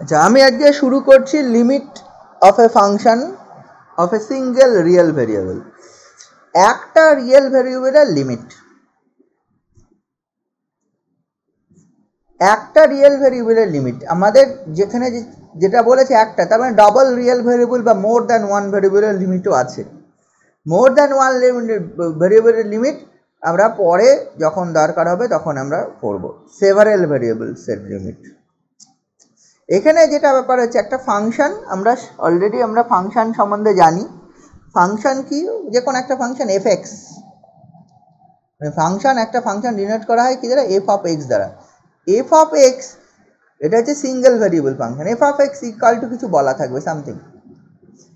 আচ্ছা, আমি আজকে শুরু করছি limit of a function of a single real variable. একটা রিয়েল ভেরিয়েবলের লিমিট, একটা রিয়েল ভেরিয়েবলের লিমিট আমাদের যেখানে যেটা বলেছে একটা, তার মানে ডবল রিয়েল ভেরিয়েবল বা মোর দ্যান ওয়ান ভেরিয়েবলের লিমিটও আছে। মোর দ্যান ওয়ান ভেরিয়েবলের লিমিট আমরা পরে যখন দরকার হবে তখন আমরা পড়ব। সেভারেল ভেরিয়েবলসের লিমিট। এখানে যেটা ব্যাপার হচ্ছে একটা ফাংশন, আমরা অলরেডি আমরা ফাংশন সম্বন্ধে জানি। ফাংশন কি? যে কোনো একটা ফাংশন এফ এক্স, ফাংশন একটা ফাংশন ডিনোট করা হয় কি দ্বারা? এফ অফ এক্স দ্বারা। এফ অফ এক্স এটা হচ্ছে single variable function. F of x equal two কিছু বলা থাকবে সামথিং,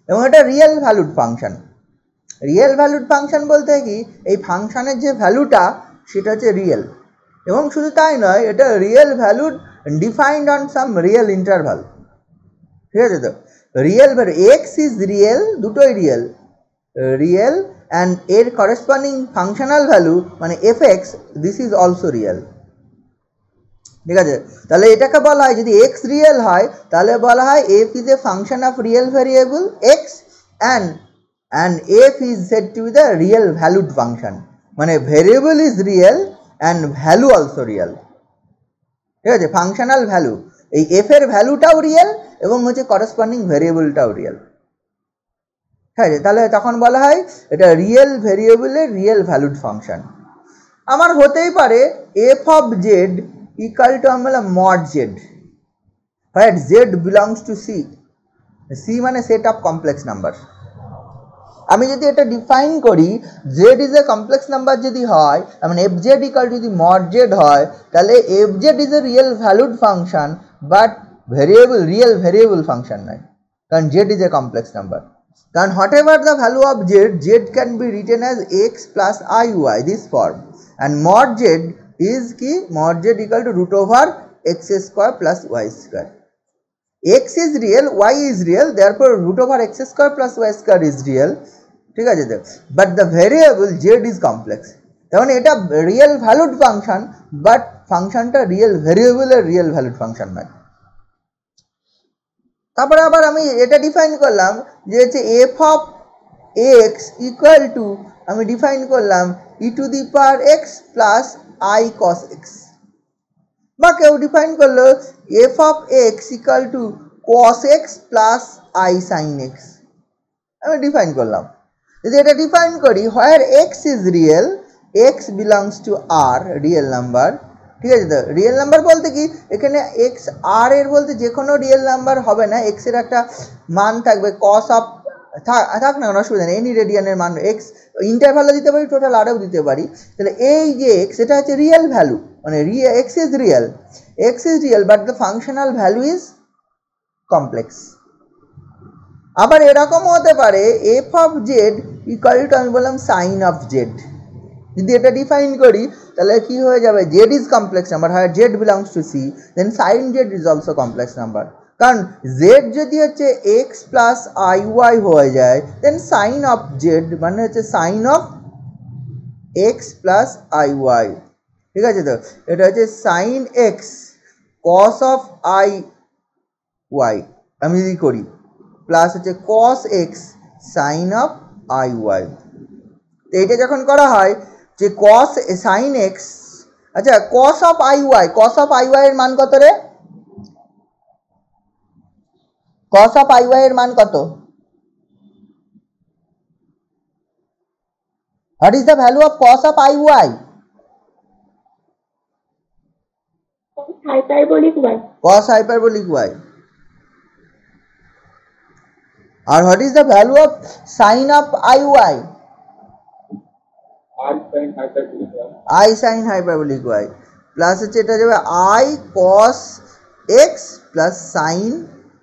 এবং এটা real valued function. Real valued function বলতে কি, এই ফাংশনের যে ভ্যালুটা সেটা হচ্ছে রিয়েল, এবং শুধু তাই নয়, এটা real valued defined on some real interval. ঠিক আছে? তো রিয়েল এক্স ইজ রিয়েল, দুটোই রিয়েল, রিয়েল অ্যান্ড এর করেসপন্ডিং ফাংশনাল ভ্যালু মানে f x, this is also real. ঠিক আছে? তাহলে এটাকে বলা হয়, যদি এক্স রিয়েল হয় তাহলে বলা হয় F is a function of real variable X and F is said to be the real valued function, মানে variable is real and value also real. ঠিক আছে? ফাংশনাল ভ্যালু, এই এফ এর ভ্যালুটাও রিয়েল এবং হচ্ছে করেসপন্ডিং ভেরিয়েবলটাও রিয়েল। ঠিক আছে? তাহলে তখন বলা হয় এটা রিয়েল ভেরিয়েবলের রিয়েল ভ্যালুড ফাংশন। আমার হতেই পারে f of z equal to আমি বললাম mod z, what z belongs to C. C মানে সেট অফ কমপ্লেক্স নাম্বার। আমি যদি এটা ডিফাইন করি, z is a complex number যদি হয়, মানে এফ জেড ইকুয়াল টু যদি মড জেড হয়, তাহলে f z is a real valued function but variable, real variable function নয়, কারণ z is a complex number. কারণ whatever the value of Z, Z can be written as X plus I Y, this form, and mod Z is কি, mod Z equal to root over X square plus Y square. x is real, y is real, therefore root over x square plus y square is real. ঠিক আছে? But the variable Z is complex. তার মানে এটা real valued function, but ফাংশনটা real ভেরিয়েবলের real valued function নয়। তারপরে আবার আমি এটা ডিফাইন করলাম যে হচ্ছে F of x equal to, আমি ডিফাইন করলাম E to the power X plus I cos X, বা কেউ ডিফাইন করলো F of x equal to cos x plus I sine X. আমি ডিফাইন করলাম। যদি এটা ডিফাইন করি, where X is real, X belongs to R, real number. ঠিক আছে? তো রিয়েল নাম্বার বলতে কি, এখানে এক্স আর এর বলতে যে কোনো রিয়েল নাম্বার হবে না, এক্সের একটা মান থাকবে, কস অফ থাক না, কোনো অসুবিধা নেই, এনি রেডিয়ানের মান এক্স, ইন্টারভ্যালও দিতে পারি, টোটাল আরও দিতে পারি। তাহলে এই যে এক্স, এটা হচ্ছে রিয়েল ভ্যালু, মানে x is real, x is real but the functional value is complex. আবার এরকমও হতে পারে f of z equal to, আমি বললাম সাইন অফ জেড। যদি এটা ডিফাইন করি তাহলে কি হয়ে যাবে, জেড ইজ কমপ্লেক্স নাম্বার, হয় z belongs to C, then sine z is also complex number. কারণ জেড যদি হচ্ছে এক্স প্লাস আই ওয়াই হয়ে যায়, দেন সাইন অফ জেড মানে হচ্ছে sine of X plus I Y. ঠিক আছে? তো এটা হচ্ছে sine X cos of I Y, আমি যদি করি, প্লাস হচ্ছে cos X sine of I Y. তো এইটা যখন করা হয় যে কস সাইন এক্স, আচ্ছা cos of I y, cos of I y এর মান কত রে? কস অফ আই ওয়াই এর মান কত? What is the value of cos of I y? Hyperbolic y. Cos hyperbolic y. আর what is the value of sine of I y? I sine hyperbolic y. Plus হচ্ছে এটা যাবে i cos x plus sine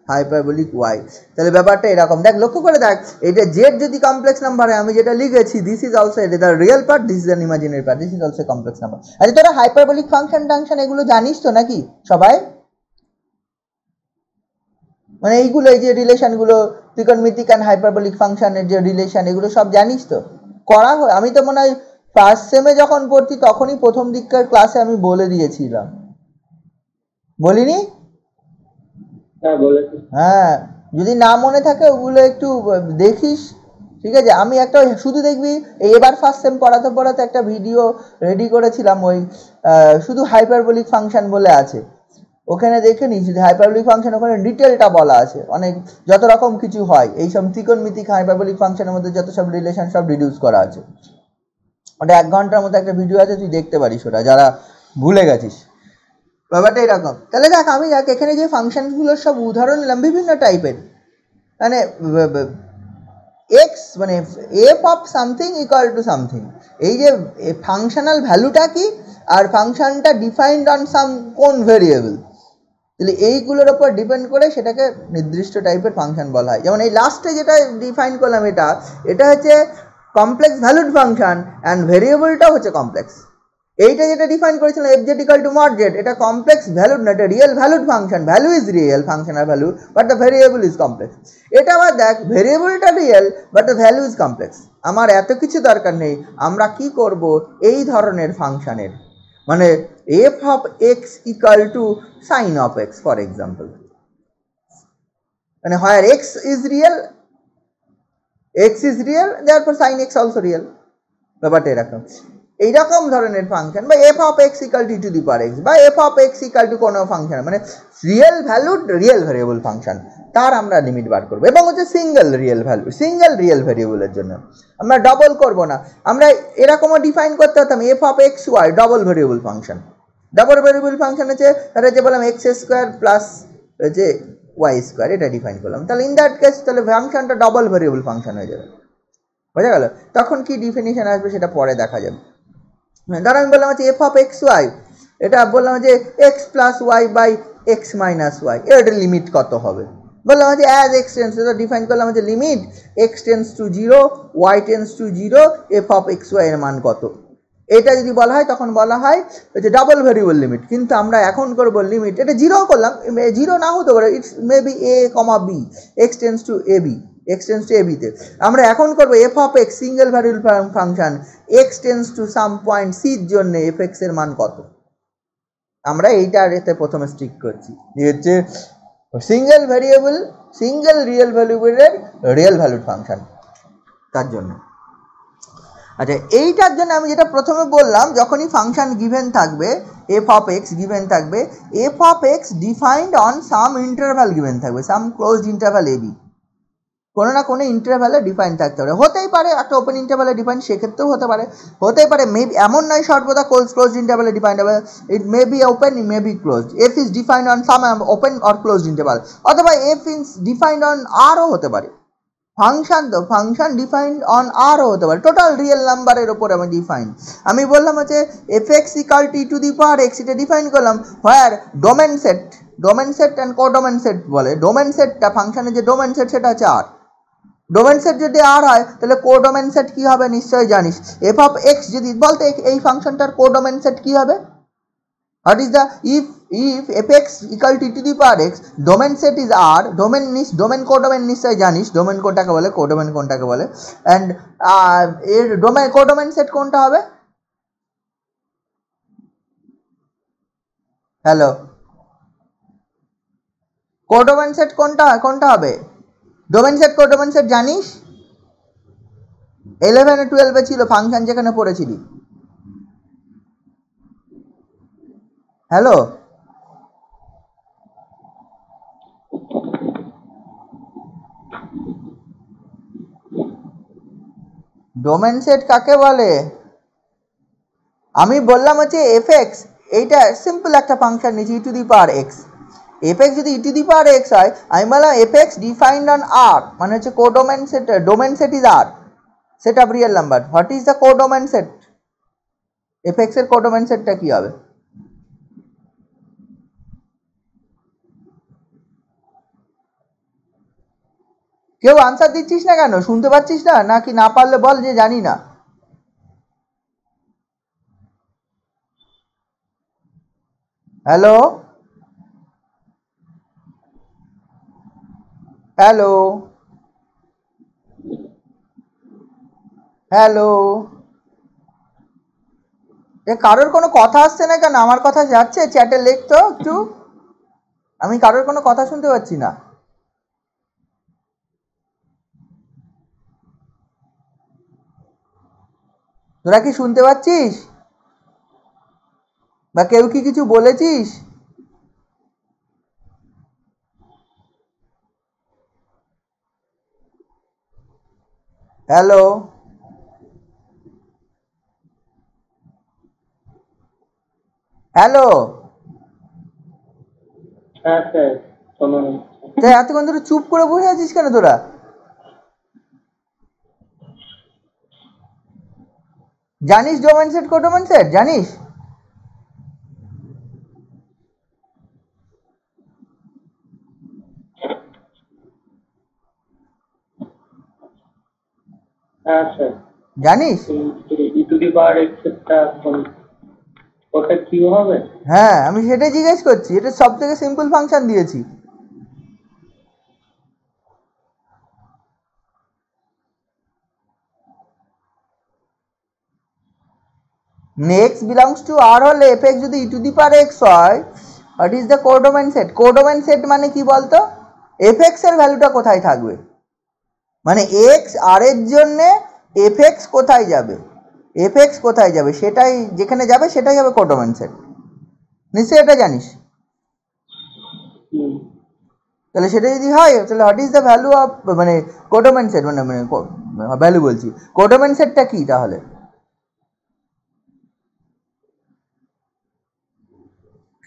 hyperbolic y. তাহলে ব্যাপারটা এরকম, দেখ লক্ষ্য করে দেখ, এটা জেড যদি কমপ্লেক্স নাম্বার হয়, আমি যেটা লিখেছি, this is also the real part, this is an imaginary part, this is also complex number. আচ্ছা তোরা হাইপারবোলিক ফাংশন টাংশন এগুলো জানিস তো নাকি সবাই? মানে এইগুলো, এই যে রিলেশনগুলো, ত্রিকোণমিতিক অ্যান্ড হাইপারবোলিক ফাংশনের যে রিলেশন, এগুলো সব জানিস তো? করা হয়, আমি তো মনে হয় ফার্স্ট সেমে যখন পড়তি তখনই প্রথম দিককার ক্লাসে আমি বলে দিয়েছিলাম, বলিনি? হ্যাঁ, যদি না মনে থাকে ওগুলো একটু দেখিস, ঠিক আছে? আমি একটা শুধু দেখবি এবার ফার্স্ট সেম পড়াতে পড়াতে একটা ভিডিও রেডি করেছিলাম, ওই শুধু হাইপারবোলিক ফাংশন বলে আছে, ওখানে দেখে নিস যদি হাইপারবোলিক ফাংশন, ওখানে ডিটেলটা বলা আছে, অনেক যত রকম কিছু হয় এই সব ত্রিকোণমিতিক হাইপারবোলিক ফাংশনের মধ্যে যত সব রিলেশন সব রিডিউস করা আছে। ওটা 1 ঘন্টার মতো একটা ভিডিও আছে, তুই দেখতে পারিস ওটা, যারা ভুলে গেছিস। ব্যাপারটা এরকম। তাহলে দেখ, আমি দেখ এখানে যে ফাংশনগুলোর সব উদাহরণ নিলাম বিভিন্ন টাইপের, মানে এক্স মানে f of something equal to something, এই যে ফাংশনাল ভ্যালুটা কি, আর ফাংশনটা ডিফাইন্ড অন সাম কোন ভেরিয়েবল, তাহলে এইগুলোর ওপর ডিপেন্ড করে সেটাকে নির্দিষ্ট টাইপের ফাংশন বলা হয়। যেমন এই লাস্টে যেটা ডিফাইন করলাম, এটা হচ্ছে কমপ্লেক্স ভ্যালুড ফাংশন, অ্যান্ড ভেরিয়েবলটাও হচ্ছে কমপ্লেক্স। এইটা যেটা ডিফাইন করেছিলাম F Z equal to mod Z, এটা কমপ্লেক্স ভ্যালুড না, এটা real valued function, value is real, functional value, but the variable is complex. এটা আবার দেখ, ভেরিয়েবলটা real but the value is complex. আমার এত কিছু দরকার নেই, আমরা কি করব এই ধরনের ফাংশনের, মানে f of x equal to sine of x for example, মানে হয় x is real, therefore sin x also real, ব্যাপারটা এরকম। এইরকম ধরনের ফাংশন, বা F of X equal to two the power X, বা F of X equal to কোনো function, মানে real valued real variable function, তার আমরা লিমিট বার করবো। এবং হচ্ছে single real value, single real ভ্যারিয়েবলের জন্য আমরা ডবল করব না। আমরা এরকমও ডিফাইন করতে পারতাম f of x y double variable function. Double variable function হচ্ছে তাহলে যে বললাম এক্স স্কোয়ার প্লাস যে ওয়াই স্কোয়ার, এটা ডিফাইন করলাম। তাহলে ইন দ্যাট কেস তাহলে ফাংশনটা ডবল ভ্যারিয়েবল ফাংশন হয়ে যাবে, বোঝা গেল? তখন কি ডিফিনিশন আসবে সেটা পরে দেখা যাবে। ধর আমি বললাম হচ্ছে এফ অফ এক্স ওয়াই, এটা বললাম যে x plus y by x minus y, এর লিমিট কত হবে? বললাম হচ্ছে অ্যাজ এক্স টেন্স, এটা ডিফাইন করলাম হচ্ছে limit x tends to 0, y tends to 0, f of x y এর মান কত। এটা যদি বলা হয় তখন বলা হয় যে ডাবল ভেরিয়েবল লিমিট। কিন্তু আমরা এখন করবো লিমিট, এটা 0 করলাম, 0 না হতে পারে, it's maybe A comma B, X tends to A B, X tends to A বিতে আমরা এখন করবো F of X single variable function X tends to some point সির জন্য এফ এক্স এর মান কত। আমরা এইটা এতে প্রথমে স্টিক করছি, হচ্ছে সিঙ্গেল ভ্যারিয়েবল সিঙ্গেল রিয়েল ভ্যারিয়েবলের রিয়েল ভ্যালুড ফাংশন, তার জন্য। আচ্ছা, এইটার জন্য আমি যেটা প্রথমে বললাম, যখনই ফাংশন গিভেন থাকবে, এফ অফ এক্স গিভেন থাকবে, F of x defined on some interval given থাকবে, সাম ক্লোজড ইন্টারভ্যাল এ বি, কোনো না কোনো ইন্টারভ্যালে ডিফাইন থাকতে পারে। হতেই পারে একটা ওপেন ইন্টারভ্যালে ডিফাইন, সেক্ষেত্রেও হতেই পারে মেবি, এমন নয় সর্বদা ক্লোজ ইন্টারভ্যালে ডিফাইন্ড হবে, it may be open, it may be close. F is defined on some open or close interval, অথবা এফ ইজ ডিফাইন্ড অন আরও হতে পারে। ফাংশন তো ফাংশন ডিফাইন্ড অন আরও হতে পারে, টোটাল রিয়েল নাম্বারের ওপর আমি ডিফাইন। আমি বললাম হচ্ছে F x equal T to the power X, এটা ডিফাইন করলাম where domain set and codomain set বলে। ডোমেন সেটটা ফাংশনের যে ডোমেন সেট সেটা হচ্ছে আর, ডোমেন সেট যদি আর হয় তাহলে কোডোমেন সেট কী হবে নিশ্চয়ই জানিস। এফ অফ এক্স যদি বলতে এই ফাংশনটার কোডোমেন সেট কী হবে, what is the if fx equal to the power x, domain set is r, domain codomain নিশ্চয়ই জানিস, ডোমেন কোনটাকে বলে, কোডোমেন কোনটাকে বলে, অ্যান্ড এর ডোমেন কোডোমেন সেট কোনটা হবে? হ্যালো, কোডোমেন সেট কোনটা হবে? ডোমেন সেট কোডোমেন সেট জানিস? 11 12 ছিল ফাংশন যেখানে পড়েছিলি। হ্যালো, ডোমেন সেট কাকে বলে? আমি বললাম হচ্ছে এফ এক্স, এইটা সিম্পল একটা ফাংশন নিয়েছি e to the power x. F x যদি e to the power x হয়, আমি বললাম f x defined on R, মানে হচ্ছে codomain set, domain set is R, set of real number. What is the codomain set? F x এর codomain সেটটা কি হবে? কেউ আনসার দিচ্ছিস না কেন? শুনতে পাচ্ছিস না নাকি? না পারলে বল যে জানি না। হ্যালো হ্যালো হ্যালো, কারোর কোনো কথা আসছে না কেন? আমার কথা যাচ্ছে? চ্যাটে লেখ তো একটু। আমি কারোর কোনো কথা শুনতে পাচ্ছি না। তোরা কি শুনতে পাচ্ছিস? বা কেউ কি কিছু বলেছিস? Hello, hello. হ্যাঁ স্যার, এতক্ষণ ধরে চুপ করে বসে আছিস কেন তোরা? জানিস ডোমেন সেট কোডোমেন সেট জানিস? হ্যাঁ স্যার জানিস? ই টু দি পাওয়ার এক্স টা ওটা কি হবে? হ্যাঁ, আমি সেটাই জিজ্ঞেস করছি। এটা সব থেকে সিম্পল ফাংশন দিয়েছি। এক্স বিলংস টু আর হলে এফ এক্স যদি e to the power x হয়, what is the codomain set? Codomain set মানে কি বলতো? এফ এক্স এর ভ্যালুটা কোথায় থাকবে, মানে এক্স আর এর জন্য এফ এক্স কোথায় যাবে, এফ এক্স কোথায় যাবে সেটাই, যেখানে যাবে সেটাই হবে কোডোমেন সেট। নিশ্চয়ই এটা জানিস। তাহলে সেটা যদি হয় তাহলে what is the value of, মানে কোডোমেন সেট, মানে ভ্যালু বলছি, কোডোমেন সেটটা কি তাহলে?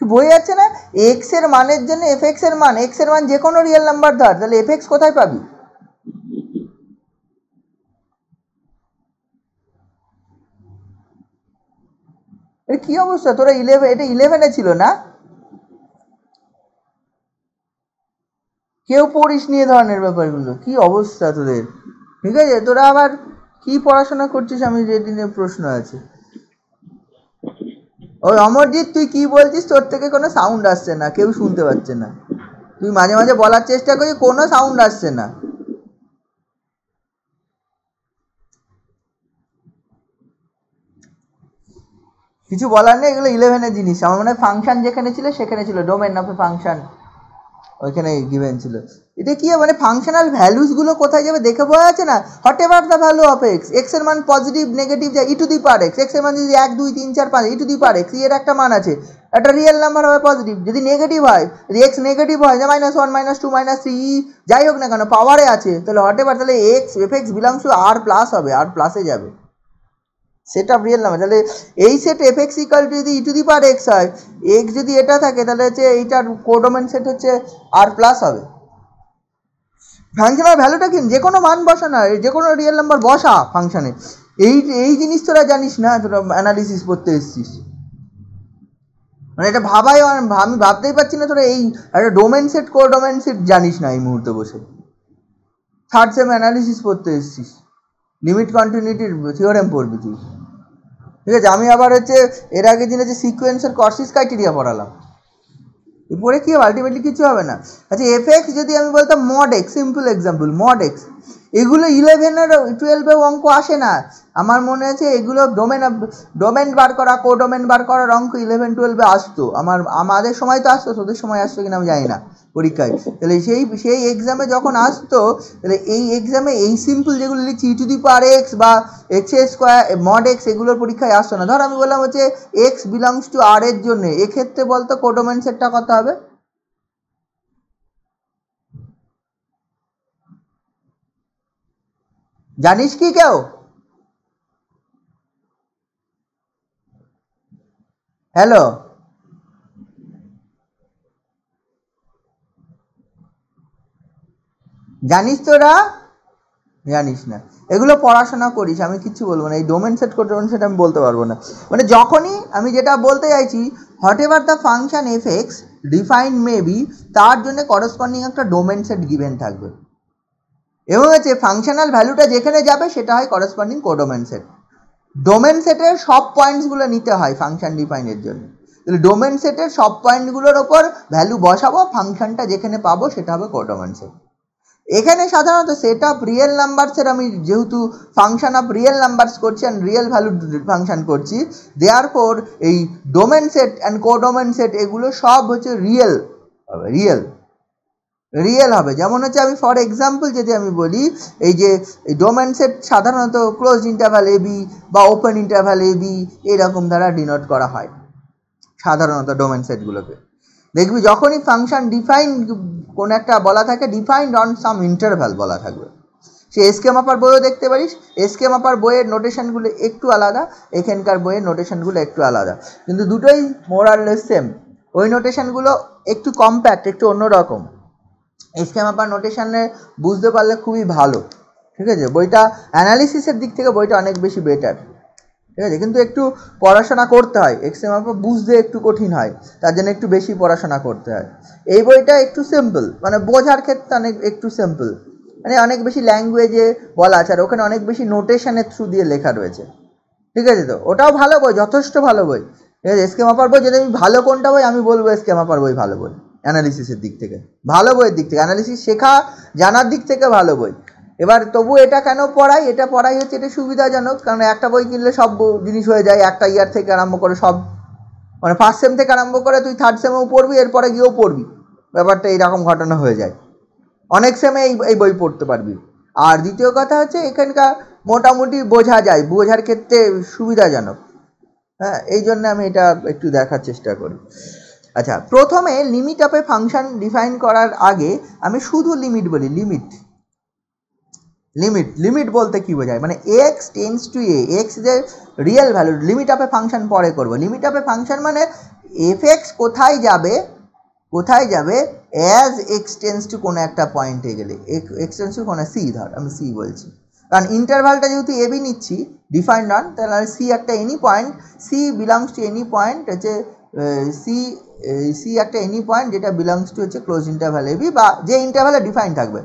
বোঝা যাচ্ছে না? এক্স এর মানের জন্য এফ এক্স এর মান, এক্স এর মান যে কোনো রিয়েল নাম্বার ধর, তাহলে এফ এক্স কোথায় পাবি? এটা কি অবস্থা? তোরা 11, এটা 11-এ ছিল না? কেউ পড়িস নি এ ধরনের ব্যাপারগুলো? কি অবস্থা তোদের? ঠিক আছে, তোরা আবার কি পড়াশোনা করছিস আমি যেটি নিয়ে প্রশ্ন আছে। ওই অমরজিৎ, তুই কি বলছিস? তোর থেকে কোনো সাউন্ড আসছে না, কেউ শুনতে পাচ্ছে না। তুই মাঝে মাঝে বলার চেষ্টা করছিস, কোনো সাউন্ড আসছে না। কিছু বলার নেই, এগুলো 11-এর জিনিস। আমার মনে হয় ফাংশন যেখানে ছিল সেখানে ছিল ডোমেন অফ এ ফাংশন, ওইখানে গিভেন ছিল। এটা কি মানে ফাংশনাল ভ্যালুস গুলো কোথায় যাবে দেখে বোঝা যাচ্ছে না? Whatever the value of x, x এর মান পজিটিভ নেগেটিভ যায় e to the power x, x এর মান যদি 1 2 3 4 5 ই টু দি পাওয়ার এক্স, এর একটা মান আছে, একটা রিয়েল নাম্বার হবে পজিটিভ। যদি নেগেটিভ হয়, যদি এক্স নেগেটিভ হয়, যে -1 -2 -3 যাই হোক না কেন পাওয়ারে আছে, তাহলে হোয়াট এভার, তাহলে x f x belongs to R plus হবে, আর প্লাসে যাবে, সেট অফ রিয়েল নাম্বার। তাহলে এই set f x equal two যদি e to the power x হয়, এক্স যদি এটা থাকে, তাহলে হচ্ছে এইটার কোডোমেন সেট হচ্ছে আর প্লাস হবে। ফাংশনাল ভ্যালুটা কি? যে কোনো মান বসা না, যে কোনো রিয়েল নাম্বার বসা ফাংশনে। এই এই জিনিস তোরা জানিস না, তোরা অ্যানালিসিস করতে এসেছিস, মানে এটা ভাবাই, আমি ভাবতেই পারছি না তোরা এই একটা ডোমেন সেট কোডোমেন সেট জানিস না এই মুহূর্তে বসে। থার্ড সেম অ্যানালিসিস করতে এসেছিস, লিমিট কন্টিনিউটির থিওরেম পড়বি তুই। ঠিক আছে, আমি আবার হচ্ছে এর আগের দিনে যে সিকোয়েন্সের কর্সিস ক্রাইটেরিয়া পড়ালাম, পরে কি হবে? আলটিমেটলি কিছু হবে না। আচ্ছা, এফ এক্স যদি আমি বলতাম mod x, simple example mod x, এগুলো 11 আর 12-এ অঙ্ক আসে না। আমার মনে আছে এগুলো ডোমেন বার করা, কোডোমেন বার করার অঙ্ক 11 12-এ আসতো। আমাদের সময় তো আসতো, তোদের সময় আসতো কিনা আমি জানি না পরীক্ষায়। তাহলে সেই এক্সামে যখন আসতো, তাহলে এই এক্সামে এই সিম্পল যেগুলো লিখছি ই টু দি পাওয়ার এক্স বা এক্স স্কোয়ার মড এক্স, এগুলোর পরীক্ষায় আসতো না। ধর আমি বললাম হচ্ছে এক্স বিলংস টু আর এর জন্য, এক্ষেত্রে বলতো কোডোমেন সেটটা কত হবে? জানিস কি কেউ? হ্যালো, জানিস তোরা? জানিস না? এগুলো পড়াশোনা করিস, আমি কিচ্ছু বলবো না। এই ডোমেন সেট কোডোমেন সেট আমি বলতে পারবো না। মানে যখনই আমি যেটা বলতে চাইছি, what ever the function F x defined May be, তার জন্য করসপন্ডিং একটা ডোমেন সেট গিভেন থাকবে, এবং হচ্ছে ফাংশনাল ভ্যালুটা যেখানে যাবে সেটা হয় করসপন্ডিং কোডোমেন সেট। ডোমেন সেটের সব পয়েন্টসগুলো নিতে হয় ফাংশন ডিফাইনের জন্য। তাহলে ডোমেন সেটের সব পয়েন্টগুলোর ওপর ভ্যালু বসাবো, ফাংশনটা যেখানে পাবো সেটা হবে কোডোমেন সেট। এখানে সাধারণত সেট অফ রিয়েল নাম্বারসের, আমি যেহেতু ফাংশন অফ রিয়েল নাম্বারস করছি অ্যান্ড রিয়েল ভ্যালু ফাংশন করছি, দেয়ারফর এই domain set and codomain set এগুলো সব হচ্ছে রিয়েল হবে, রিয়েল হবে। যেমন হচ্ছে আমি ফর এক্সাম্পল যদি আমি বলি, এই যে ডোমেন সেট সাধারণত ক্লোজ ইন্টারভ্যাল এ বি বা ওপেন ইন্টারভ্যাল এ বি এরকম দ্বারা ডিনোট করা হয় সাধারণত ডোমেন সেটগুলোকে। দেখবি যখনই ফাংশন ডিফাইন কোনো একটা বলা থাকে, ডিফাইন্ড অন সাম ইন্টারভ্যাল বলা থাকবে। সে এসকে মাপার বইও দেখতে পারিস, এসকে মাপার বইয়ের নোটেশনগুলো একটু আলাদা, এখানকার বইয়ের নোটেশনগুলো একটু আলাদা, কিন্তু দুটোই মোরাললেস সেম। ওই নোটেশনগুলো একটু কম্প্যাক্ট, একটু অন্যরকম। এসকে মাপার নোটেশনে বুঝতে পারলে খুবই ভালো, ঠিক আছে। বইটা অ্যানালিসিসের দিক থেকে বইটা অনেক বেশি বেটার, ঠিক আছে, কিন্তু একটু পড়াশোনা করতে হয়। এসকে মাপা বুঝতে একটু কঠিন হয়, তার জন্য একটু বেশি পড়াশোনা করতে হয়। এই বইটা একটু সিম্পল, মানে বোঝার ক্ষেত্রে একটু সিম্পল, মানে অনেক বেশি ল্যাঙ্গুয়েজে বলা আছে, আর ওখানে অনেক বেশি নোটেশনের থ্রু দিয়ে লেখা রয়েছে, ঠিক আছে। তো ওটাও ভালো বই, যথেষ্ট ভালো বই, ঠিক আছে। এসকে মাপার বই যদি আমি ভালো কোনটা বই, আমি বলবো এসকে মাপার বই ভালো বই। অ্যানালিসিসের দিক থেকে ভালো বইয়ের দিক থেকে, অ্যানালিসিস শেখা জানার দিক থেকে ভালো বই। এবার তবু এটা কেন পড়াই, এটা পড়াই হচ্ছে এটা সুবিধাজনক, কারণ একটা বই কিনলে সব জিনিস হয়ে যায়, একটা ইয়ার থেকে আরম্ভ করে সব, মানে ফার্স্ট সেম থেকে আরম্ভ করে তুই থার্ড সেমেও পড়বি, এরপরে গিয়েও পড়বি, ব্যাপারটা এইরকম ঘটনা হয়ে যায়। অনেক সেমে এই বই পড়তে পারবি। আর দ্বিতীয় কথা হচ্ছে এখানকার মোটামুটি বোঝা যায়, বোঝার ক্ষেত্রে সুবিধাজনক, হ্যাঁ, এই জন্য আমি এটা একটু দেখার চেষ্টা করি। আচ্ছা, প্রথমে limit of a function define করার আগে আমি শুধু লিমিট বলি। লিমিট বলতে কি বোঝায়, মানে x tends to a, x যে real value, limit of a function পরে করবো। লিমিট অফ এ ফাংশন মানে এফ এক্স কোথায় যাবে অ্যাজ এক্স টেন্ডস টু কোনো একটা পয়েন্টে গেলে, এক্স টেন্ডস টু কোনো সি, ধর আমি সি বলছি, কারণ ইন্টারভ্যালটা যেহেতু এ বি নিচ্ছি ডিফাইন্ড অন, তাহলে সি একটা any point, c belongs to any point হচ্ছে সি একটা এনি পয়েন্ট যেটা বিলংস টু হচ্ছে ক্লোজ ইন্টারভ্যাল এ বি, বা যে ইন্টারভ্যালে ডিফাইন থাকবে।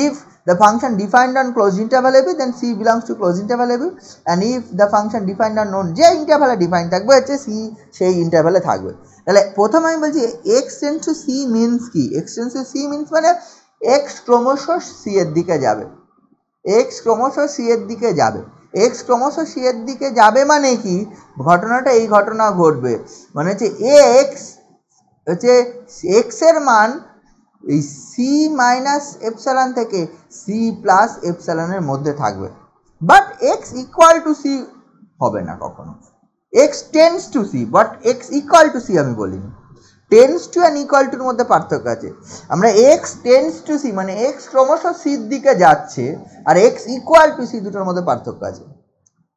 If the function defined on closed interval ab, then c belongs to closed interval ab, and if the function defined on known যে ইন্টারভ্যালে define থাকবে হচ্ছে c সেই ইন্টারভ্যালে থাকবে। তাহলে প্রথমে আমি বলছি x tends to c means কি, x tends to c means মানে x ক্রমশ c এর দিকে যাবে, x ক্রমশ c এর দিকে যাবে, x ক্রমশ c এর দিকে যাবে মানে কি, ঘটনাটা এই ঘটনা ঘটবে, মানে হচ্ছে x হচ্ছে x এর মান এই সি মাইনাস এপসালন থেকে সি প্লাস এপসালনের মধ্যে থাকবে, but x equal to c হবে না কখনো। X tends to c, but x equal to c আমি বলিনি। টেন্স টু অ্যান্ড ইকুয়াল টুর মধ্যে পার্থক্য আছে। আমরা এক্স টেন্স টু সি মানে এক্স ক্রমশ সির দিকে যাচ্ছে, আর এক্স ইকুয়াল টু সি দুটোর মধ্যে পার্থক্য আছে।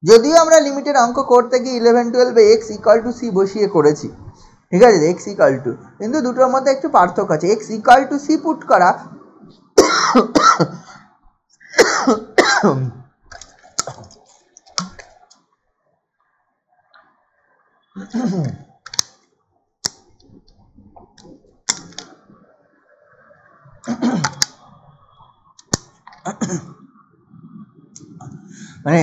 যদিও আমরা লিমিটের অঙ্ক করতে গিয়ে 11-12 এক্স ইকুয়াল টু সি বসিয়ে করেছি, ঠিক আছে, এক্স ইকুয়াল টু, কিন্তু দুটোর মধ্যে একটু পার্থক্য আছে। X equal to c put করা মানে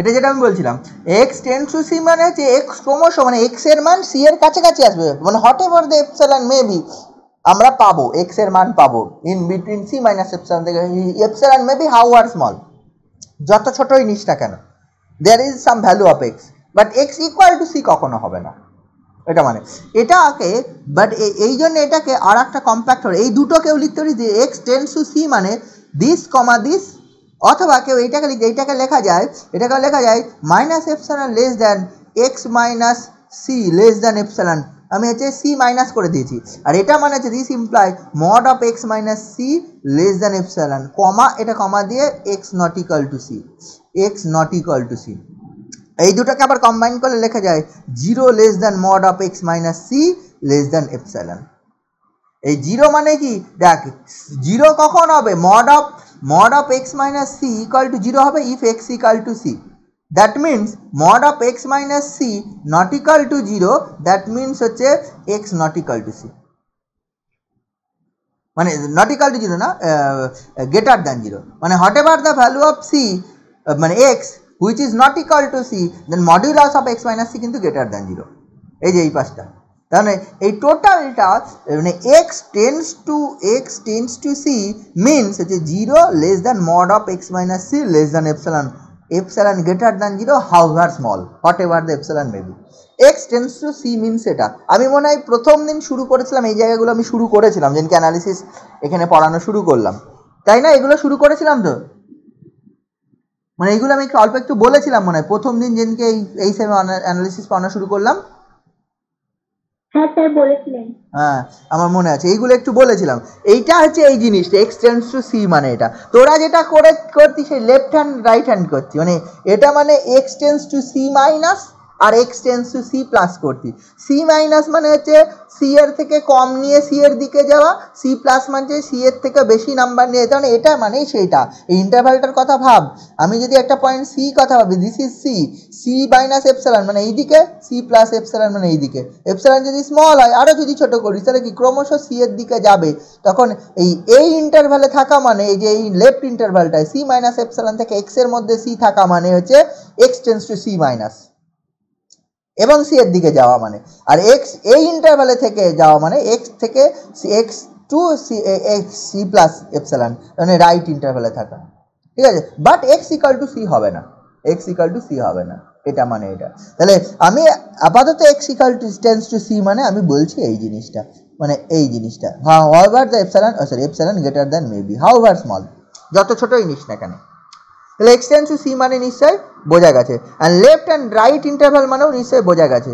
এটা যেটা আমি বলছিলাম, এক্স টেন্ডস টু সি মানে হচ্ছে এক্স ক্রমশ মানে এক্স এর মান সি এর কাছাকাছি আসবে, মানে whatever the epsilon may be আমরা পাবো, এক্স এর মান পাবো in between c minus epsilon থেকে, epsilon may be however small, যত ছোটই নিস না কেন, there is some value of x, but x equal to c কখনো হবে না। এটা মানে এটাকে, বাট এই জন্য এটাকে আর একটা কম্প্যাক্ট হবে, এই দুটোকেও লিখতে পারি যে এক্স টেন্ডস টু সি মানে দিস কমা দিস, অথবা কেউ এইটাকে লেখা যায়, এটাকে লেখা যায় minus epsilon less than x minus c less than epsilon, আমি হচ্ছে সি মাইনাস করে দিয়েছি, আর এটা মানে হচ্ছে this imply mod of x minus c less than epsilon, comma এটা কমা দিয়ে x not equal to c, x not equal to c. এই দুটোকে আবার কম্বাইন করলে লেখা যায় zero less than mod of x minus c less than epsilon. এই zero মানে কি, দেখ জিরো কখন হবে, mod of x minus c equal to 0 হবে if x equal to c, that means mod of x minus c not equal to 0, that means হচ্ছে x not equal to c, মানে not equal to 0 না, greater than 0, মানে whatever the value of c মানে x which is not equal to c, then modulus of x minus c কিন্তু greater than 0, এই যে এই পাঁচটা, তাহলে এই টোটালটা মানে x tends to c means হচ্ছে 0 less than mod of x minus c less than epsilon, epsilon greater than 0 however small whatever the epsilon may be. x tends to c means এটা আমি মনে হয় প্রথম দিন শুরু করেছিলাম, এই জায়গাগুলো আমি শুরু করেছিলাম, যেদিনকে অ্যানালিসিস এখানে পড়ানো শুরু করলাম, তাই না? এগুলো শুরু করেছিলাম তো, মানে এইগুলো আমি অল্প একটু বলেছিলাম মনে হয় প্রথম দিন যেদিনকে এই সেম অ্যানালিসিস পড়ানো শুরু করলাম। হ্যাঁ স্যার বলেছিলেন। হ্যাঁ আমার মনে আছে, এইগুলো একটু বলেছিলাম। এইটা হচ্ছে এই জিনিসটা এক্স টেন্স টু সি, মানে এটা তোরা যেটা করতি সেই লেফট হ্যান্ড রাইট হ্যান্ড করছি, মানে এটা মানে x tends to c minus আর x tends to c plus করতি। সি মাইনাস মানে হচ্ছে সি এর থেকে কম নিয়ে সি এর দিকে যাওয়া, সি প্লাস মানে সি এর থেকে বেশি নাম্বার নিয়ে যেতে, মানে এটা মানে সেইটা। এই ইন্টারভ্যালটার কথা ভাব, আমি যদি একটা পয়েন্ট সি কথা ভাবি, this is c, c minus epsilon মানে এইদিকে, সি প্লাস এপসাইলন মানে এইদিকে। এপসাইলন যদি স্মল হয়, আরও যদি ছোট করি, তাহলে কি ক্রমশ সি এর দিকে যাবে। তখন এই ইন্টারভ্যালে থাকা মানে এই যে এই লেফট ইন্টারভ্যালটায় সি মাইনাস এপসাইলন থেকে এক্স এর মধ্যে সি থাকা মানে হচ্ছে x tends to c minus এবং সি এর দিকে যাওয়া মানে, আর এক্স এই ইন্টারভ্যালে থেকে যাওয়া মানে এক্স থেকে x to c x c plus epsilon মানে রাইট ইন্টারভ্যালে থাকা, ঠিক আছে? But x equal to c হবে না, এক্স ইকাল টু সি হবে না, এটা মানে এটা। তাহলে আমি আপাতত x equal to tends to c মানে আমি বলছি এই জিনিসটা, মানে এই জিনিসটা however the epsilon sorry epsilon greater than maybe however small, যত ছোটই নিস না কেন। তাহলে এক্স টেন্স টু সি মানে নিশ্চয়ই বোঝা গেছে, আর লেফট অ্যান্ড রাইট ইন্টারভ্যাল মানেও নিশ্চয়ই বোঝা গেছে,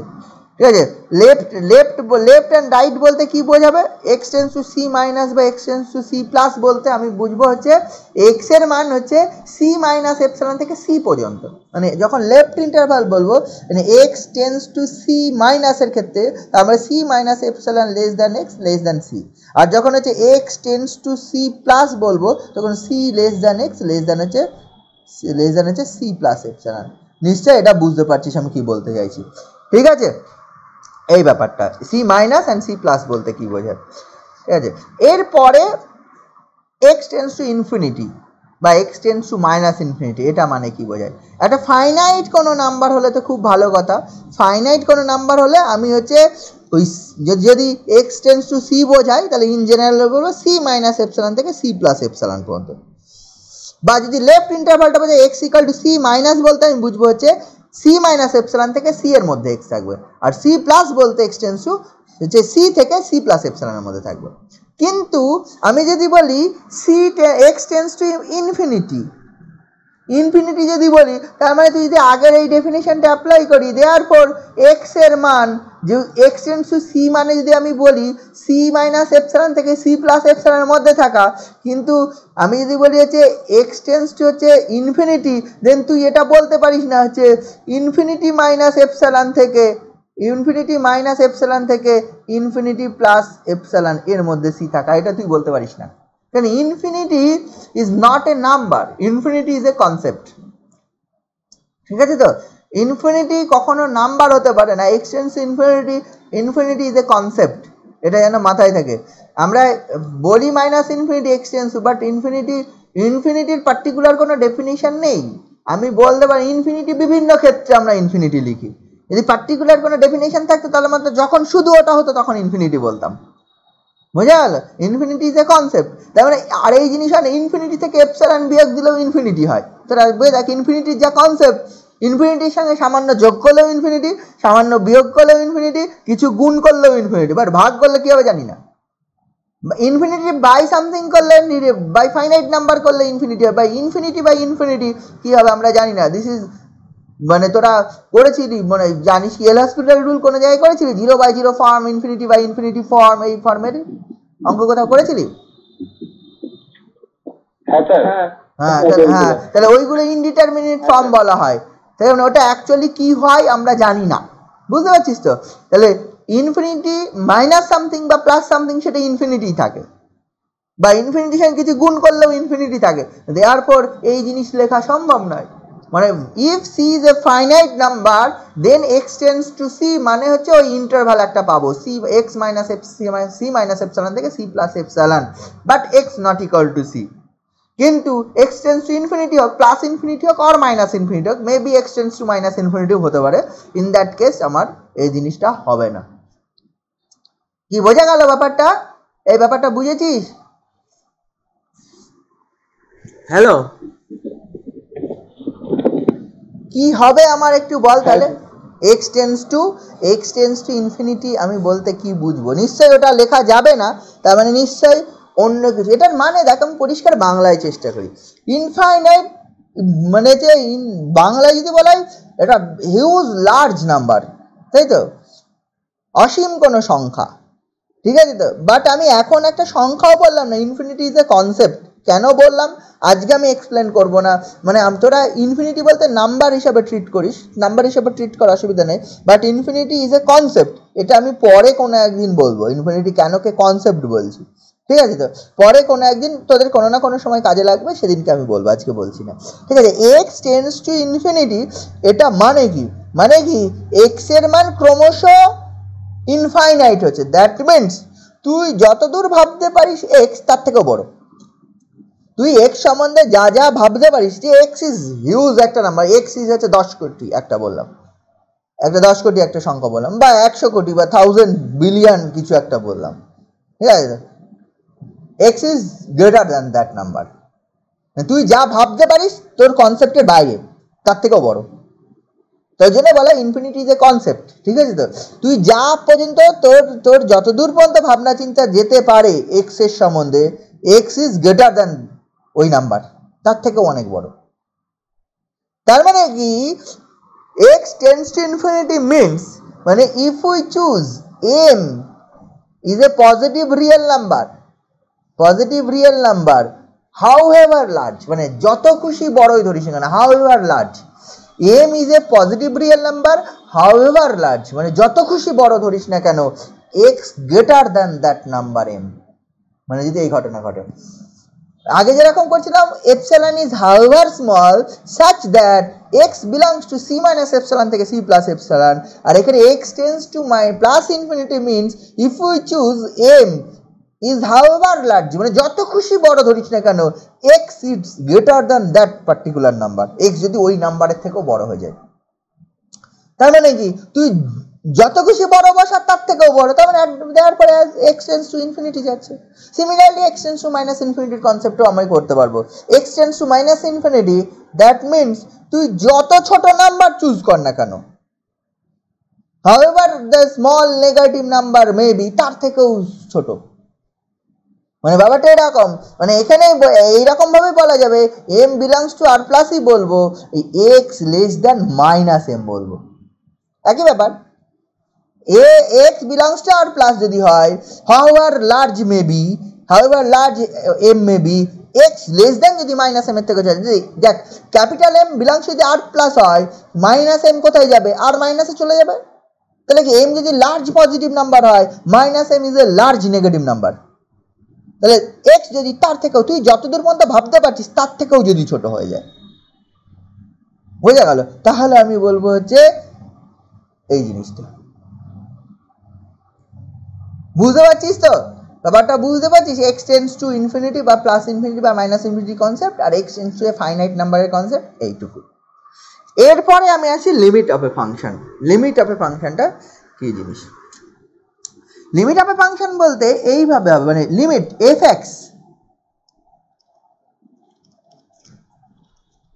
ঠিক আছে? লেফট অ্যান্ড রাইট বলতে কি বোঝাবে? X tends to c minus বা x tends to c plus বলতে আমি বুঝবো হচ্ছে এক্স এর মান হচ্ছে সি মাইনাস এপসাইলন থেকে সি পর্যন্ত, মানে যখন লেফট ইন্টারভ্যাল বলবো মানে এক্স টেন্স টু সি মাইনাসের ক্ষেত্রে তারপরে c minus epsilon less than x less than c, আর যখন হচ্ছে x tends to c plus বলবো তখন c less than x less than হচ্ছে সি প্লাস এপসাইলন। নিশ্চয় এটা বুঝতে পারছিস আমি কি বলতে চাইছি, ঠিক আছে? এই ব্যাপারটা c minus and c plus বলতে কি বোঝায়, ঠিক আছে? এরপরে এক্স টেন্স টু ইনফিনিটি বা x tends to minus infinity, এটা মানে কি বোঝায়? একটা ফাইনাইট কোনো নাম্বার হলে তো খুব ভালো কথা, ফাইনাইট কোনো নাম্বার হলে আমি হচ্ছে ওই যদি এক্স টেন্স টু সি বোঝায় তাহলে ইন জেনারেল বলবো সি মাইনাস এপসাইলন থেকে সি প্লাস এপসাইলন পর্যন্ত, বা যদি লেফট ইন্টারভ্যালটা বোঝায় x equal to c minus বলতে আমি বুঝবো হচ্ছে সি মাইনাস এপসাইলন থেকে সি এর মধ্যে এক্স থাকবে, আর সি প্লাস বলতে এক্স টেন্স টু হচ্ছে সি থেকে সি প্লাস এপসাইলনের মধ্যে থাকবে। কিন্তু আমি যদি বলি x tends to infinity, infinity যদি বলি তার মানে তুই যদি আগের এই ডেফিনেশনটা অ্যাপ্লাই করি, দেয়ারফর এক্স এর মান যে এক্স টেন্স টু সি মানে যদি আমি বলি সি মাইনাস এপসাইলন থেকে সি প্লাস এপসাইলনের মধ্যে থাকা, কিন্তু আমি যদি বলি হচ্ছে এক্স টেন্স টু হচ্ছে ইনফিনিটি, দেন তুই এটা বলতে পারিস না হচ্ছে ইনফিনিটি মাইনাস এপসাইলন থেকে ইনফিনিটি প্লাস এপসাইলন এর মধ্যে সি থাকা, এটা তুই বলতে পারিস না, কারণ infinity is not a number, infinity is a concept, ঠিক আছে? তো ইনফিনিটি কখনো নাম্বার হতে পারে না, x tends infinity is a concept, এটা যেন মাথায় থাকে। আমরা বলি minus infinity x tends, but ইনফিনিটির পার্টিকুলার কোনো ডেফিনিশন নেই। আমি বলতে পারি ইনফিনিটি বিভিন্ন ক্ষেত্রে আমরা ইনফিনিটি লিখি, যদি পার্টিকুলার কোনো ডেফিনেশন থাকতো তাহলে মাত্র যখন শুধু ওটা হতো তখন ইনফিনিটি বলতাম, বোঝা গেল? ইনফিনিটি ইজ এ কনসেপ্ট, তার মানে আর এই জিনিস হয় না ইনফিনিটি থেকে এপসাইলন বিয়োগ দিলেও ইনফিনিটি হয়, তোরা দেখ ইনফিনিটির যা কনসেপ্ট, ইনফিনিটির সঙ্গে সামান্য যোগ করলেও ইনফিনিটি, সামান্য বিয়োগ করলেও ইনফিনিটি, কিছু গুণ করলেও ইনফিনিটি, বাট ভাগ করলে কী হবে জানি না। ইনফিনিটি বাই সামথিং করলে বাই ফাইনাইট নাম্বার করলে ইনফিনিটি হয়, বাই ইনফিনিটি কী হবে আমরা জানি না। দিস ইজ মানে তোরা করেছিলি মানে জানিস কি এল হসপিটাল রুল কোনো জায়গায় করেছিলি 0/0 ফর্ম, ইনফিনিটি ফর্ম, এই ফর্মের অঙ্ক কোথাও করেছিলি? হ্যাঁ তাহলে ওইগুলো ইনডিটারমিনেট ফর্ম বলা হয়, তাই মানে ওটা অ্যাকচুয়ালি কি হয় আমরা জানি না, বুঝতে পারছিস তো? তাহলে ইনফিনিটি মাইনাস সামথিং বা প্লাস সামথিং সেটা ইনফিনিটি থাকে, বা ইনফিনিটির সঙ্গে কিছু গুণ করলেও ইনফিনিটি থাকে, দেয়ারফর এই জিনিস লেখা সম্ভব নয়। মানে if c is a finite number then x tends to c মানে হচ্ছে ওই ইন্টারভাল একটা পাবো c x minus c minus epsilon থেকে c plus epsilon, but x not equal to c. কিন্তু এক্স টেন্স টু ইনফিনিটি হোক, plus infinity হোক আর মাইনাস ইনফিনিটি হোক, maybe x tends to minus ইনফিনিটিও হতে পারে, ইন দ্যাট কেস আমার এই জিনিসটা হবে না। কি বোঝা গেল ব্যাপারটা? এই ব্যাপারটা বুঝেছিস? হ্যালো কি হবে আমার একটু বল তাহলে। এক্স টেন্স টু ইনফিনিটি আমি বলতে কি বুঝবো? নিশ্চয়ই ওটা লেখা যাবে না, তার মানে নিশ্চয়ই অন্য কিছু। এটার মানে দেখ আমি পরিষ্কার বাংলায় চেষ্টা করি। ইনফাইনাইট মানে যে বাংলায় যদি বলা হয় এটা হিউজ লার্জ নাম্বার, তাই তো, অসীম কোনো সংখ্যা, ঠিক আছে তো। বাট আমি এখন একটা সংখ্যাও বললাম না, ইনফিনিটি ইজ এ কনসেপ্ট। কেন বললাম আজকে আমি এক্সপ্লেন করব না, মানে তোরা ইনফিনিটি বলতে নাম্বার হিসাবে ট্রিট করিস, নাম্বার হিসাবে ট্রিট করার অসুবিধা নেই, but infinity is a concept, এটা আমি পরে কোনো একদিন বলবো ইনফিনিটি কেনকে কনসেপ্ট বলছি, ঠিক আছে তো। পরে কোনো একদিন তোদের কোনো না কোনো সময় কাজে লাগবে, সেদিনকে আমি বলবো, আজকে বলছি না, ঠিক আছে। এক্স টেন্স টু ইনফিনিটি, এটা মানে কি? মানে কি এক্স এর মান ক্রমশ ইনফাইনাইট হচ্ছে। দ্যাট মিনস তুই যতদূর ভাবতে পারিস এক্স তার থেকেও বড়। তুই এক্স সম্বন্ধে যা যা ভাবতে পারিস, যে এক্স ইজ হিউজ একটা নাম্বার, এক্স ইজ হচ্ছে 10 কোটি একটা বললাম, একটা 10 কোটি একটা সংখ্যা বললাম, বা 100 কোটি বা 1000 বিলিয়ন কিছু একটা বললাম, ঠিক আছে। X is greater than that number. তুই যা ভাবতে পারিস তোর কনসেপ্টের বাইরে, তার থেকেও বড়। তাই জন্য বলা ইনফিনিটি ইজ এ কনসেপ্ট, ঠিক আছে তো। তুই যা পর্যন্ত তোর যতদূর পর্যন্ত ভাবনা চিন্তা যেতে পারে এক্স এর সম্বন্ধে, এক্স ইজ গ্রেটার দ্যান ওই নাম্বার, তার থেকেও অনেক বড়। তার মানে কি x tends to infinity means, মানে if we choose M is a positive real number, however large, মানে যত খুশি বড়ই ধরিস না, however large, M is a positive real number however large, মানে যত খুশি বড় ধরিস না কেন, x greater than that number M, মানে যদি এই ঘটনা ঘটে। আগে যেরকম করছিলাম epsilon is however small such that x belongs to c minus epsilon থেকে সি প্লাস এপসিলন, আর এখানে x tends to plus infinity means if we choose M is however large, মানে যত খুশি বড় ধরিস না কেন x is greater than that particular number, x যদি ওই নাম্বারের থেকেও বড় হয়ে যায়। তার মানে কি তুই যত খুশি বড় বসা তার থেকেও বড়, তার মানে তারপরে এক্স টেন্স টু ইনফিনিটি যাচ্ছে। Similarly x tends to minus ইনফিনিটির কনসেপ্টও আমি করতে পারবো। X tends to minus infinity, that means তুই যত ছোট নাম্বার চুজ কর না কেন, however the small negative number may be, তার থেকেও ছোট, মানে ব্যাপারটা এরকম, মানে এখানে এইরকম ভাবে বলা যাবে এম বিলংস টু আর প্লাসই বলবো, x less than minus M বলবো, একই ব্যাপার। X belongs to R plus যদি হয়, however large M may be, x less than যদি মাইনাস এম এর থেকে যায়, দেখ ক্যাপিটাল এম বিলংস যদি আর প্লাস হয়, মাইনাস এম কোথায় যাবে, আর মাইনাসে চলে যাবে, তাহলে কি এম যদি লার্জ পজিটিভ নাম্বার হয়, minus M is a large negative number, তাহলে এক্স যদি তার থেকেও তুই যতদূর পর্যন্ত ভাবতে পারছিস তার থেকেও যদি ছোট হয়ে যায়, বোঝা গেল? তাহলে আমি বলবো হচ্ছে এই জিনিসটা, বুঝতে পারছিস তো ব্যাপারটা? বুঝতে পারছিস এক্স টেন্স টু ইনফিনিটি বা প্লাস ইনফিনিটি বা মাইনাস ইনফিনিটি কনসেপ্ট, আর x tends to a finite নাম্বারের কনসেপ্ট, এইটুকু। এরপরে আমি আসি limit of a function. Limit of a ফাংশনটা কি জিনিস? লিমিট অফ এ ফাংশন বলতে এইভাবে হবে, মানে limit f x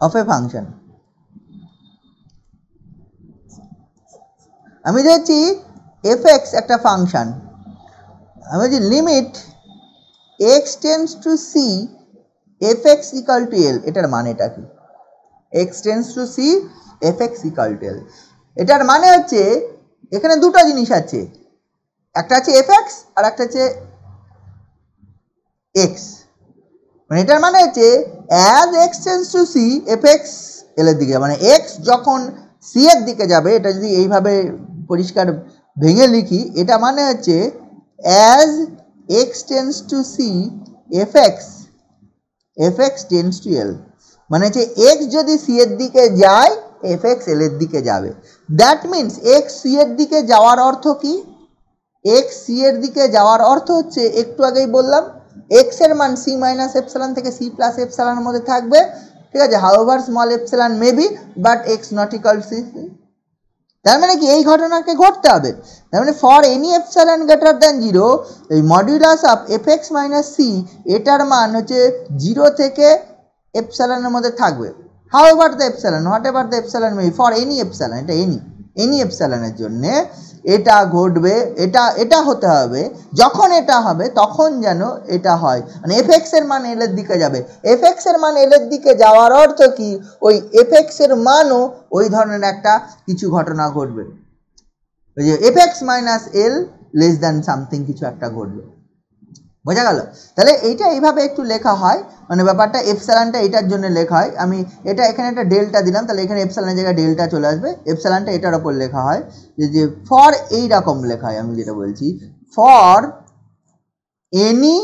of a function, আমি দেখছি এফ এক্স একটা ফাংশন, আমি বলছি limit x tends to c f x equal to L, এটার মানেটা কি? X tends to c f x equal to L, এটার মানে হচ্ছে এখানে দুটো জিনিস আছে, একটা আছে এফ এক্স আর একটা আছে এক্স, মানে এটার মানে হচ্ছে as x tends to c f x l এর দিকে, মানে এক্স যখন সি এর দিকে যাবে, এটা যদি এইভাবে পরিষ্কার ভেঙে লিখি, এটা মানে হচ্ছে as x tends to c f x tends to L, মানে হচ্ছে এক্স যদি সি এর দিকে যায় এফ এক্স এল এর দিকে যাবে। দ্যাট মিনস এক্স সি এর দিকে যাওয়ার অর্থ কি? এক্স সি এর দিকে যাওয়ার অর্থ হচ্ছে একটু আগেই বললাম এক্স এর মান সি মাইনাস এপসিলন থেকে সি প্লাস এপসিলনের মধ্যে থাকবে, ঠিক আছে, however small epsilon maybe but x not equal c. তার মানে কি এই ঘটনাকে ঘটতে হবে, তার মানে for any epsilon greater than 0 এই modulus of f x minus c, এটার মান হচ্ছে 0 থেকে এপসিলনের মধ্যে থাকবে, however the epsilon, whatever the epsilon may be, for any epsilon, এটা any epsilon এর জন্য এটা ঘটবে, এটা হতে হবে, যখন এটা হবে তখন যেন এটা হয়, মানে fx এর মান l এর দিকে যাবে। fx এর মান l এর দিকে যাওয়ার অর্থ কি, ওই fx এর মানও ওই ধরনের একটা কিছু ঘটনা ঘটবে, ওই যে fx minus l less than something কিছু একটা ঘটবে। বোঝা গেল? তাহলে এইটা এইভাবে একটু লেখা হয়, মানে ব্যাপারটা এপসাইলনটা এটার জন্য লেখা হয়। আমি এটা এখানে একটা ডেল্টা দিলাম, তাহলে এখানে এপসাইলনের জায়গায় ডেল্টা চলে আসবে, এপসাইলনটা এটার ওপর লেখা হয় যে ফর এইরকম লেখা হয়। আমি যেটা বলছি, for any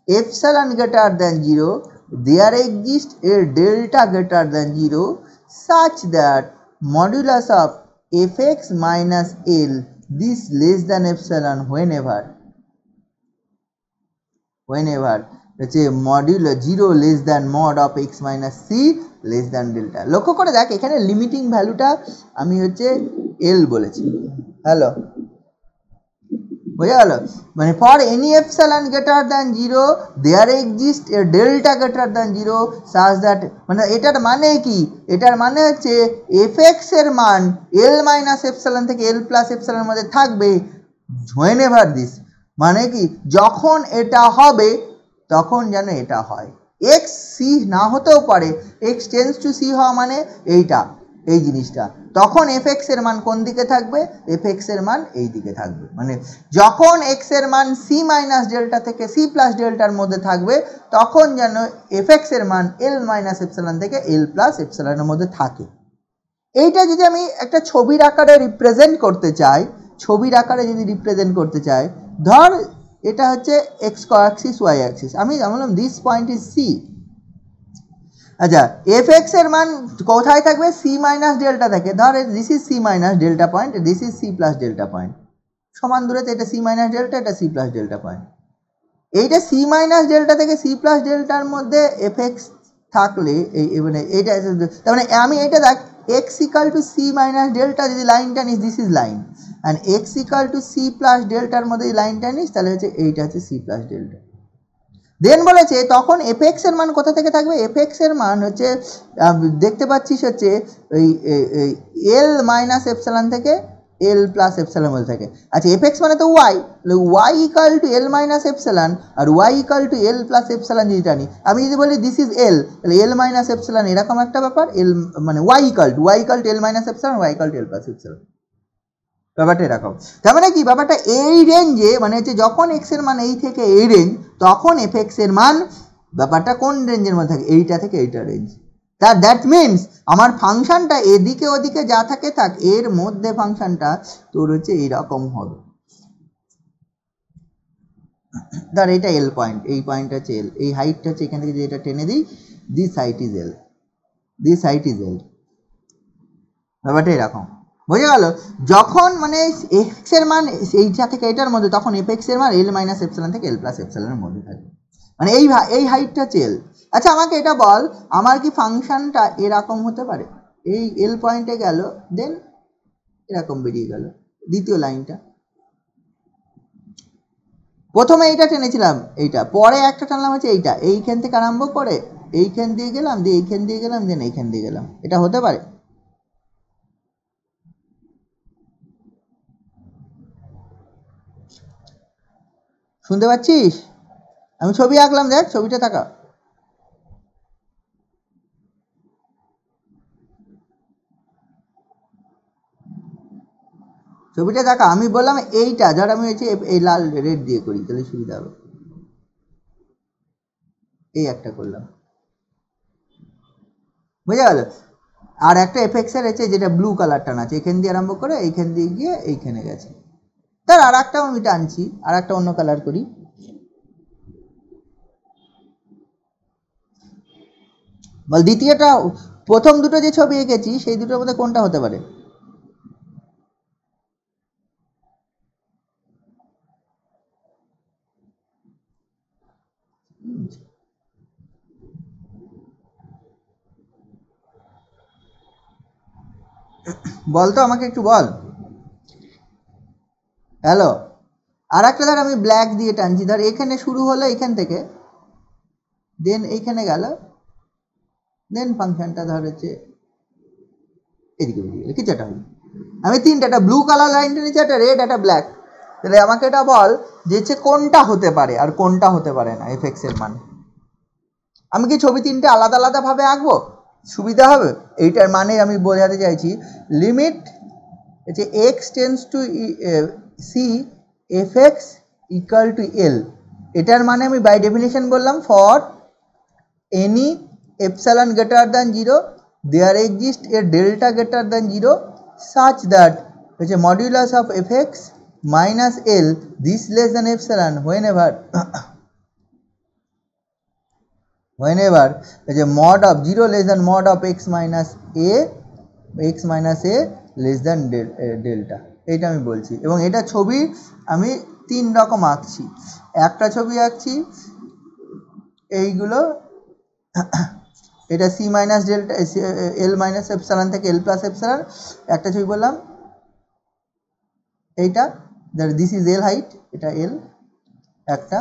epsilon greater than 0 there exists a delta greater than 0 such that modulus of fx minus l this less than epsilon whenever হচ্ছে modulo 0 less than mod of x minus c less than delta. লক্ষ্য করে দেখ এখানে limiting ভ্যালুটা আমি হচ্ছে এল বলেছি। Hello, বোঝা গেল? মানে for any epsilon greater than 0 there exist a delta greater than 0 such that, মানে এটার মানে কি, এটার মানে হচ্ছে fx এর মান l মাইনাস এপসাইলন থেকে l প্লাস এপসাইলনের মধ্যে থাকবে whenever this, মানে কি যখন এটা হবে তখন যেন এটা হয়। x c না হতেও পারে, x টেন্ডস টু c হওয়া মানে এইটা, এই জিনিসটা, তখন fx এর মান কোন দিকে থাকবে, fx এর মান এই দিকে থাকবে। মানে যখন x এর মান c মাইনাস ডেল্টা থেকে c প্লাস ডেল্টার মধ্যে থাকবে তখন যেন fx এর মান l মাইনাস এপসাইলন থেকে l প্লাস এপসাইলনের মধ্যে থাকে। এইটা যদি আমি একটা ছবির আকারে রিপ্রেজেন্ট করতে চাই, ছবির আকারে যদি রিপ্রেজেন্ট করতে চাই, ধর এটা হচ্ছে এক্স অ্যাক্সিস ওয়াই অ্যাক্সিস, আমি বললাম দিস পয়েন্ট ইজ সি। আচ্ছা, fx এর মান কোথায় থাকবে, সি মাইনাস ডেল্টা থেকে, ধর this is c minus delta point, this is c plus delta point, সমান দূরত্বে, এটা সি মাইনাস ডেল্টা, এটা সি প্লাস ডেল্টা পয়েন্ট। এইটা সি মাইনাস ডেল্টা থেকে সি প্লাস ডেল্টার মধ্যে fx থাকলে মানে এইটা, তার মানে আমি এটা দেখ x equal to c minus delta যদি লাইনটা নিস, this is line, and x equal to c plus ডেল্টার মধ্যে যদি লাইনটা নিস তাহলে হচ্ছে এইটা হচ্ছে সি প্লাস ডেল্টা। দেন বলেছে তখন fx এর মান কোথা থেকে থাকবে, fx এর মান হচ্ছে দেখতে পাচ্ছিস হচ্ছে ওই l মাইনাস এপসাইলন থেকে l প্লাস এপসাইলন মধ্যে থাকে। আচ্ছা, fx মানে তো y, y equal to l minus epsilon আর y equal to l plus epsilon যদি জানি, আমি যদি বলি দিস ইজ l, তাহলে l মাইনাস এপসাইলন এরকম একটা ব্যাপার, l মানে y equal to l minus epsilon, y equal to l plus epsilon, ব্যাপারটা এরকম। তার মানে কি, ব্যাপারটা এই রেঞ্জে, মানে হচ্ছে যখন x এর মান এই থেকে এই রেঞ্জ, তখন fx এর মান ব্যাপারটা কোন রেঞ্জের মধ্যে থাকে, এইটা থেকে এইটা রেঞ্জ। দ্যাট মিনস আমার ফাংশনটা এদিকে ওদিকে যা থাকে থাক, এর মধ্যে ফাংশনটা তোর হচ্ছে এইরকম হবে। ধর এটা এল পয়েন্ট, এই পয়েন্টটা হচ্ছে এল, এই হাইটটা হচ্ছে এখান থেকে যেটা টেনে দিই, this height is L, this height is এল, ব্যাপারটা এরকম। বোঝা গেল? যখন মানে x এর মান এইটা থেকে এটার মধ্যে, তখন fx এর মান l মাইনাস এপসাইলন থেকে l প্লাস এপসাইলনের মধ্যে থাকে, মানে এই হাইটটা হচ্ছে l। আচ্ছা, আমাকে এটা বল, আমার কি ফাংশনটা এরকম হতে পারে, এই l পয়েন্টে গেল, দেন এরকম বেরিয়ে গেল দ্বিতীয় লাইনটা, প্রথমে এইটা টেনেছিলাম, এইটা পরে একটা টানলাম হচ্ছে এইটা, এইখান থেকে আরম্ভ করে এইখান দিয়ে গেলাম, দিয়ে এইখান দিয়ে গেলাম, দেন এইখান দিয়ে গেলাম, এটা হতে পারে? শুনতে পাচ্ছিস? আমি ছবি আঁকলাম, দেখ ছবিটা তাকা, ছবিটা দেখা। আমি বললাম এইটা, ধর আমি হচ্ছে এই লাল রেড দিয়ে করি তাহলে সুবিধা হবে, এই একটা করলাম, বুঝা গেল? আর একটা এফএক্স এর আছে যেটা ব্লু কালারটা আছে, এখান দিয়ে আরম্ভ করে এইখান দিয়ে গিয়ে এইখানে গেছে। তার আর একটা আমি টানছি, আর একটা অন্য কালার করি, বল দ্বিতীয়টা, প্রথম দুটো যে ছবি এঁকেছি সেই দুটোর মধ্যে কোনটা হতে পারে? বল তো আমাকে একটু বল। হ্যালো, আর একটা ধর আমি ব্ল্যাক দিয়ে টানছি, ধর এখানে শুরু হলো এইখান থেকে, দেন এইখানে গেল, দেন ফাংশনটা ধর হচ্ছে এদিকে বেরিয়ে গেল, কিছু একটা হলো। আমি তিনটা, একটা ব্লু কালার লাইনটা নিচ্ছি, একটা রেড, একটা ব্ল্যাক। তাহলে আমাকে এটা বল যে হচ্ছে কোনটা হতে পারে আর কোনটা হতে পারে না এফ এক্স এর মান। আমি কি ছবি তিনটে আলাদা আলাদাভাবে আঁকবো, সুবিধা হবে? এইটার মানে আমি বোঝাতে চাইছি লিমিট হচ্ছে x tends to c f x equal to L. এটার মানে আমি বাই ডেফিনেশন বললাম for any epsilon greater than 0 there exist a delta greater than 0 such that হচ্ছে modulus of f x minus L this less than epsilon whenever হচ্ছে mod of 0 less than mod of x minus a less than delta। এইটা আমি বলছি, এবং এটা ছবি আমি তিন রকম আঁকছি। একটা ছবি আঁকছি এইগুলো, এটা c minus delta l minus epsilon থেকে এল প্লাস এপসাইলন। একটা ছবি বললাম এইটা, দিস ইজ এল হাইট, এটা এল একটা।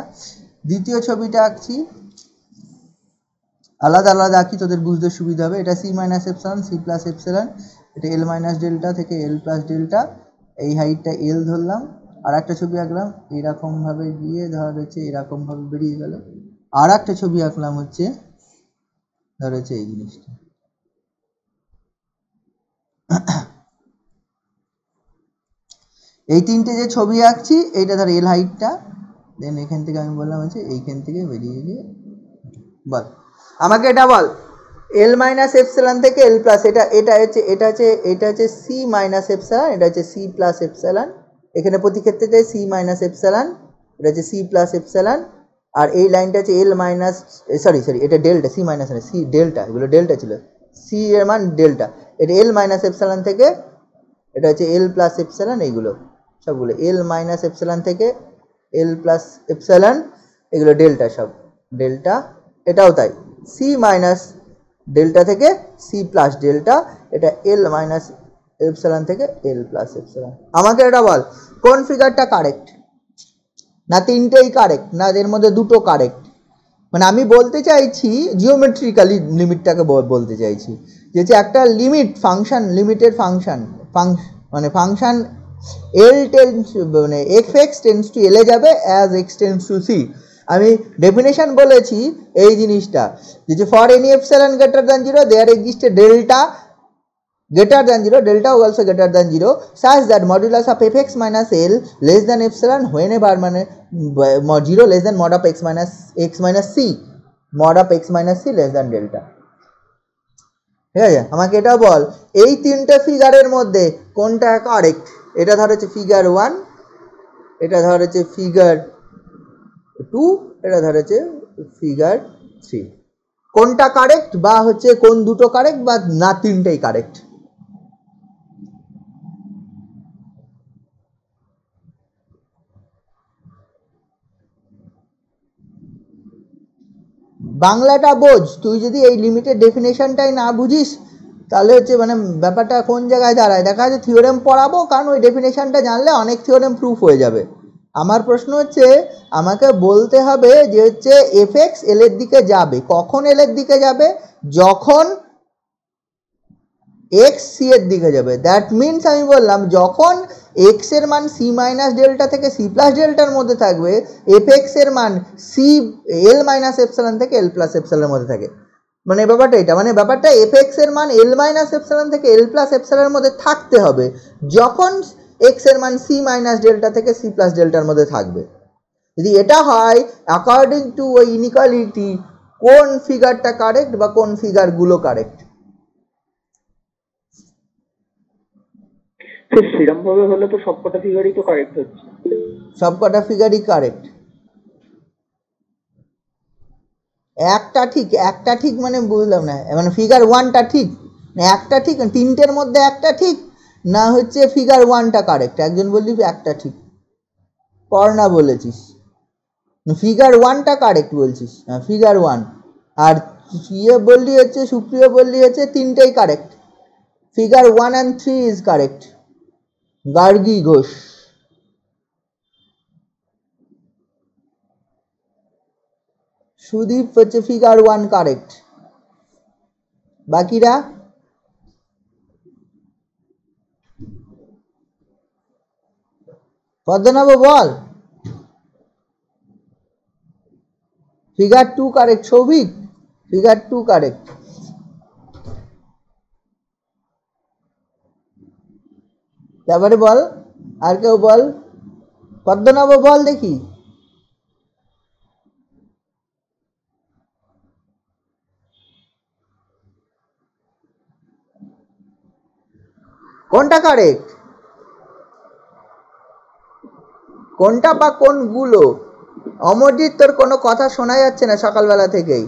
দ্বিতীয় ছবিটা আঁকছি আলাদা আলাদা আঁকি, তোদের বুঝতে সুবিধা হবে। এটা c minus epsilon, c plus epsilon, এটা এল মাইনাস ডেল্টা থেকে এল প্লাস ডেল্টা, এই হাইটটা এল ধরলাম। আর একটা ছবি আঁকলাম এরকমভাবে গিয়ে ধর হচ্ছে এরকমভাবে বেরিয়ে গেল। আর একটা ছবি আঁকলাম হচ্ছে ধর হচ্ছে এই জিনিসটা। এই তিনটে যে ছবি আঁকছি, এইটা ধর এল হাইটটা, দেন এখান থেকে আমি বললাম হচ্ছে এইখান থেকে বেরিয়ে গিয়ে বল আমাকে এটা বল এল মাইনাস এপসাইলন থেকে এল প্লাস, এটা হচ্ছে সি মাইনাস এপসাইলন, এটা হচ্ছে সি প্লাস এপসাইলন। এখানে প্রতি ক্ষেত্রে চাই সি মাইনাস এপসাইলন, এটা হচ্ছে সি প্লাস এপসাইলন। আর এই লাইনটা হচ্ছে এল মাইনাস, সরি এটা ডেল্টা, সি মাইনাস না সি ডেল্টা, এগুলো ডেল্টা ছিল, সি এর মান ডেল্টা। এটা এল মাইনাস এপসাইলন থেকে এটা হচ্ছে এল প্লাস এপসাইলন, এইগুলো সবগুলো এল মাইনাস এপসাইলন থেকে এল প্লাস এপসাইলন, এগুলো ডেল্টা, সব ডেল্টা। এটাও তাই, সি মাইনাস ডেল্টা থেকে সি প্লাস ডেল্টা, এটা এল মাইনাস এপসাইলন থেকে এল প্লাস এপসাইলন। আমাকে এটা বল কোন ফিগারটা কারেক্ট, না তিনটেই কারেক্ট, না এর মধ্যে দুটো কারেক্ট। মানে আমি বলতে চাইছি জিওমেট্রিক্যালি লিমিটটাকে বলতে চাইছি, যে একটা লিমিট ফাংশন, লিমিটের ফাংশন মানে ফাংশন এল টেন্স মানে এফ এক্স টেন্স টু এলে যাবে as x tends to c. আমি ডেফিনেশন বলেছি এই জিনিসটা, যে for any epsilon greater than 0 there exist a delta greater than 0, delta also greater than 0 such that modulus of fx minus l less than epsilon whenever মানে 0 less than mod of x minus c, mod of x minus c less than delta। ঠিক আছে, আমাকে এটা বল এই তিনটে ফিগারের মধ্যে কোনটা correct. এটা ধর হচ্ছে ফিগার 1, এটা ধর হচ্ছে ফিগার 2, এটা ধর হচ্ছে ফিগার 3। কোনটা কারেক্ট, বা হচ্ছে কোন দুটো কারেক্ট, বা না তিনটেই কারেক্ট। বাংলাটা বোঝ, তুই যদি এই লিমিটের ডেফিনেশনটাই না বুঝিস তাহলে হচ্ছে মানে ব্যাপারটা কোন জায়গায় দাঁড়ায়। দেখা যাচ্ছে থিওরেম পড়াবো, কারণ ওই ডেফিনেশনটা জানলে অনেক থিওরেম প্রুফ হয়ে যাবে। আমার প্রশ্ন হচ্ছে আমাকে বলতে হবে যে হচ্ছে এফ এক্স এল এর দিকে যাবে, কখন এল এর দিকে যাবে, যখন এক্স সি এর দিকে যাবে। দ্যাট মিনস আমি বললাম যখন এক্স এর মান সি মাইনাস ডেল্টা থেকে সি প্লাস ডেল্টার মধ্যে থাকবে, এফ এক্স এর মান সি এল মাইনাস এপসাইলন থেকে এল প্লাস এপসাইলনের মধ্যে থাকে। মানে ব্যাপারটা এটা, মানে ব্যাপারটা এফ এক্স এর মান এল মাইনাস এপসাইলন থেকে এল প্লাস এপসাইলনের মধ্যে থাকতে হবে যখন এক্স এর মান সি মাইনাস ডেল্টা থেকে সি প্লাস ডেল্টার মধ্যে থাকবে। যদি এটা হয় অ্যাকর্ডিং টু ওই ইনইকুয়ালিটি কোন ফিগারটা কারেক্ট বা কোন ফিগারগুলো কারেক্ট। সেরকম ভাবে হলে তো সবকটা ফিগারই তো কারেক্ট হচ্ছে। সবকটা ফিগারই কারেক্ট, একটা ঠিক মানে বুঝলাম না, মানে ফিগার 1টা ঠিক না একটা ঠিক, তিনটের মধ্যে একটা ঠিক, না হচ্ছে ফিগার 1টা কারেক্ট। একজন বললি একটা ঠিক, পড়না বলেছিস, ফিগার 1টা কারেক্ট বলছিস, হ্যাঁ ফিগার 1। আর ইয়ে বললি হচ্ছে সুপ্রিয় বললি হচ্ছে তিনটেই correct, figure 1 and 3 is correct. Gargi Ghosh, Sudip হচ্ছে ফিগার 1 কারেক্ট। বাকিরা পদ্মনাভ বল। Figure 2 correct Souvik, figure 2 correct. তারপরে বল, আর কেউ বল। পদ্মনাভ বল দেখি। কোনটা কারেক্ট, কোনটা বা কোনগুলো? অমরজিৎ তোর কোনো কথা শোনা যাচ্ছে না সকালবেলা থেকেই।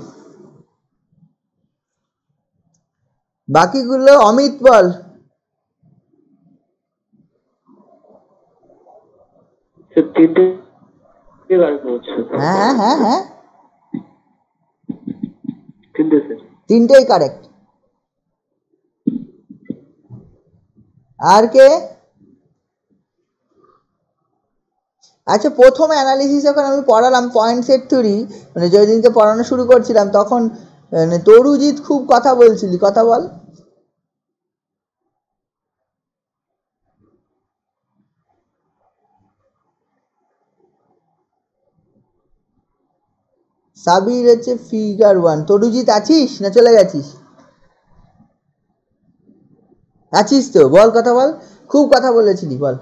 বাকিগুলো অমিত বল। হ্যাঁ হ্যাঁ হ্যাঁ, তিনটেই কারেক্ট। আর কে? আচ্ছা, প্রথম অ্যানালিসিস যখন আমি পড়ালাম পয়েন্ট সেট থিওরি, মানে যেদিনকে পড়ানো শুরু করছিলাম তখন তরুজিৎ খুব কথা বলছিলি, কথা বল। সাবির হচ্ছে ফিগার 1। তরুজিৎ আছিস না চলে গেছিস? আছিস তো, বল কথা বল, খুব কথা বলেছিলি, বল।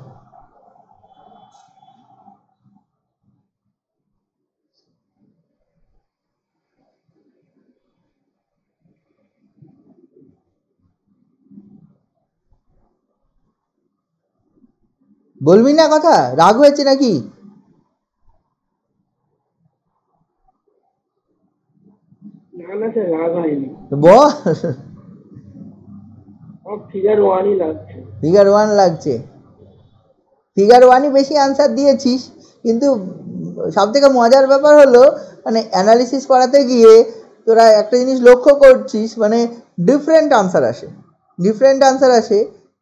বলবি না কথা? রাগ হয়েছে নাকি? বল। ফিগার 1 লাগছে, ফিগার 1ই বেশি আনসার দিয়েছিস। কিন্তু সব থেকে মজার ব্যাপার হলো, মানে অ্যানালিসিস করাতে গিয়ে তোরা একটা জিনিস লক্ষ্য করছিস, মানে ডিফারেন্ট আনসার আসে, ডিফারেন্ট আনসার আসে।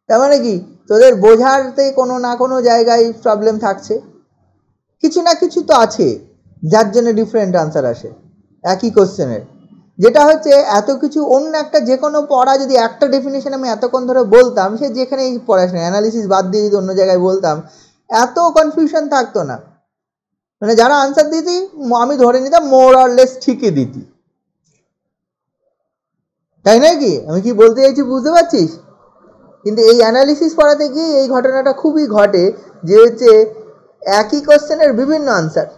তার মানে কি তোদের বোঝাতে কোনো না কোনো জায়গায় প্রবলেম থাকছে, কিছু না কিছু তো আছে যার জন্য ডিফারেন্ট আনসার আসে একই কোশ্চেনের। যেটা হচ্ছে এত কিছু অন্য একটা যে কোনো পড়া যদি একটা ডেফিনেশন আমি এতক্ষণ ধরে বলতাম, সে যেখানেই পড়াশোনা অ্যানালিসিস বাদ দিয়ে যদি অন্য জায়গায় বলতাম, এত কনফিউশন থাকতো না। মানে যারা আনসার দিতি আমি ধরে নিতাম মোর অর লেস ঠিকই দিতি, তাই নয় কি? আমি কি বলতে চাইছি বুঝতে পারছিস? কিন্তু এই অ্যানালিসিস পড়াতে গিয়ে এই ঘটনাটা খুবই ঘটে, যে হচ্ছে একই কোশ্চেনের বিভিন্ন আনসার।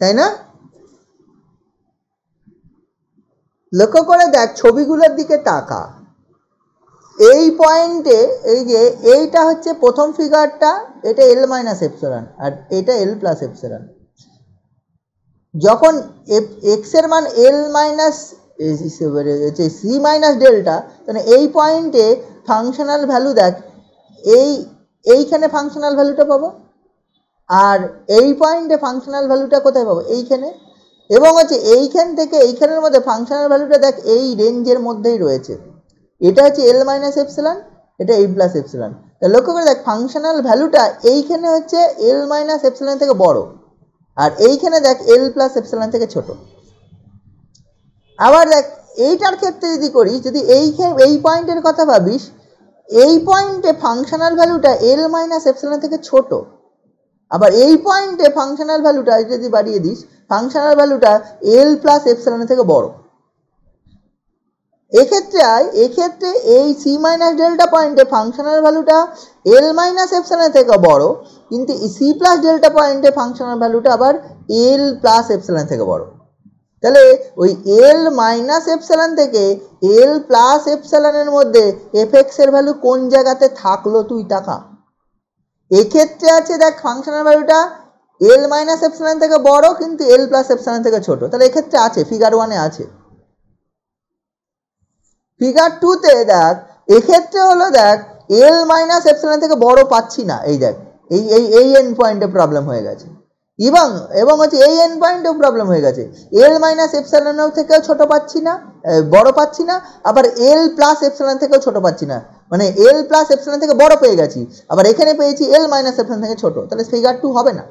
তাই না? লক্ষ্য করে দেখ, ছবিগুলোর দিকে তাকা। এই পয়েন্টে এই যে এইটা হচ্ছে প্রথম ফিগারটা, এটা এল মাইনাস এপসিলন আর এটা এল প্লাস এপসিলন। যখন এক্স এর মান L minus c minus delta, তাহলে এই পয়েন্টে ফাংশনাল ভ্যালু দেখ, এইখানে ফাংশনাল ভ্যালুটা পাবো, আর এই পয়েন্টে ফাংশনাল ভ্যালুটা কোথায় পাবো? এইখানে। এবং হচ্ছে এইখান থেকে এইখানের মধ্যে ফাংশনাল ভ্যালুটা দেখ এই রেঞ্জের মধ্যেই রয়েছে। এটা হচ্ছে এল মাইনাস এপসিলন, এটা এল প্লাস এপসিলন। লক্ষ্য করে দেখ ফাংশনাল ভ্যালুটা এইখানে হচ্ছে এল মাইনাস এপসিলন থেকে বড়, আর এইখানে দেখ এল প্লাস এপসিলন থেকে ছোট। আবার দেখ এইটার ক্ষেত্রে যদি করিস, যদি এই পয়েন্টের কথা ভাবিস, এই পয়েন্টে ফাংশনাল ভ্যালুটা এল মাইনাস এপসিলন থেকে ছোট, আবার এই পয়েন্টে ফাংশনাল ভ্যালুটা যদি বাড়িয়ে দিস, ফাংশনাল ভ্যালুটা এল প্লাস এপসিলন থেকে বড়। এক্ষেত্রে এই সি মাইনাস ডেল্টা পয়েন্টে ফাংশনাল ভ্যালুটা এল মাইনাস এপসিলন থেকে বড়, কিন্তু সি প্লাস ডেল্টা পয়েন্টে ফাংশনাল ভ্যালুটা আবার এল প্লাস এপসিলন থেকে বড়। তাহলে ওই এল মাইনাস এপসিলন থেকে এল প্লাস এপসিলনের মধ্যে এফ এক্স এর ভ্যালু কোন জায়গাতে থাকলো তুই টাকা? এক্ষেত্রে আছে দেখ ফাংশনাল ভ্যালুটা এল মাইনাস এপসিলন থেকে বড় কিন্তু এল প্লাস এপসিলন থেকে ছোট, তাহলে এক্ষেত্রে আছে ফিগার 1-এ আছে। ফিগার 2-তে দেখ এক্ষেত্রে হলো দেখ এল মাইনাস এপসিলন থেকে বড় পাচ্ছি না, এই দেখ এই এন পয়েন্টে প্রবলেম হয়ে গেছে, এবং হচ্ছে এই এন পয়েন্টেও প্রবলেম হয়ে গেছে। এল মাইনাস এপসিলন থেকেও ছোট পাচ্ছি না, বড় পাচ্ছি না, আবার এল প্লাস এপসিলন থেকেও ছোট পাচ্ছি না, মানে এল প্লাস এপসিলন থেকে বড় পেয়ে গেছি, আবার এখানে পেয়েছি এল মাইনাস এপসিলন থেকে ছোট, তাহলে ফিগার 2 হবে না।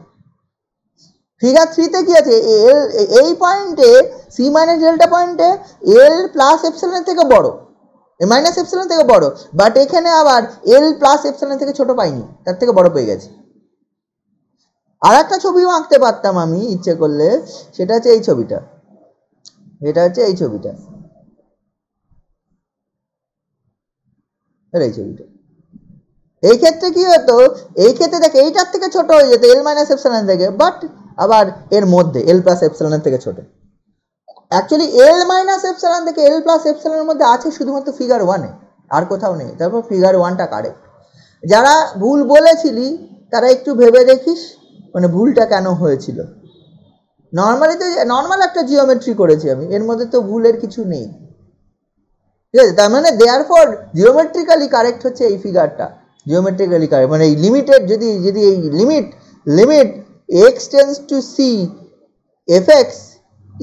ফিগার 3-তে কি আছে, এল এই পয়েন্টে সি মাইনাস ডেল্টা পয়েন্টে এল প্লাস এপসিলনের থেকে বড়, মাইনাস এপসিলন থেকে বড়, বাট এখানে আবার এল প্লাস এপসিলন থেকে ছোট পাইনি, তার থেকে বড় পেয়ে গেছে। আর একটা ছবিও আঁকতে পারতাম আমি ইচ্ছে করলে, সেটা হচ্ছে এই ছবিটা, এটা হচ্ছে এই ছবিটা, এই ছবিটা। এই ক্ষেত্রে কি হতো, এই ক্ষেত্রে দেখে এইটার থেকে ছোট হয়ে যেত এল মাইনাস এপসিলন থেকে, বাট আবার এর মধ্যে এল প্লাস এপসিলনের থেকে ছোট। অ্যাকচুয়ালি এল মাইনাস এপসিলন থেকে এল প্লাস এপসিলনের মধ্যে আছে শুধুমাত্র ফিগার 1-এ, আর কোথাও নেই। তারপর ফিগার 1টা কারেক্ট। যারা ভুল বলেছিলি তারা একটু ভেবে দেখিস মানে ভুলটা কেন হয়েছিল। নর্মালি তো নর্মাল একটা জিওমেট্রি করেছি আমি, এর মধ্যে তো ভুলের কিছু নেই, ঠিক আছে। তার মানে দেয়ার ফর জিওমেট্রিক্যালি কারেক্ট হচ্ছে এই ফিগারটা, জিওমেট্রিক্যালি কারেক্ট মানে এই লিমিটেড যদি এই limit x tends to c f x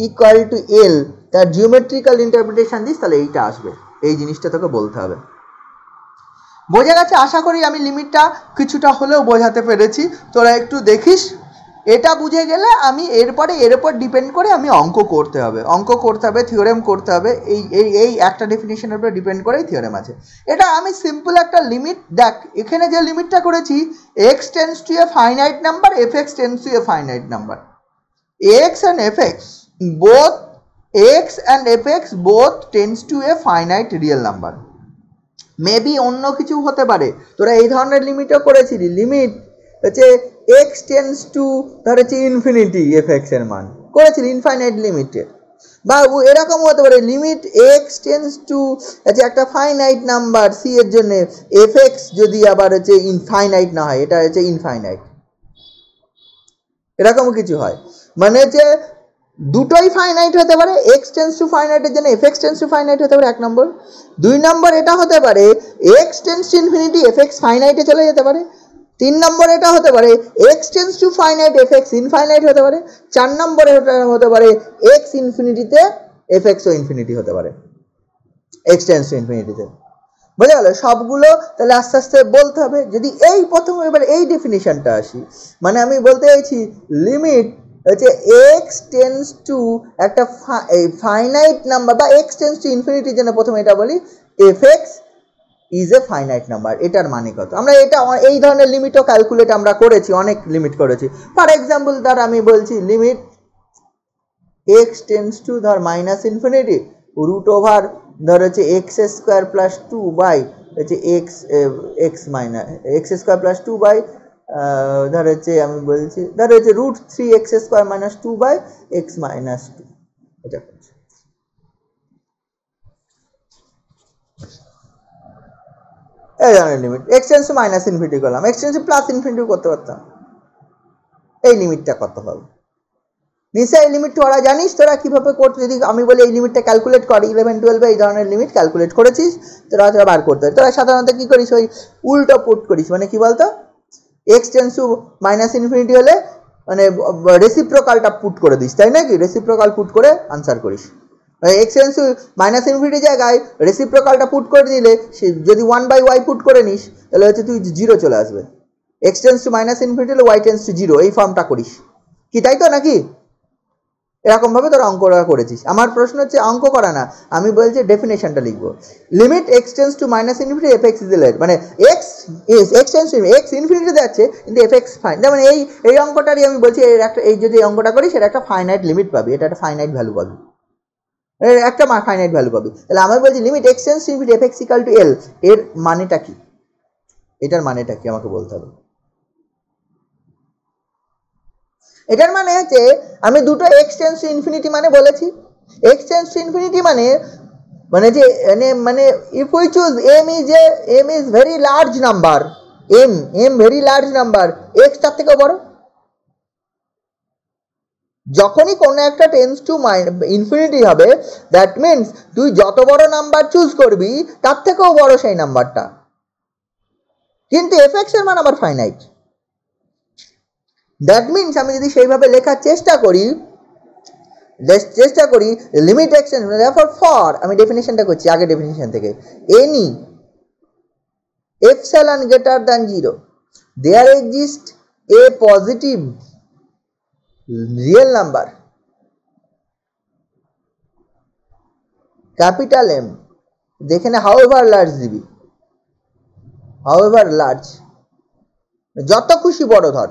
equal to L, তার জিওমেট্রিক্যাল ইন্টারপ্রিটেশন দিস, তাহলে এইটা আসবে। এই জিনিসটা তোকে বলতে হবে। বোঝা গেছে আশা করি, আমি লিমিটটা কিছুটা হলেও বোঝাতে পেরেছি, তোরা একটু দেখিস। এটা বুঝে গেলে আমি এর উপর ডিপেন্ড করে আমি অঙ্ক করতে হবে, থিওরেম করতে হবে। এই একটা ডেফিনেশনের উপর ডিপেন্ড করেই থিওরেম আছে। এটা আমি সিম্পল একটা লিমিট, দেখ এখানে যে লিমিটটা করেছি, x tends to a finite number, F x tends to a finite number, x and fx both tends to a finite real number. Maybe অন্য কিছু হতে পারে, তোরা এই ধরনের লিমিটও করেছিলি, লিমিট হচ্ছে x টেন্স টু ধর হচ্ছে ইনফিনিটি fx এর মান করেছিলি ইনফাইনাইট লিমিটে, বা এরকম হতে পারে লিমিট x টেন্স টু হচ্ছে একটা ফাইনাইট নাম্বার c এর জন্য fx যদি আবার হচ্ছে ইনফাইনাইট না হয়, এটা হচ্ছে ইনফাইনাইট, এরকম কিছু হয়। মানে যে দুটোই ফাইনাইট হতে পারে, এক্স টেন্স টু ফাইনাইটের জন্য F x tends to finite হতে পারে 1 নম্বর। 2 নম্বর এটা হতে পারে x tends to infinity f x ফাইনাইটে চলে যেতে পারে। 3 নম্বর এটা হতে পারে x tends to finite f x infinite হতে পারে। 4 নম্বরে হতে পারে এক্স ইনফিনিটিতে এফ এক্সও ইনফিনিটি হতে পারে, এক্স টেন্স টু ইনফিনিটিতে। বোঝা গেল সবগুলো? তাহলে আস্তে আস্তে বলতে হবে। যদি এই প্রথম এবার এই ডেফিনিশনটা আসি, মানে আমি বলতে চাইছি লিমিট হচ্ছে এক্স টেন্স টু একটা ফাইনাইট নাম্বার বা এক্স টেন্স টু ইনফিনিটির জন্য প্রথমে এটা বলি F x is a finite number. এটার মানে কত? আমরা এটা এই ধরনের লিমিটও ক্যালকুলেট আমরা করেছি, অনেক লিমিট করেছি। ফর এক্সাম্পল ধর আমি বলছি লিমিট এক্স টেন্স টু ধর মাইনাস ইনফিনিটি রুট ওভার ধর হচ্ছে এক্স স্কোয়ার প্লাস 2 বাই হচ্ছে x minus x square plus 2 by ধর হচ্ছে আমি বলছি ধর হচ্ছে root 3 x square minus 2 by x minus 2। এটা করছি এই ধরনের limit. X tends to minus infinity করলাম, x tends to plus infinity করতে পারতাম। এই লিমিটটা কত হবে? নিশ্চয়ই এই লিমিট তোরা জানিস, তোরা কীভাবে করতে। যদি আমি বলি এই লিমিটটা ক্যালকুলেট কর, 11-12 এই ধরনের লিমিট ক্যালকুলেট করেছিস, তোরা বার করতে হবে। তোরা সাধারণত কী করিস, ওই উল্টো পুট করিস। মানে কি বলতো, x tends to minus infinity হলে মানে রেসিপ্রোকালটা পুট করে দিস, তাই নাকি? রেসিপ্রোকাল পুট করে আনসার করিস। X tends to minus infinity জায়গায় রেসিপ্রোকালটা পুট করে দিলে যদি 1/y পুট করে নিস তাহলে হচ্ছে তুই 0 চলে আসবে। X tends to minus infinity হলে ওয়াই টেন্স টু 0, এই ফর্মটা করিস কি, তাই তো নাকি? এরকমভাবে তোরা অঙ্ক করেছিস। আমার প্রশ্ন হচ্ছে অঙ্ক করা না, আমি বলছি ডেফিনেশনটা লিখবো। Limit x tends to minus infinity f x is মানে এক্স টেন্স টু এক্স ইনফিনিটিতে যাচ্ছে কিন্তু এফ এক্স ফাইন। যেমন এই অঙ্কটারই আমি বলছি, এর একটা এই যদি অঙ্কটা করি সেটা একটা ফাইনাইট লিমিট পাবি, এটা একটা ফাইনাইট ভ্যালু পাবি, একটা ফাইনাইট ভ্যালু পাবি। তাহলে আমি বলছি limit x tends to infinity f x equal to L, এর মানেটা কি? এটার মানেটা কি আমাকে বলতে হবে। এটার মানে হচ্ছে আমি দুটো এক্স টেন্স টু ইনফিনিটি মানে বলেছি। এক্স টেন্স টু ইনফিনিটি মানে যে মানে if we choose M is very large number, M very large number, x তার থেকে বড়। যখনই কোনো একটা টেন্স টু ইনফিনিটি হবে, দ্যাট মিনস তুই যত বড় নাম্বার চুজ করবি তার থেকেও বড় সেই নাম্বারটা। কিন্তু এফ এক্স এর মান আবার ফাইনাইট। দ্যাট মিনস আমি যদি সেইভাবে লেখার চেষ্টা করি লিমিট এক্স ফর আমি ডেফিনেশনটা করছি আগে ডেফিনেশন থেকে, any epsilon greater than 0 there exists a positive real number capital M, যেখানে হাউএভার লার্জ দিবি, হাউএভার লার্জ যত খুশি বড় ধর,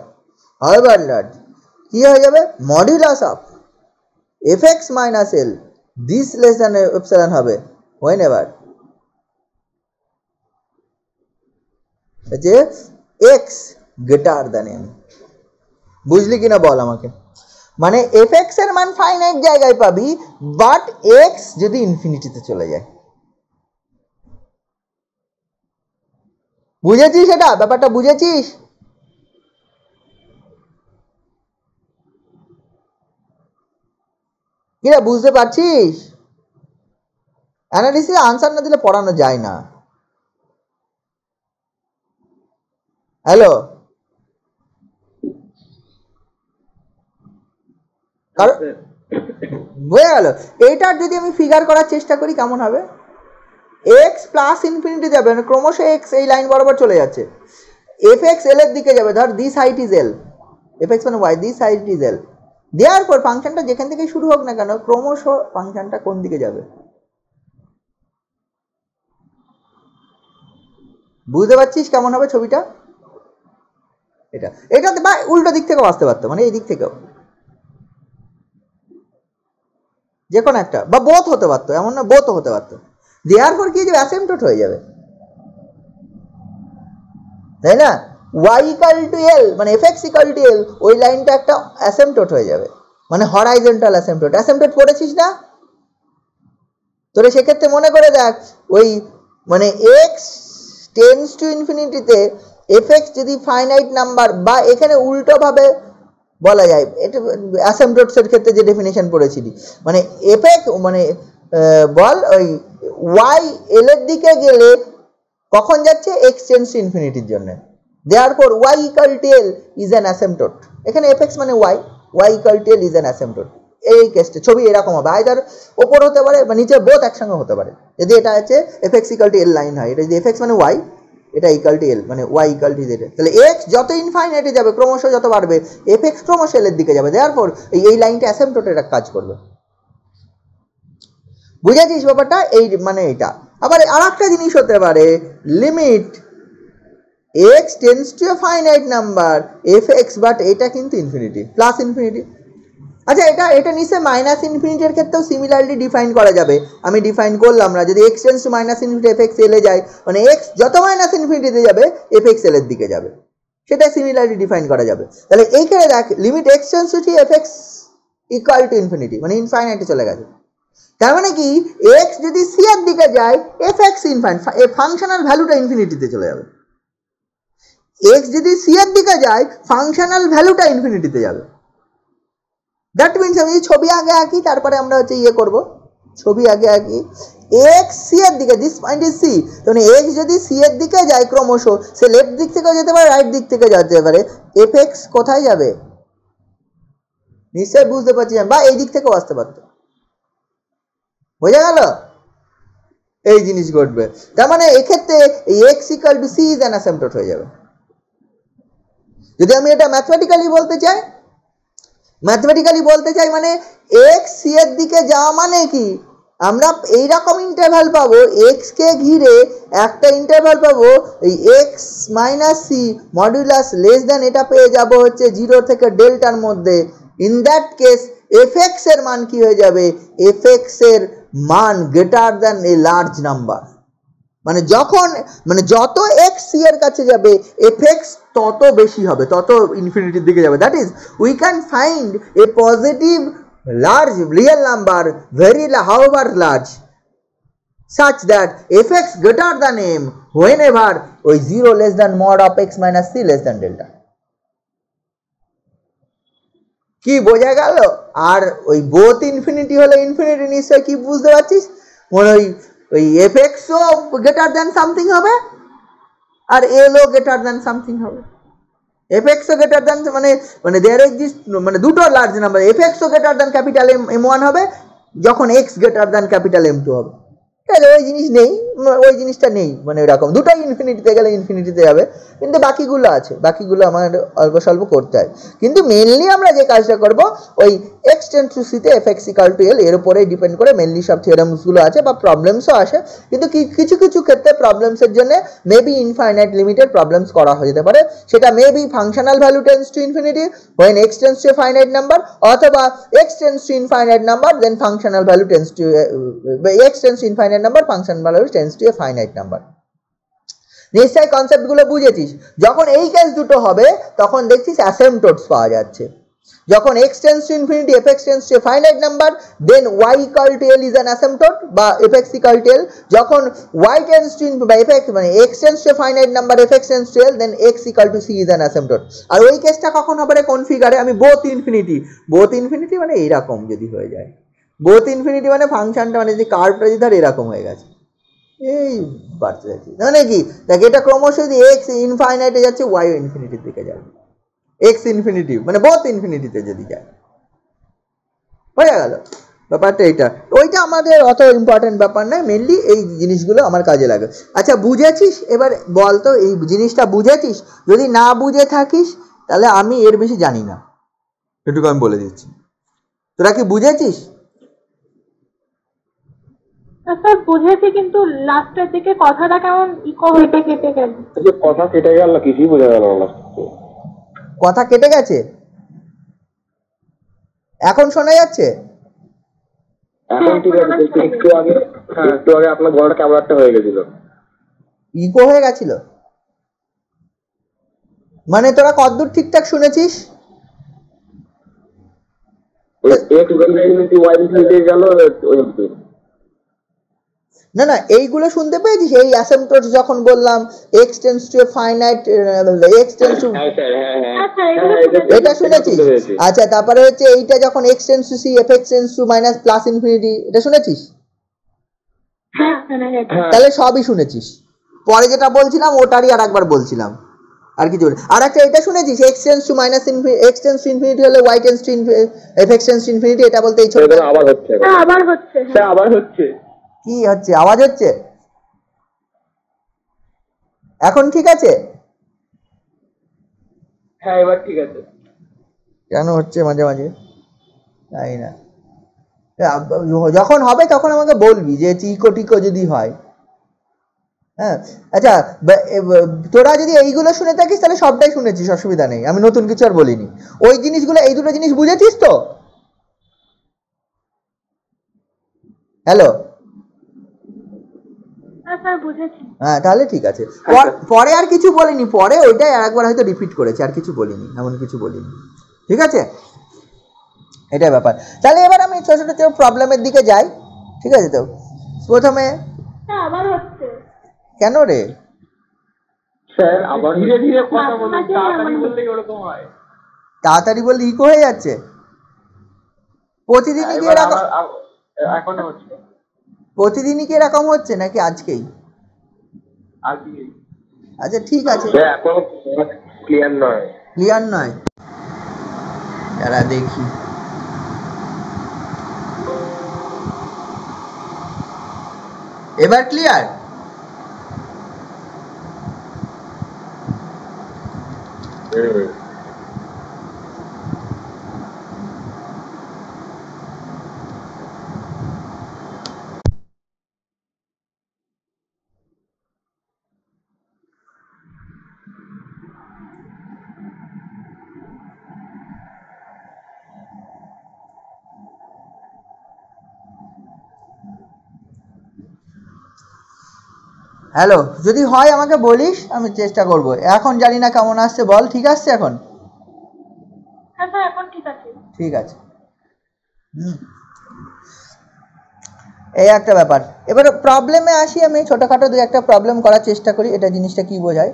হাউএভার লার্জ কি হয়ে যাবে, modulus of f x minus L this less than epsilon হবে হোয়েন এভার যে এক্স গ্রেটার দ্যান এম। বুঝলি কিনা বল আমাকে? মানে এফ এক্স এর মান ফাইনাইট জায়গায় পাবি, বাট এক্স যদি ইনফিনিটিতে চলে যায়। বুঝেছিস এটা ব্যাপারটা? বুঝেছিস? কিরা বুঝতে পারছিস? অ্যানালিসিস আনসার না দিলে পড়ানো যায় না। হ্যালো, বুঝে গেল? এইটার যদি আমি ফিগার করার চেষ্টা করি কেমন হবে, এক্স প্লাস ইনফিনিটি যাবে, মানে ক্রমশ এক্স এই লাইন বরাবর চলে যাচ্ছে, এফ এক্স এল এর দিকে যাবে, ধর this height is L, f x মানে y, this height is L, দেওয়ার পর ফাংশনটা যেখান থেকে শুরু হোক না কেন ক্রমশ ফাংশনটা কোন দিকে যাবে? বুঝতে পারছিস কেমন হবে ছবিটা? এটা এটাতে বা উল্টো দিক থেকেও আসতে পারতো, মানে এই দিক থেকেও যে কোনো একটা, বা বোথ হতে পারতো, এমন না বোথ হতে পারতো। দেওয়ার পর কি যে অ্যাসিম্পটোট হয়ে যাবে, তাই না? y ইকুয়াল টু এল মানে এফ এক্স ইকুয়াল টু এল, ওই লাইনটা একটা অ্যাসিম্পটোট হয়ে যাবে, মানে হরাইজন্টাল অ্যাসিম্পটোট। অ্যাসিম্পটোট পড়েছিস না তোরে? সেক্ষেত্রে মনে করে দেখ, ওই মানে এক্স টেন্স টু ইনফিনিটিতে এফ এক্স যদি ফাইনাইট নাম্বার, বা এখানে উল্টোভাবে বলা যায়, এটা অ্যাসিম্পটোটসের ক্ষেত্রে যে ডেফিনেশন পড়েছিলি, মানে এফ এক্স মানে বল ওই ওয়াই এল এর দিকে গেলে কখন যাচ্ছে, এক্স টেন্স টু ইনফিনিটির জন্য। Therefore y equal to l is an asymptote. এখানে fx মানে y equal to l is an asymptote. এই কেসটা ছবি এরকম হবে, আইদার ওপর হতে পারে বা নিচে, বোথ একসঙ্গে হতে পারে। যদি এটা হচ্ছে fx equal to l line হয়, এটা যদি fx মানে y, এটা ইকুয়াল টু l মানে y ইকুয়াল টু z, তাহলে x যত ইনফাইনাইটে যাবে ক্রমশ যত বাড়বে fx ক্রমশ l এর দিকে যাবে। দেয়ারফর এই লাইনটা অ্যাসিম্পটোটের কাজ করবে। বুঝেছিস ব্যাপারটা? এই মানে এটা। আবার আরেকটা জিনিস হতে পারে, limit x tense to a finite number fx, but এটা কিন্তু ইনফিনিটি প্লাস ইনফিনিটি। আচ্ছা, এটা নিশ্চয় মাইনাস ইনফিনিটির ক্ষেত্রেও সিমিলারলি ডিফাইন করা যাবে। আমি ডিফাইন করলাম না, যদি x tense to minus infinity fx l এ যায়, মানে x যত মাইনাস ইনফিনিটিতে যাবে fx l এর দিকে যাবে, সেটা সিমিলারলি ডিফাইন করা যাবে। তাহলে এইখানে দেখ, limit x tends to fx equal to infinity, মানে ইনফাইনাইটে চলে গেছে। তার মানে কি, x যদি c এর দিকে যায় fx ইনফাইনাইট, ফাংশনাল ভ্যালুটা ইনফিনিটিতে চলে যাবে। x যদি c এর দিকে যায় ফাংশনাল ভ্যালুটা ইনফিনিটিতে যাবে। দ্যাট মিনস আমি ছবি আগে আঁকি, তারপরে আমরা হচ্ছে ইয়ে করব, ছবি আগে আঁকি, x c এর দিকে, দিস পয়েন্ট ইজ c, মানে x যদি c এর দিকে যায় ক্রমশ, সে লেফট দিক থেকেও যেতে পারে, রাইট দিক থেকে যেতে পারে, fx কোথায় যাবে নিশ্চয়ই বুঝতে পারছি, বা এই দিক থেকেও আসতে পারতো। বোঝা গেল? এই জিনিস ঘটবে। তার মানে এক্ষেত্রে এই x equal to c is an asymptote হয়ে যাবে। যদি আমি এটা ম্যাথমেটিক্যালি বলতে চাই, মানে x c এর দিকে যাওয়া মানে কি, আমরা এইরকম ইন্টারভ্যাল পাবো, x কে ঘিরে একটা ইন্টারভ্যাল পাবো, এই x minus c modulus less than এটা পেয়ে যাব হচ্ছে 0 থেকে ডেল্টার মধ্যে। ইন দ্যাট কেস fx এর মান কি হয়ে যাবে, fx এর মান greater than a large number, মানে যখন মানে যত x c এর কাছে যাবে fx তত বেশি হবে, তত ইনফিনিটির দিকে যাবে। That is we can find a positive large real number very however large such that fx greater than m whenever ওই 0 less than mod of x minus c less than delta। কি বোঝা গেল? আর ওই বোথ ইনফিনিটি হলে infinity নিশ্চয় কি বুঝতে পারছিস, মানে ওই fx ও গ্রেটার দ্যান সামথিং হবে আর l ও গ্রেটার দ্যান সামথিং হবে। fx ও গ্রেটার দ্যান মানে দেয়ার এক্সিস্ট মানে দুটো লার্জ নাম্বার, fx ও গ্রেটার দ্যান ক্যাপিটাল m1 হবে যখন x greater than capital m2 হবে। তাহলে ওই জিনিস নেই, ওই জিনিসটা নেই, মানে এরকম দুটোই ইনফিনিটিতে গেলে ইনফিনিটিতে যাবে, কিন্তু বাকিগুলো আছে, বাকিগুলো আমার অল্প স্বল্প করতে হয়। কিন্তু মেনলি আমরা যে কাজটা করব ওই এক্স টেন্ডস টু সিতে F x equal to L এর উপরেই ডিপেন্ড করে মেনলি সব থিওরেমসগুলো আছে বা প্রবলেমসও আসে। কিন্তু কিছু কিছু ক্ষেত্রে প্রবলেমসের জন্য মেবি ইনফাইনাইট লিমিটেড প্রবলেমস করা হয়ে যেতে পারে, সেটা maybe functional value tends to infinity when x tends to a finite number, অথবা x tends to infinite number then functional value tends to x tends to infinite number, functional value tends to a finite number। নিশ্চয়ই কনসেপ্টগুলো বুঝেছিস। যখন এই case দুটো হবে তখন দেখছিস অ্যাসেম্পটোটস পাওয়া যাচ্ছে। যখন x tends to infinity fx tends to a finite number then y equal to l is an asymptote বা fx equal to l। যখন y tends to বা fx মানে x tends to a finite number fx tends to l then x equal to c is an asymptote। আর ওই কেসটা কখন হবে রে, কোন ফিগারে? আমি বোথ ইনফিনিটি মানে এইরকম যদি হয়ে যায়, বোথ ইনফিনিটি মানে ফাংশনটা মানে যে কার্ভটা যদি ধর এরকম হয়ে গেছে, এই বাড়তে যাচ্ছে মানে কি দেখ, এটা ক্রমশ যদি এক্স ইনফাইনাইটে যাচ্ছে ওয়াই ইনফিনিটির দিকে যাবে, এক্স ইনফিনিটি মানে বোথ ইনফিনিটিতে যদি যায়, বোঝা গেল ব্যাপারটা? এইটা ওইটা আমাদের অত ইম্পর্টেন্ট ব্যাপার নয়, মেনলি এই জিনিসগুলো আমার কাজে লাগে। আচ্ছা বুঝেছিস? এবার বল তো এই জিনিসটা বুঝেছিস? যদি না বুঝে থাকিস তাহলে আমি এর বেশি জানি না, এটুকু আমি বলে দিচ্ছি। তোরা কি বুঝেছিস? স্যার বুঝেছি, কিন্তু লাস্টের দিকে কথাটা কেমন ইকো হেঁটে কেটে গেল। কথা কেটে গেল, কিছুই বোঝা গেল না। কথা কেটে গেছে, এখন শোনা যাচ্ছে? এখন ঠিক আছে, একটু আগে আপনার গলাটা কেমন একটা হয়ে গেছিল, ইকো হয়ে গেছিল। মানে তোরা কতদূর ঠিকঠাক শুনেছিস? না না, এইগুলো শুনতে পেয়েছিস? এই অ্যাসেম্পটোটস যখন বললাম x tends to a finite, x tends to, এটা শুনেছিস? আচ্ছা তারপরে হচ্ছে এইটা যখন x tends to c fx tends to minus plus infinity, এটা শুনেছিস? তাহলে সবই শুনেছিস। পরে যেটা বলছিলাম ওটারই আর একবার বলছিলাম, আর কিছু। আর একটা এটা শুনেছিস x tends to minus x tends to infinity হলে y tends to fx tends to infinity, এটা বলতে এই ছোট আবার হচ্ছে কি হচ্ছে? আওয়াজ হচ্ছে? এখন ঠিক আছে? হ্যাঁ এবার ঠিক আছে। কেন হচ্ছে মাঝে মাঝে তাই না? যখন হবে তখন আমাকে বলবি যে টিকো টিকো যদি হয়। হ্যাঁ আচ্ছা, তোরা যদি এইগুলো শুনে থাকিস তাহলে সবটাই শুনেছিস, অসুবিধা নেই, আমি নতুন কিছু আর বলিনি। ওই জিনিসগুলো, এই দুটো জিনিস বুঝেছিস তো? হ্যালো, হ্যাঁ তাহলে ঠিক আছে। পরে আর কিছু বলিনি, পরে ওইটাই আর একবার হয়তো রিপিট করেছি, আর কিছু বলিনি, এমন কিছু বলিনি, ঠিক আছে? এটাই ব্যাপার। তাহলে এবার আমি ছোট ছোট প্রবলেমের দিকে যাই, ঠিক আছে? তো প্রথমে আবার হচ্ছে কেন রে স্যার? আবার ধীরে ধীরে কথা বলুন, তাড়াতাড়ি বললেই ওরকম হয়। তাড়াতাড়ি বললে ইকো হয়ে যাচ্ছে। প্রতিদিনই কি এরকম? এখনো হচ্ছে। প্রতিদিনই কি এরকম হচ্ছে নাকি আজকেই? আজকেই। আচ্ছা ঠিক আছে, এখন ক্লিয়ার নয়। ক্লিয়ার নয়, যারা দেখি এবার ক্লিয়ার? হ্যালো, যদি হয় আমাকে বলিস, আমি চেষ্টা করব। এখন জানি না কেমন আসছে, বল ঠিক আসছে এখন? হ্যাঁ স্যার এখন ঠিক আছে। ঠিক আছে। এই একটা ব্যাপার। এবার প্রবলেমে আসি, আমি ছোটোখাটো দু একটা প্রবলেম করার চেষ্টা করি, এটা জিনিসটা কি বোঝায়।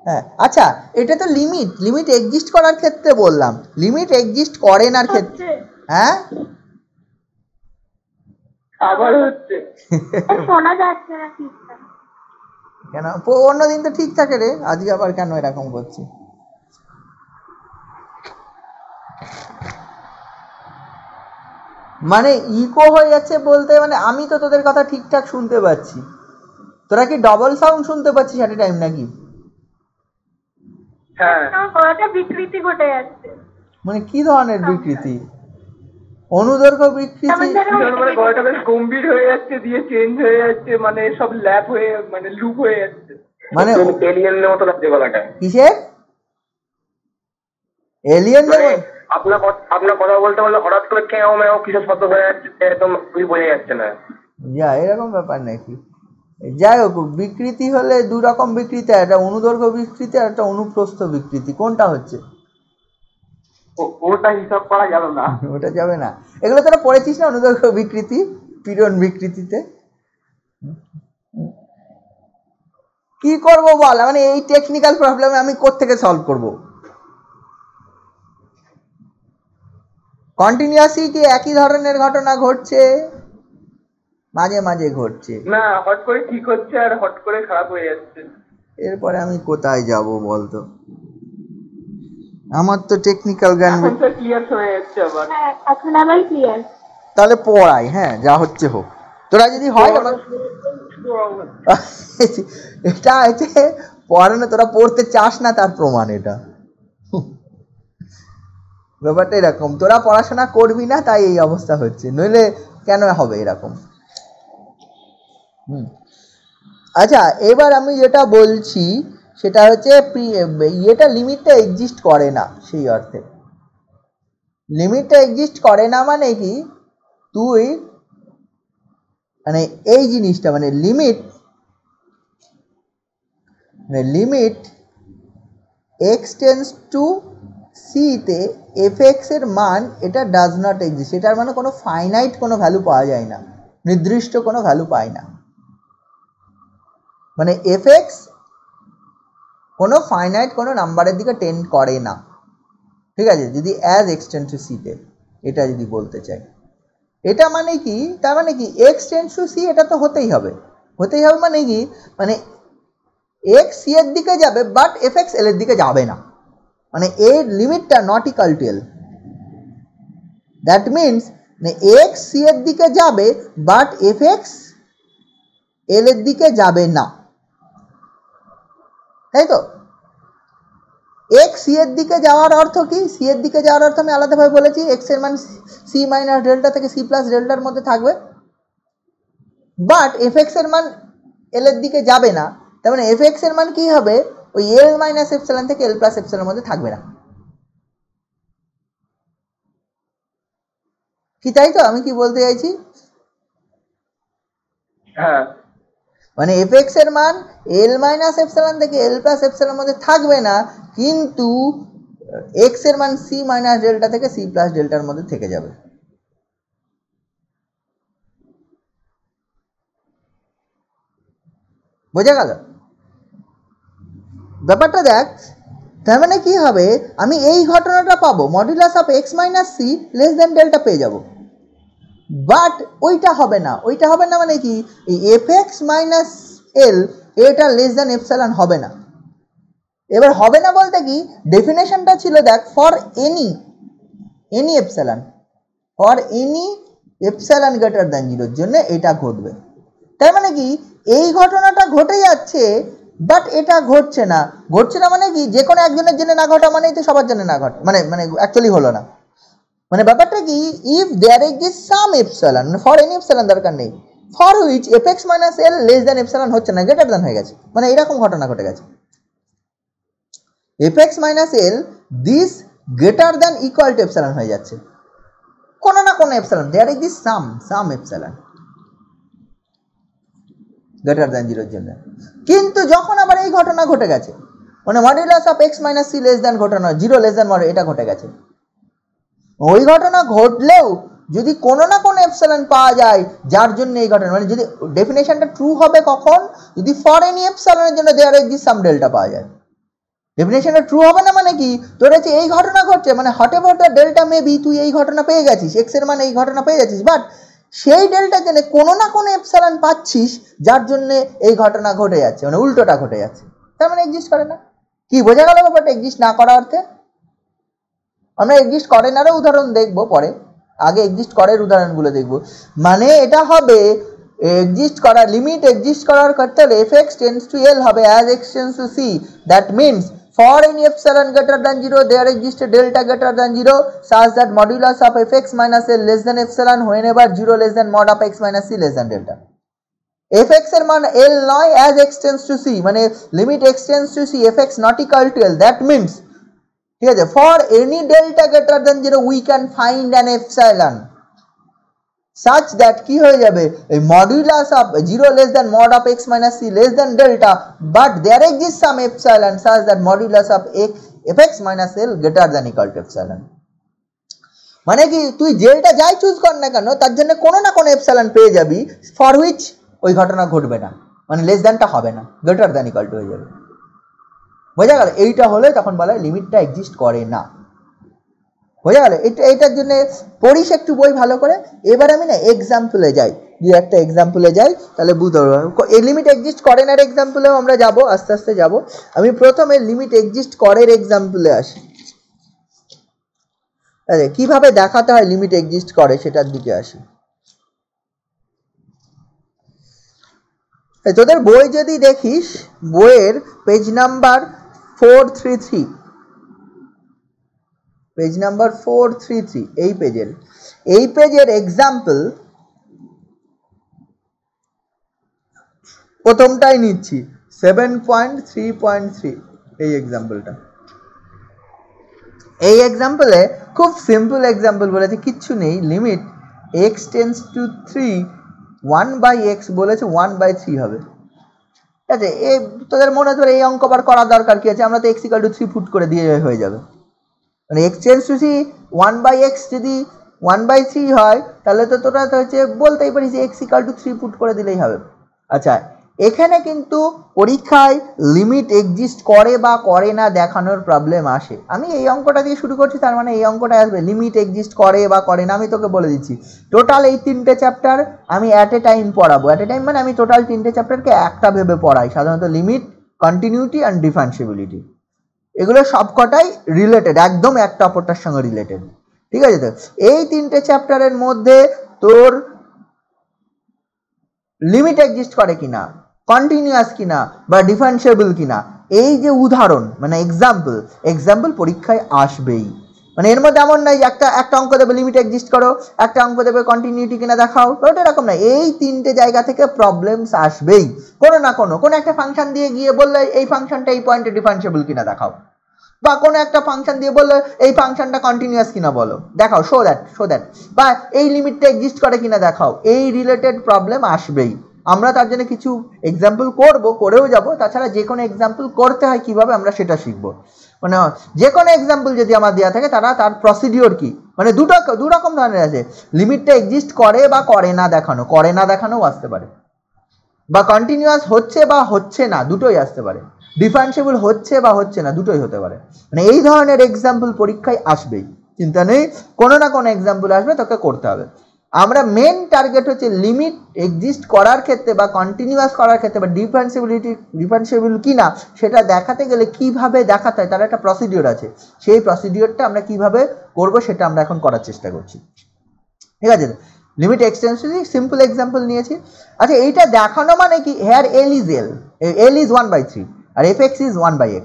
হ্যাঁ আচ্ছা, এটা তো লিমিট এক্সিস্ট করার ক্ষেত্রে বললাম, লিমিট এক্সিস্ট করে না ক্ষেত্রে। হ্যাঁ আবার হচ্ছে, শোনা যাচ্ছে না ঠিকঠাক। কেন? অন্যদিন তো ঠিক থাকে রে, আজকে আবার কেন এরকম করছি? মানে ইকো হয়ে যাচ্ছে বলতে, মানে আমি তো তোদের কথা ঠিকঠাক শুনতে পাচ্ছি, তোরা কি ডবল সাউন্ড শুনতে পাচ্ছিস এট এ টাইম নাকি? হ্যাঁ আমার গলাটা বিকৃতি ঘটে যাচ্ছে। মানে কি ধরনের বিকৃতি? অনুদৈর্ঘ্য বিকৃতি? কেমন যেন মানে গলাটা বেশ গম্ভীর হয়ে যাচ্ছে, দিয়ে চেঞ্জ হয়ে যাচ্ছে, মানে সব ল্যাপ হয়ে মানে লুপ হয়ে যাচ্ছে, মানে এলিয়েনের মতো লাগছে গলাটা। কিসের এলিয়েন? আপনার কথা বলতে বলতে হঠাৎ করে কেউ মেও কিসব শব্দ হয়ে যাচ্ছে, একদম বোঝা যাচ্ছে না। যা এরকম ব্যাপার নাকি? যাই হোক, বিকৃতি হলে দু রকম বিকৃতি, একটা অনুদৈর্ঘ্য বিকৃতি আর একটা অনুপ্রস্থ বিকৃতি। কোনটা হচ্ছে? ওটা হিসাব করা গেল না। ওটা যাবে না। এগুলো তোরা পড়েছিস না, অনুদৈর্ঘ্য বিকৃতি, পীড়ন বিকৃতিতে। কি করব বল, মানে এই টেকনিক্যাল প্রবলেম আমি কোত্থেকে সলভ করব? কন্টিনিউয়াসলি কি একই ধরনের ঘটনা ঘটছে? মাঝে মাঝে ঘটছে না, হট করে ঠিক হচ্ছে আর হট করে খারাপ হয়ে যাচ্ছে। এরপরে আমি কোথায় যাব বলতো? আমার তো টেকনিক্যাল জ্ঞান এখন তো ক্লিয়ার হয়ে যাচ্ছে আবার। হ্যাঁ, এখন আবার ক্লিয়ার। তাহলে পড়াই, হ্যাঁ যা হচ্ছে হোক। তোরা যদি হয় এটা হচ্ছে পড়ানো, তোরা পড়তে চাস না তার প্রমাণ এটা। ব্যাপারটা এরকম, তোরা পড়াশোনা করবি না তাই এই অবস্থা হচ্ছে, নইলে কেন হবে এরকম? আচ্ছা, এবার আমি যেটা বলছি সেটা হচ্ছে এটা লিমিটটা এক্সিস্ট করে না। সেই অর্থে লিমিটটা এক্সিস্ট করে না মানে কি, তুই মানে এই জিনিসটা মানে limit x tends to c তে এফ এক্স এর মান এটা ডাজ নট এক্সিস্ট। এটার মানে কোনো ফাইনাইট কোনো ভ্যালু পাওয়া যায় না, নির্দিষ্ট কোনো ভ্যালু পায় না। মানে এফ এক্স কোনো ফাইনাইট কোনো নাম্বারের দিকে টেন্ড করে না, ঠিক আছে? যদি as x tends to c তে, এটা যদি বলতে চাই, এটা মানে কি, তার মানে কি এক্স টেন্স টু সি এটা তো হতেই হবে মানে কি, মানে এক্স সি এর দিকে যাবে বাট এফ এক্স এল এর দিকে যাবে না, মানে এর লিমিটটা not equal to L. That means x c এর দিকে যাবে বাট এফ এক্স এল এর দিকে যাবে না, তাই তো? এক্স সি এর দিকে যাওয়ার অর্থ কি? সি এর দিকে যাওয়ার অর্থ আমি আলাদাভাবে বলেছি, এক্স এর মান সি মাইনাস ডেল্টা থেকে সি প্লাস ডেল্টার মধ্যে থাকবে, বাট এফ এক্স এর মান এল এর দিকে যাবে না। তার মানে এফ এক্স এর মান কি হবে? ওই এল মাইনাস এপসিলন থেকে এল প্লাস এপসিলনের মধ্যে থাকবে না, কি তাই তো? আমি কি বলতে চাইছি? হ্যাঁ, মানে এফ এক্স এর মান এল মাইনাস এপসিলন থেকে এল প্লাস এপসিলনের মধ্যে থাকবে না, কিন্তু এক্স এর মান সি মাইনাস ডেল্টা থেকে সি প্লাস ডেল্টার মধ্যে থেকে যাবে। বোঝা গেল ব্যাপারটা? দেখ, তার মানে কি হবে, আমি এই ঘটনাটা পাবো, modulus of x minus c less than delta পেয়ে যাব, বাট ওইটা হবে না। ওইটা হবে না মানে কি, এই এফ এক্স মাইনাস এল এটা লেস দেন এপসিলন হবে না। এবার হবে না বলতে কি, ডেফিনেশনটা ছিল দেখ, for any epsilon, for any epsilon greater than জিরোর জন্য এটা ঘটবে। তার মানে কি, এই ঘটনাটা ঘটে যাচ্ছে বাট এটা ঘটছে না। ঘটছে না মানে কি, যে কোনো একজনের জন্য না ঘটা মানেই তো সবার জন্য না ঘটে, মানে অ্যাকচুয়ালি হলো না। মানে ব্যাপারটা কি, if there exist some epsilon, for any epsilon দরকার নেই, for which f x minus l less than epsilon হচ্ছে না, গ্রেটার দ্যান হয়ে গেছে, মানে এরকম ঘটনা ঘটে গেছে। F x minus L this greater than equal to epsilon হয়ে যাচ্ছে, কোনো না কোনো epsilon, there exist some epsilon greater than জিরোর জন্য। কিন্তু যখন আবার এই ঘটনা ঘটে গেছে, মানে modulus of x minus c less than ঘটনা, জিরো লেস দ্যান এটা ঘটে গেছে, ওই ঘটনা ঘটলেও যদি কোনো না কোনো এপসিলন পাওয়া যায় যার জন্য এই ঘটনা, মানে যদি ডেফিনেশনটা ট্রু হবে কখন, যদি ফর এনি এপসিলনের জন্য দেয়ার এক্সিস্ট সাম ডেল্টা পাওয়া যায়। ডেফিনেশনটা ট্রু হবে না মানে কি, তোর হচ্ছে এই ঘটনা ঘটছে, মানে whatever the delta may be, তুই এই ঘটনা পেয়ে গেছিস, এক্স এর মানে এই ঘটনা পেয়ে যাচ্ছিস, বাট সেই ডেল্টার জন্য কোনো না কোনো এপসিলন পাচ্ছিস যার জন্য এই ঘটনা ঘটে যাচ্ছে, মানে উল্টোটা ঘটে যাচ্ছে, তার মানে এক্সিস্ট করে না। কি বোঝা গেল ব্যাপারটা এক্সিস্ট না করা অর্থে? আমরা এক্সিস্ট করে নারও উদাহরণ দেখবো পরে, আগে এক্সিস্ট করের উদাহরণগুলো দেখবো। মানে এটা হবে এক্সিস্ট করার লিমিট এক্সিস্ট করার ক্ষেত্রে fx টেন্ডস টু l হবে as x tends to c, that means for any epsilon greater than 0 there exists a delta greater than 0 such that modulus of fx minus l less than epsilon whenever 0 less than mod of x minus c less than delta. fx এর মান l নয় as x tends to c, মানে limit x tends to c fx not equal to l, that means ঠিক আছে for any delta greater than 0 we can find an epsilon such that কি হয়ে যাবে এই modulus of 0 less than mod of x minus c less than delta, but there exists some epsilon such that modulus of fx minus l greater than equal to epsilon. মানে কি তুই যেটা যাই choose কর না কেন তার জন্য কোনো না কোনো এপসাইলন পেয়ে যাবি ফর হুইচ ওই ঘটনা ঘটবে না, মানে লেস দ্যানটা হবে না, গ্রেটার দ্যান ইকুয়াল টু হয়ে যাবে। বোঝা গেল? এইটা হলে তখন বলা হয় লিমিটটা এক্সিস্ট করে না। বোঝা গেল? এইটার জন্য পড়িস একটু বই ভালো করে। এবার আমি না এক্সাম্পলে যাই, যে একটা এক্সাম্পলে যাই তাহলে বুঝতে পারবো। এই লিমিট এক্সিস্ট করে না এক্সাম্পলেও আমরা যাব, আস্তে আস্তে যাব। আমি প্রথমে লিমিট এক্সিস্ট করের এক্সাম্পলে আসি। আরে কিভাবে দেখাতে হয় লিমিট এক্সিস্ট করে সেটার দিকে আসি। তোদের বই যদি দেখিস, বইয়ের পেজ নাম্বার 433, পেজ নাম্বার 433 এই পেজের এক্সাম্পল প্রথমটাই নিচ্ছি 7.3.3 এই এক্সাম্পলটা। এই এক্সাম্পলে খুব সিম্পল এক্সাম্পল বলেছে, কিচ্ছু নেই। Limit x tends to 3 1/x বলেছে 1/3 হবে। ঠিক আছে, এই তোদের মনে হচ্ছে এই অঙ্ক বার করার দরকার কি আছে, আমরা তো x = 3 ফুট করে দিয়ে হয়ে যাবে। মানে x টেন্ডস টু 3 1/x যদি 1/3 হয় তাহলে তো তোরা তো হচ্ছে বলতেই পারিস যে x = 3 ফুট করে দিলেই হবে। আচ্ছা, এখানে কিন্তু পরীক্ষায় লিমিট এক্সিস্ট করে বা করে না দেখানোর প্রবলেম আসে। আমি এই অঙ্কটা দিয়ে শুরু করছি, তার মানে এই অঙ্কটা আসবে লিমিট এক্সিস্ট করে বা করে না। আমি তোকে বলে দিচ্ছি টোটাল এই 3টে চ্যাপ্টার আমি অ্যাট এ টাইম পড়াবো। অ্যাট এ টাইম মানে আমি টোটাল 3টে চ্যাপ্টারকে একটা ভেবে পড়াই, সাধারণত লিমিট, কন্টিনিউটি অ্যান্ড ডিফারেন্সিবিলিটি। এগুলো সবকটাই রিলেটেড, একদম একটা অপরটার সঙ্গে রিলেটেড। ঠিক আছে, তো এই 3টে চ্যাপ্টারের মধ্যে তোর লিমিট এক্সিস্ট করে কিনা, কন্টিনিউয়াস কিনা বা ডিফারেন্সিয়েবল কিনা, এই যে উদাহরণ মানে এক্সাম্পল পরীক্ষায় আসবেই। মানে এর মধ্যে এমন নাই যে একটা অঙ্ক দেবে লিমিট এক্সিস্ট করো, একটা অঙ্ক দেবে কন্টিনিউটি কিনা দেখাও, ওটা এরকম না। এই 3টে জায়গা থেকে প্রবলেমস আসবেই। কোনো না কোনো একটা ফাংশন দিয়ে গিয়ে বললে এই ফাংশনটা এই পয়েন্টে ডিফারেন্সিয়েবল কিনা দেখাও, বা কোনো একটা ফাংশন দিয়ে বললে এই ফাংশনটা কন্টিনিউয়াস কিনা বলো, দেখাও, শো দ্যাট, বা এই লিমিটটা এক্সিস্ট করে কিনা দেখাও। এই রিলেটেড প্রবলেম আসবেই। আমরা তার জন্য কিছু এক্সাম্পল করেও যাব। তাছাড়া যে কোনো এক্সাম্পল করতে হয় কিভাবে আমরা সেটা শিখবো। মানে যে কোনো এক্সাম্পল যদি আমার দেওয়া থাকে তার প্রসিডিওর কি, মানে দু রকম ধরনের আছে। লিমিটটা এক্সিস্ট করে বা করে না দেখানোও আসতে পারে, বা কন্টিনিউয়াস হচ্ছে বা হচ্ছে না দুটোই আসতে পারে, ডিফারেন্সিয়েবল হচ্ছে বা হচ্ছে না দুটোই হতে পারে। মানে এই ধরনের এক্সাম্পল পরীক্ষায় আসবেই, চিন্তা নেই, কোনো না কোনো এক্সাম্পল আসবে, তোকে করতে হবে। আমরা মেন টার্গেট হচ্ছে লিমিট এক্সিস্ট করার ক্ষেত্রে বা কন্টিনিউয়াস করার ক্ষেত্রে বা ডিফারেন্সিয়েবল কিনা সেটা দেখাতে গেলে কিভাবে দেখাতে হয় তার একটা প্রসিডিওর আছে। সেই প্রসিডিওরটা আমরা কিভাবে করব সেটা আমরা এখন করার চেষ্টা করছি। ঠিক আছে, লিমিট এক্সটেন্সিভ সিম্পল এক্সাম্পল নিয়েছি। আচ্ছা, এইটা দেখানো মানে কি, হেয়ার l is 1/3 আর fx is 1/x,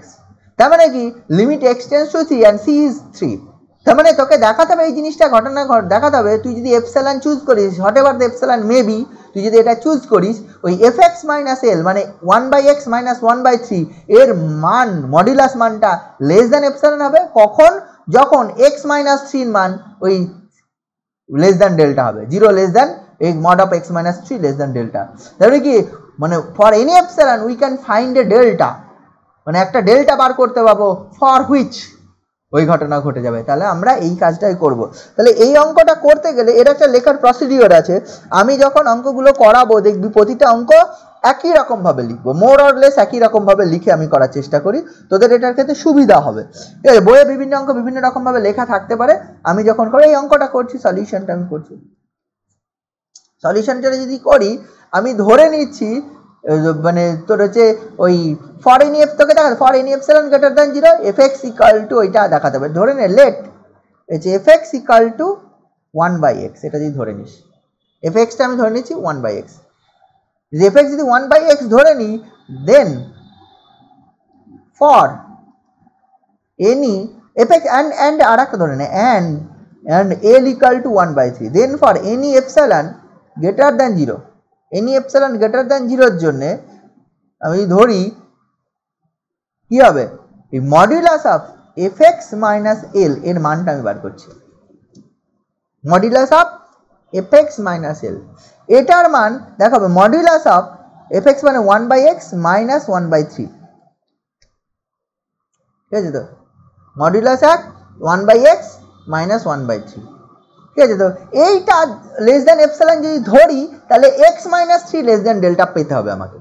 তার মানে কি limit x tends to 3 and c is 3। তার মানে তোকে দেখাতে হবে এই জিনিসটা দেখাতে হবে। তুই যদি এপসাইলন চুজ করিস, what ever the epsilon maybe, তুই যদি এটা চুজ করিস, ওই fx মাইনাস l মানে 1/x মাইনাস 1/3 এর মান মডুলাস মানটা লেস দ্যান এপসাইলন হবে। কখন? যখন x মাইনাস 3 মান ওই লেস দ্যান ডেল্টা হবে, 0 less than mod of x minus 3 less than delta. তাহলে কি মানে for any epsilon we can find a delta, মানে একটা ডেল্টা বার করতে পারবো ফর হুইচ ওই ঘটনা ঘটে যাবে। তাহলে আমরা এই কাজটাই করব। তাহলে এই অঙ্কটা করতে গেলে এর একটা লেখার প্রসিডিওর আছে। আমি যখন অঙ্কগুলো করাবো দেখবি প্রতিটা অঙ্ক একই রকমভাবে লিখবো, মোর অর লেস একই রকমভাবে লিখে আমি করার চেষ্টা করি, তোদের এটার ক্ষেত্রে সুবিধা হবে। ঠিক আছে, বইয়ে বিভিন্ন অঙ্ক বিভিন্ন রকমভাবে লেখা থাকতে পারে। আমি যখন করে এই অঙ্কটা করছি, সলিউশনটা আমি করছি, সলিউশনটা যদি করি আমি ধরে নিচ্ছি মানে তোর হচ্ছে ওই ফর এনি এফ, তোকে দেখাতে for any epsilon greater than 0 fx equal two ওইটা দেখাতে হবে। ধরে নে late fx equal two 1/x, এটা যদি ধরে নিস, fxটা আমি ধরে নিচ্ছি 1/x। fx যদি 1/x ধরে নিই, then for any fx and আর একটা ধরে নেই and l equal to 1/3, then for any epsilon greater than 0, any epsilon greater than 0 এর জন্য আমি ধরি কি হবে, এই modulus of fx minus L এর মানটা আমি বার করছি, modulus of fx minus L, এটার মান দেখাবে মডুলাস অফ fx মানে 1/x মাইনাস 1/3, ঠিক আছে তো, মডুলাস অফ 1/x মাইনাস 1/3, ঠিক আছে তো। এইটা লেস দেন এপসাইলন যদি ধরি তাহলে x minus 3 less than delta পেতে হবে আমাকে,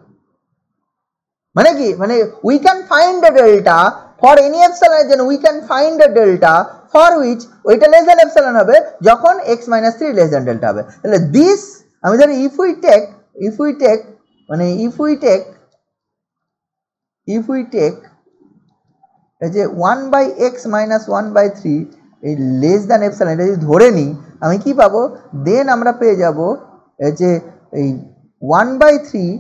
মানে কি, মানে we can find the delta for any epsilon এর জন্য, we can find the delta for which ওইটা লেস দেন এপসাইলন হবে যখন x minus 3 less than delta হবে। তাহলে দিস আমি ধরি ইফ উই টেক মানে ইফ উই টেক এই যে 1/x মাইনাস 1/3 এই লেস দেন এপসাইলন এটা যদি ধরে নিই আমি কি পাবো, দেন আমরা পেয়ে যাব এই যে এই 1/3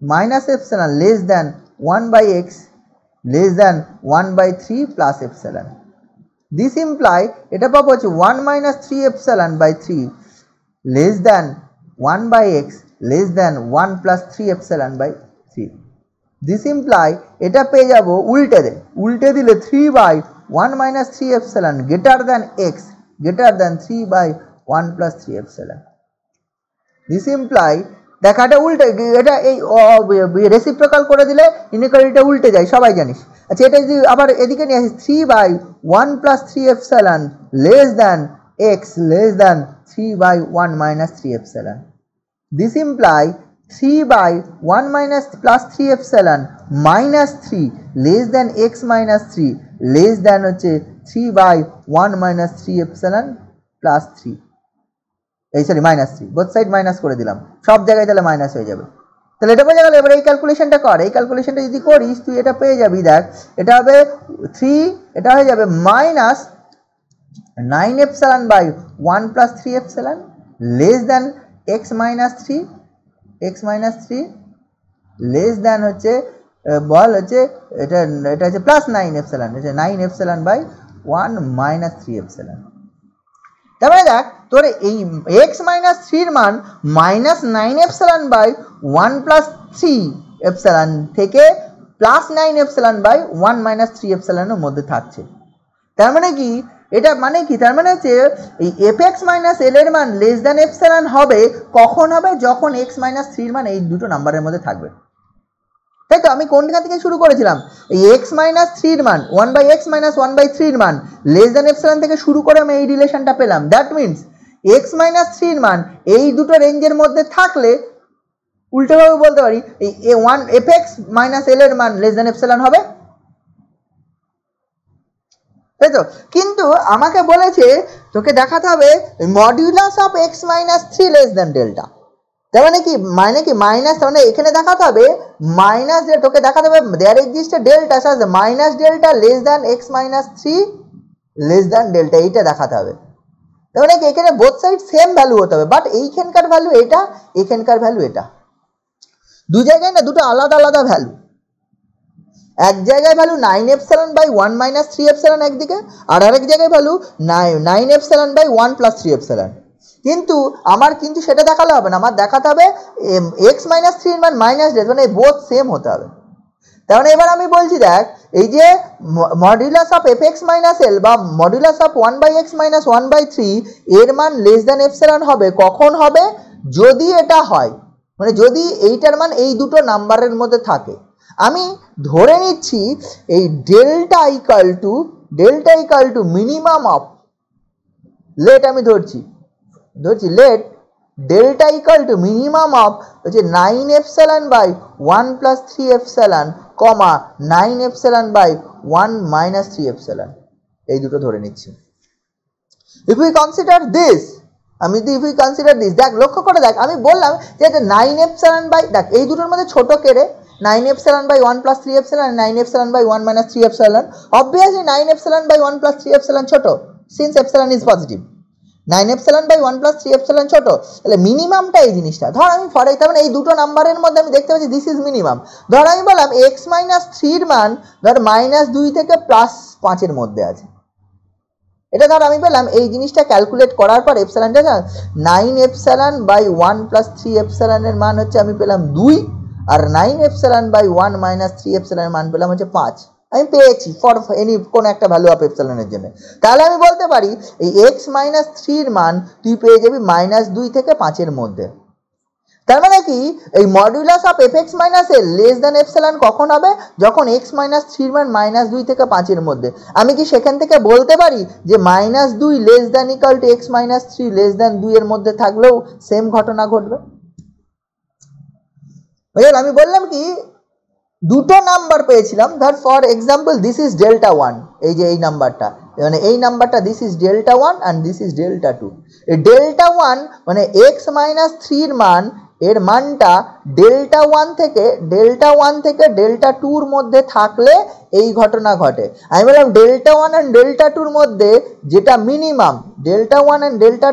minus epsilon less than 1/x less than 1/3 plus epsilon, this imply এটা পাবো হচ্ছে 1 minus 3 epsilon by 3 less than 1/x less than 1 plus 3 epsilon by 3, this imply এটা পেয়ে যাব উল্টে দিলে 3/1 minus 3 epsilon greater than x greater than 3/1 plus 3 epsilon, this imply দেখা এটা উল্টে, এটা এই রেসিপ্রোকাল করে দিলে ইনইকুয়ালিটিটা উল্টে যায় সবাই জানিস। আচ্ছা এটা যদি আবার এদিকে নিয়ে আসি 3/1 plus 3 epsilon less than x less than 3/1 minus 3 epsilon, this imply 3/1 minus plus 3 epsilon minus 3 less than x minus 3 less than হচ্ছে 3/1 মাইনাস 3 এপসাইলন প্লাস 3, এই sorry minus 3, both side minus করে দিলাম, সব জায়গায় তাহলে মাইনাস হয়ে যাবে। তাহলে এটা বোঝা গেল। এবার এই ক্যালকুলেশনটা কর, এই ক্যালকুলেশনটা যদি করিস তুই এটা পেয়ে যাবি, দেখ এটা হবে 3, এটা হয়ে যাবে minus 9 epsilon by 1 plus 3 epsilon less than x minus 3 less than হচ্ছে বল হচ্ছে এটা হচ্ছে প্লাস 9 এপসাইলন, হচ্ছে 9 এপসাইলন বাই 1 মাইনাস 3 এপসাইলন। তারপরে দেখ তোর এই x মাইনাস 3 এর মান minus 9 epsilon by 1 plus 3 epsilon থেকে প্লাস 9 এপসাইলন বাই 1 মাইনাস 3 এপসাইলনের মধ্যে থাকছে। তার মানে কি, এটা মানে কি, তার মানে হচ্ছে এই fx মাইনাস এল এর মান লেস দেন এপসাইলন হবে কখন হবে, যখন x মাইনাস 3 এর মান এই দুটো নাম্বারের মধ্যে থাকবে, তাই তো। আমি কোনখান থেকে শুরু করেছিলাম, এই x মাইনাস 3 এর মান 1/x মাইনাস 1/3 এর মান লেস দেন এপসাইলন থেকে শুরু করে আমি এই রিলেশনটা পেলাম। দ্যাট মিনস x মাইনাস 3 এর মান এই দুটো রেঞ্জের মধ্যে থাকলে উল্টোভাবে বলতে পারি এই fx মাইনাস এল এর মান লেস দেন এপসাইলন হবে, তাই তো। কিন্তু আমাকে বলেছে তোকে দেখাতে হবে modulus of x minus 3 less than delta, তার মানে কি মাইনাস, তার মানে এখানে দেখাতে হবে মাইনাস, তোকে দেখাতে হবে দেয়ার এক্সিস্ট ডেল্টা সাজ minus delta less than x minus 3 less than delta, এইটা দেখাতে হবে। তার মানে কি এখানে বোথ সাইড সেম ভ্যালু হতে হবে, বাট এইখানকার ভ্যালু এটা, এখানকার ভ্যালু এটা, দু জায়গায় না দুটো আলাদা আলাদা ভ্যালু। এক জায়গায় value 9 epsilon by 1 minus 3 epsilon একদিকে, আর আরেক জায়গায় value 9 epsilon by 1 plus 3 epsilon. কিন্তু আমার কিন্তু সেটা দেখালে হবে না, আমার দেখাতে হবে x মাইনাস 3 এর মান মাইনাস ডেল, মানে বোথ সেম হতে হবে। তার মানে এবার আমি বলছি দেখ এই যে modulus of fx minus L বা মডুলাস অফ 1/x মাইনাস 1/3 এর মান লেস দেন এপসাইলন হবে কখন হবে, যদি এটা হয়, মানে যদি এইটার মান এই দুটো নাম্বারের মধ্যে থাকে। আমি ধরে নিচ্ছি এই delta equal to minimum of, let আমি ধরছি let delta equal to minimum of হচ্ছে 9 epsilon by 1 plus 3 epsilon comma 9 epsilon by 1 minus 3 epsilon, এই দুটো ধরে নিচ্ছি। ইফ উই কনসিডার দিস, দেখ লক্ষ্য করে দেখ, আমি বললাম যে এটা 9 এপসাইলন বাই, দেখ এই দুটোর মধ্যে ছোট কেড়ে 9 epsilon by 1 plus 3 epsilon, 9 epsilon by 1 minus 3 epsilon, obviously 9 epsilon by 1 plus 3 epsilon ছোট, since epsilon is positive. 9 epsilon by 1 plus 3 epsilon ছোট, তাহলে মিনিমামটা এই জিনিসটা। ধর আমি ফর এক্সাম্পল এই দুটো নাম্বারের মধ্যে আমি দেখতে পাচ্ছি দিস ইজ মিনিমাম। ধর আমি বললাম এক্স মাইনাস 3 মান ধর -2 থেকে +5 এর মধ্যে আছে। এটা ধর আমি পেলাম এই জিনিসটা ক্যালকুলেট করার পর এপসিলনটা 9 এপসিলন বাই 1 প্লাস 3 এপসিলনের মান হচ্ছে আমি পেলাম 2, আর 9 এপসিলন বাই 1 মাইনাস 3 এপসিলনের মান পেলাম হচ্ছে 5। আমি পেয়েছি ফর এনি কোনো একটা ভ্যালু অফ এপসিলনের জন্য। তাহলে আমি বলতে পারি এই x মাইনাস 3 এর মান তুই পেয়ে যাবি -2 থেকে 5 এর মধ্যে। তার মানে কি এই modulus of f x minus l less than epsilon কখন হবে? যখন x মাইনাস 3 মান -2 থেকে 5 এর মধ্যে। আমি কি সেখান থেকে বলতে পারি যে -2 less than equal to x minus 3 less than 2 এর মধ্যে থাকলেও সেম ঘটনা ঘটবে? বুঝলেন? আমি বললাম কি দুটো নাম্বার পেয়েছিলাম, ধর for example this is delta 1, এই যে এই নাম্বারটা, মানে এই নাম্বারটা this is delta 1 and this is delta 2। এই ডেল্টা 1 মানে x মাইনাস 3 এর মান, এর মানটা ডেল্টা 1 থেকে ডেল্টা 2 এর মধ্যে থাকলে এই ঘটনা ঘটে। আমি বললাম ডেল্টা 1 অ্যান্ড ডেল্টা 2 এর মধ্যে যেটা মিনিমাম, ডেল্টা 1 অ্যান্ড ডেল্টা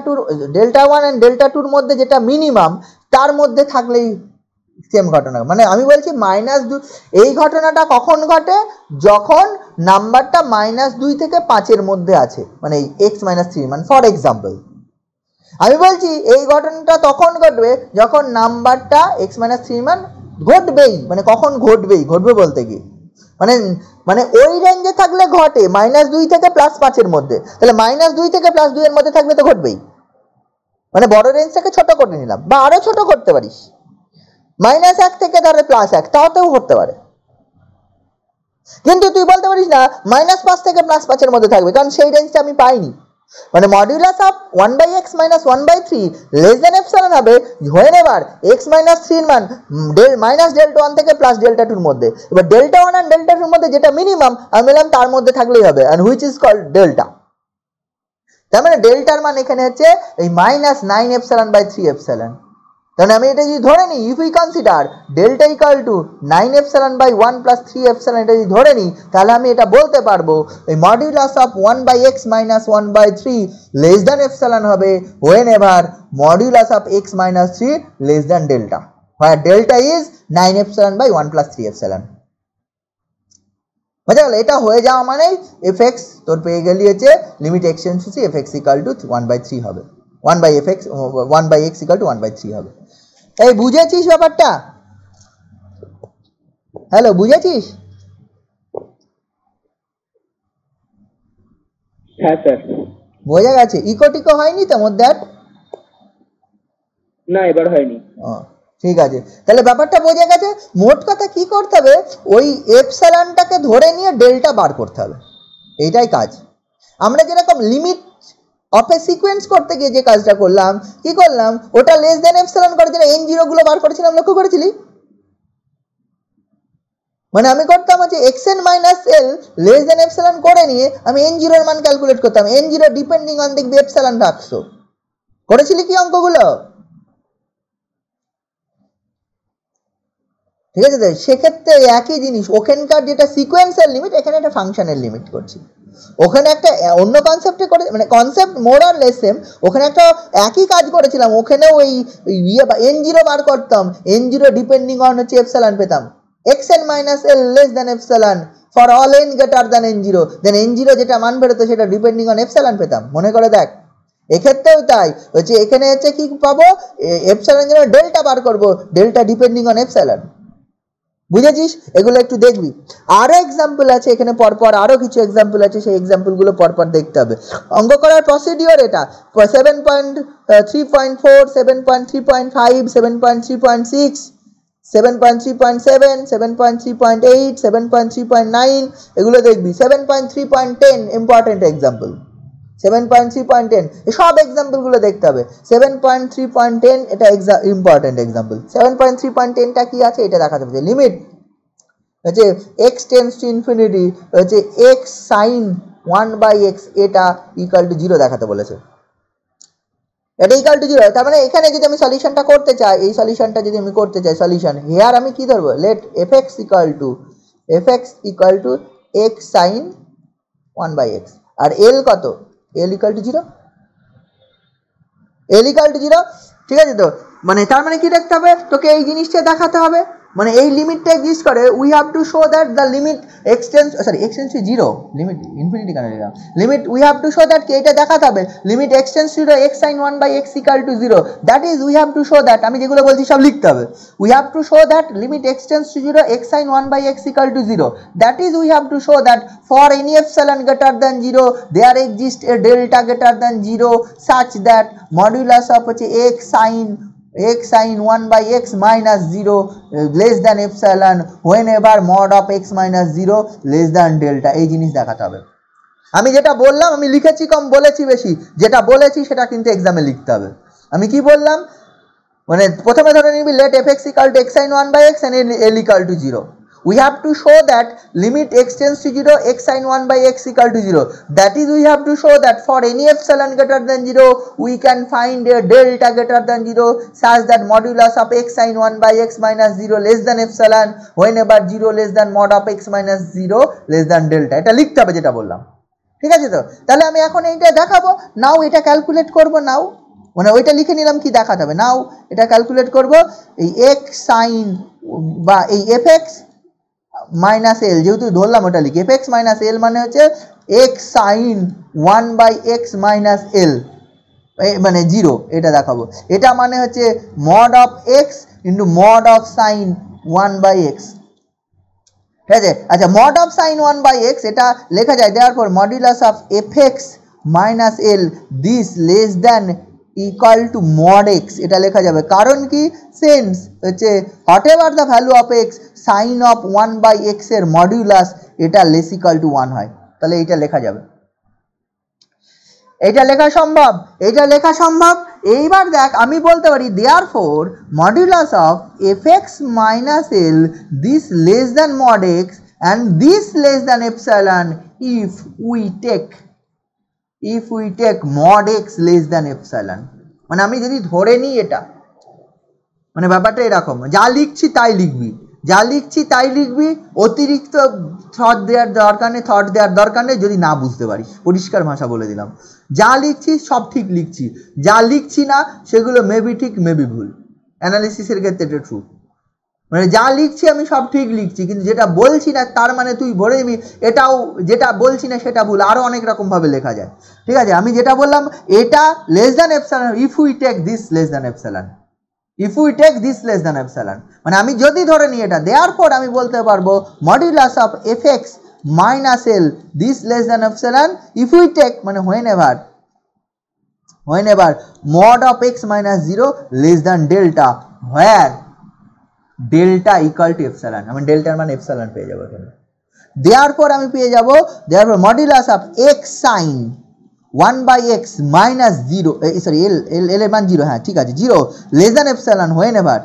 2 এর মধ্যে যেটা মিনিমাম তার মধ্যে থাকলেই সেম ঘটনা। মানে আমি বলছি -2, এই ঘটনাটা কখন ঘটে? যখন নাম্বারটা -2 থেকে 5 এর মধ্যে আছে, মানে x মাইনাস 3 মান। ফর এক্সাম্পল আমি বলছি এই ঘটনাটা তখন ঘটবে যখন নাম্বারটা x মাইনাস 3 মান ঘটবেই, মানে কখন ঘটবেই, ঘটবে বলতে কি মানে ওই রেঞ্জে থাকলে ঘটে -2 থেকে +5 এর মধ্যে। তাহলে -2 থেকে +2 এর মধ্যে থাকলে তো ঘটবেই। মানে বড় রেঞ্জটাকে ছোট করে নিলাম, বা আরো ছোট করতে পারিস, -1 থেকে ধরে +1, তাতেও করতে পারে। কিন্তু তুই বলতে পারিস না -5 থেকে +5 এর মধ্যে থাকবে, কারণ সেই রেঞ্জটা আমি পাইনি। মানে modulus of 1/x minus 1/3 less than epsilon হবে হোয়েনেভার x মাইনাস 3 এর মান মাইনাস ডেল্টা 1 থেকে প্লাস ডেল্টা 2 এর মধ্যে। এবার ডেল্টা 1 আর ডেল্টা 2 এর মধ্যে যেটা মিনিমাম আমি বললাম তার মধ্যে থাকলেই হবে, and which is called delta. তার মানে ডেল্টার মান এখানে হচ্ছে এই -9 এপসিলন বাই 3 এপসিলন। তাহলে আমি এটা যদি ধরে নিই, if we consider delta equal to 9 epsilon by 1 plus 3 epsilon, এটা যদি ধরে নিই তাহলে আমি এটা বলতে পারবো এই modulus of 1/x minus 1/3 less than epsilon হবে whenever modulus of x minus 3 less than delta, where delta is 9 epsilon by 1 plus 3 epsilon. বুঝা গেল? এটা হয়ে যাওয়া মানে fx তোর পেয়ে গেলি হচ্ছে limit x tends to fx equal two 1/3 হবে, 1/x ইকুয়াল টু 1/3 হবে। এই বুঝেছিস ব্যাপারটা? হ্যালো, বুঝেছিস? হ্যাঁ স্যার, বোঝা গেছে? ইকো টিকো হয়নি তো মধ্যে? না এবার হয়নি। ঠিক আছে, তাহলে ব্যাপারটা বোঝা গেছে। মোট কথা কি করতে হবে, ওই এপসিলনটাকে ধরে নিয়ে ডেল্টা বার করতে হবে, এইটাই কাজ। আমরা যেরকম লিমিট অফ এ সিকোয়েন্স করতে গিয়ে যে কাজটা করলাম, কি করলাম, ওটা লেস দেন এপসিলন করে যেন n0 গুলো বার করেছিলাম, লক্ষ্য করেছিলি? মানে আমি করতাম হচ্ছে xn minus l less than epsilon করে নিয়ে আমি n0 এর মান ক্যালকুলেট করতাম, n0 ডিপেন্ডিং অন দেখবি এপসিলন রাখছো। করেছিলি কি অঙ্কগুলো? ঠিক আছে, সেক্ষেত্রে একই জিনিস, ওখানকার যেটা সিকোয়েন্সের লিমিট, এখানে একটা ফাংশনের লিমিট করছি। ওখানে একটা অন্য কনসেপ্টে করে, মানে কনসেপ্ট মোর আর লেস সেম, ওখানে একটা একই কাজ করেছিলাম। ওখানেও ওই n0 বার করতাম, n0 ডিপেন্ডিং অন হচ্ছে এপসিলন পেতাম, xn minus l less than epsilon for all n greater than n0, then n0 যেটা মান বেরোতো সেটা ডিপেন্ডিং অন এপসিলন পেতাম। মনে করে দেখ, এক্ষেত্রেও তাই হচ্ছে, এখানে হচ্ছে কি পাবো, এপসিলন জন্য ডেল্টা বার করবো, ডেল্টা ডিপেন্ডিং অন এপসিলন। বুঝেছিস? এগুলো একটু দেখবি। আরো এক্সাম্পল আছে এখানে, পরপর আরো কিছু এক্সাম্পল আছে, সেই এক্সাম্পলগুলো পরপর দেখতে হবে। অঙ্ক করার প্রসিডিওর এটা 7.3.4, 7.3.5, 7.3.6, 7.3.7, 7.3.8, 7.3.9 এগুলো দেখবি। 7.3.10 ইম্পর্টেন্ট এক্সাম্পল, 7.3.10 সব এক্সাম্পলগুলো দেখতে হবে। 7.3.10 এটা ইম্পর্টেন্ট এক্সাম্পল। 7.3.10টা কি আছে এটা দেখাতে হবে। লিমিট হচ্ছে x টেন্ডস টু ইনফিনিটি হচ্ছে x sin 1/x এটা ইকুয়াল টু 0 দেখাতে বলেছে। এটা ইকুয়াল টু 0, তার মানে এখানে যদি আমি সলিউশনটা করতে চাই, এই সলিউশনটা যদি আমি করতে চাই, সলিউশন হিয়ার আমি কি ধরবো, let fx equal to x sin 1/x, আর l কত, l equal to 0। L equal to 0, ঠিক আছে তো, মানে তার মানে কি দেখতে হবে, তোকে এই জিনিসটা দেখাতে হবে, মানে এই লিমিটটা এক্সিস্ট করে, we have to show that the limit x tends to 0, limit infinity কেন লিখলাম, limit we have to show that কি এটা দেখাতে হবে, limit x tends to x sin 1 by x equal to 0, that is we have to show that, আমি যেগুলো বলছি সব লিখতে হবে, we have to show that limit x tends to 0 x sin 1 by x equal to 0, that is we have to show that for any epsilon greater than 0 there exists a delta greater than 0 such that modulus of হচ্ছে x sin 1 by x minus 0 less than epsilon whenever mod of x minus 0 less than delta, এই জিনিস দেখাতে হবে। আমি যেটা বললাম, আমি লিখেছি কম বলেছি বেশি, যেটা বলেছি সেটা কিন্তু এক্সামে লিখতে হবে। আমি কি বললাম, মানে প্রথমে ধরে নিবি let fx equal to x sin 1 by x and l equal to 0, we have to show that limit x tends to 0 x sin 1 by x equal to 0, that is we have to show that for any epsilon greater than 0 we can find a delta greater than 0 such that modulus of x sin 1 by x minus 0 less than epsilon whenever 0 less than mod of x minus 0 less than delta, এটা লিখতে হবে যেটা বললাম, ঠিক আছে তো। তাহলে আমি এখন এইটা দেখাবো, নাও এটা ক্যালকুলেট করব, নাও মানে ওইটা লিখে নিলাম কি দেখাতে হবে, নাও এটা ক্যালকুলেট করব, এই x sin বা এই fx মাইনাস এল, যেহেতু ধরলাম ওটা লিখি, fx মাইনাস এল মানে হচ্ছে x sin 1 by x minus L মানে 0, এটা দেখাবো, এটা মানে হচ্ছে mod of x into mod of sin 1 by x, ঠিক আছে। আচ্ছা, mod of sin 1 by x এটা লেখা যায় therefore modulus of fx minus l this less than equal to mod x, এটা লেখা যাবে, কারণ কি since হচ্ছে whatever the value of x sin of 1 by x এর মডিউলাস এটা less equal to 1 হয়, তাহলে এটা লেখা যাবে, এটা লেখা সম্ভব, এটা লেখা সম্ভব। এইবার দেখ আমি বলতে পারি therefore modulus of fx minus l this less than mod x and this less than epsilon if we take mod x less than epsilon, মানে আমি যদি ধরে নিই এটা, মানে ব্যাপারটা এরকম, যা লিখছি তাই লিখবি, যা লিখছি তাই লিখবি, অতিরিক্ত থট দেওয়ার দরকার নেই যদি না বুঝতে পারিস, পরিষ্কার ভাষা বলে দিলাম, যা লিখছি সব ঠিক লিখছি, যা লিখছি না সেগুলো মেবি ঠিক মেবি ভুল, অ্যানালিসিসের ক্ষেত্রে এটা ট্রু, মানে যা লিখছি আমি সব ঠিক লিখছি, কিন্তু যেটা বলছি না তার মানে তুই ভরে নিবি এটাও যেটা বলছি না সেটা ভুল, আরও অনেক রকমভাবে লেখা যায়, ঠিক আছে। আমি যেটা বললাম এটা less than epsilon if we take this less than epsilon, if we take this less than epsilon, মানে আমি যদি ধরে নিই এটা, therefore আমি বলতে পারবো modulus of fx minus l this less than epsilon if we take মানে whenever mod of x minus 0 less than delta where delta equal to epsilon, আমি ডেল্টার মান epsilon পেয়ে যাবো এখানে, therefore আমি পেয়ে যাবো therefore modulus of x sin 1 by x minus 0 sorry l এর মান 0, হ্যাঁ ঠিক আছে 0 less than epsilon whenever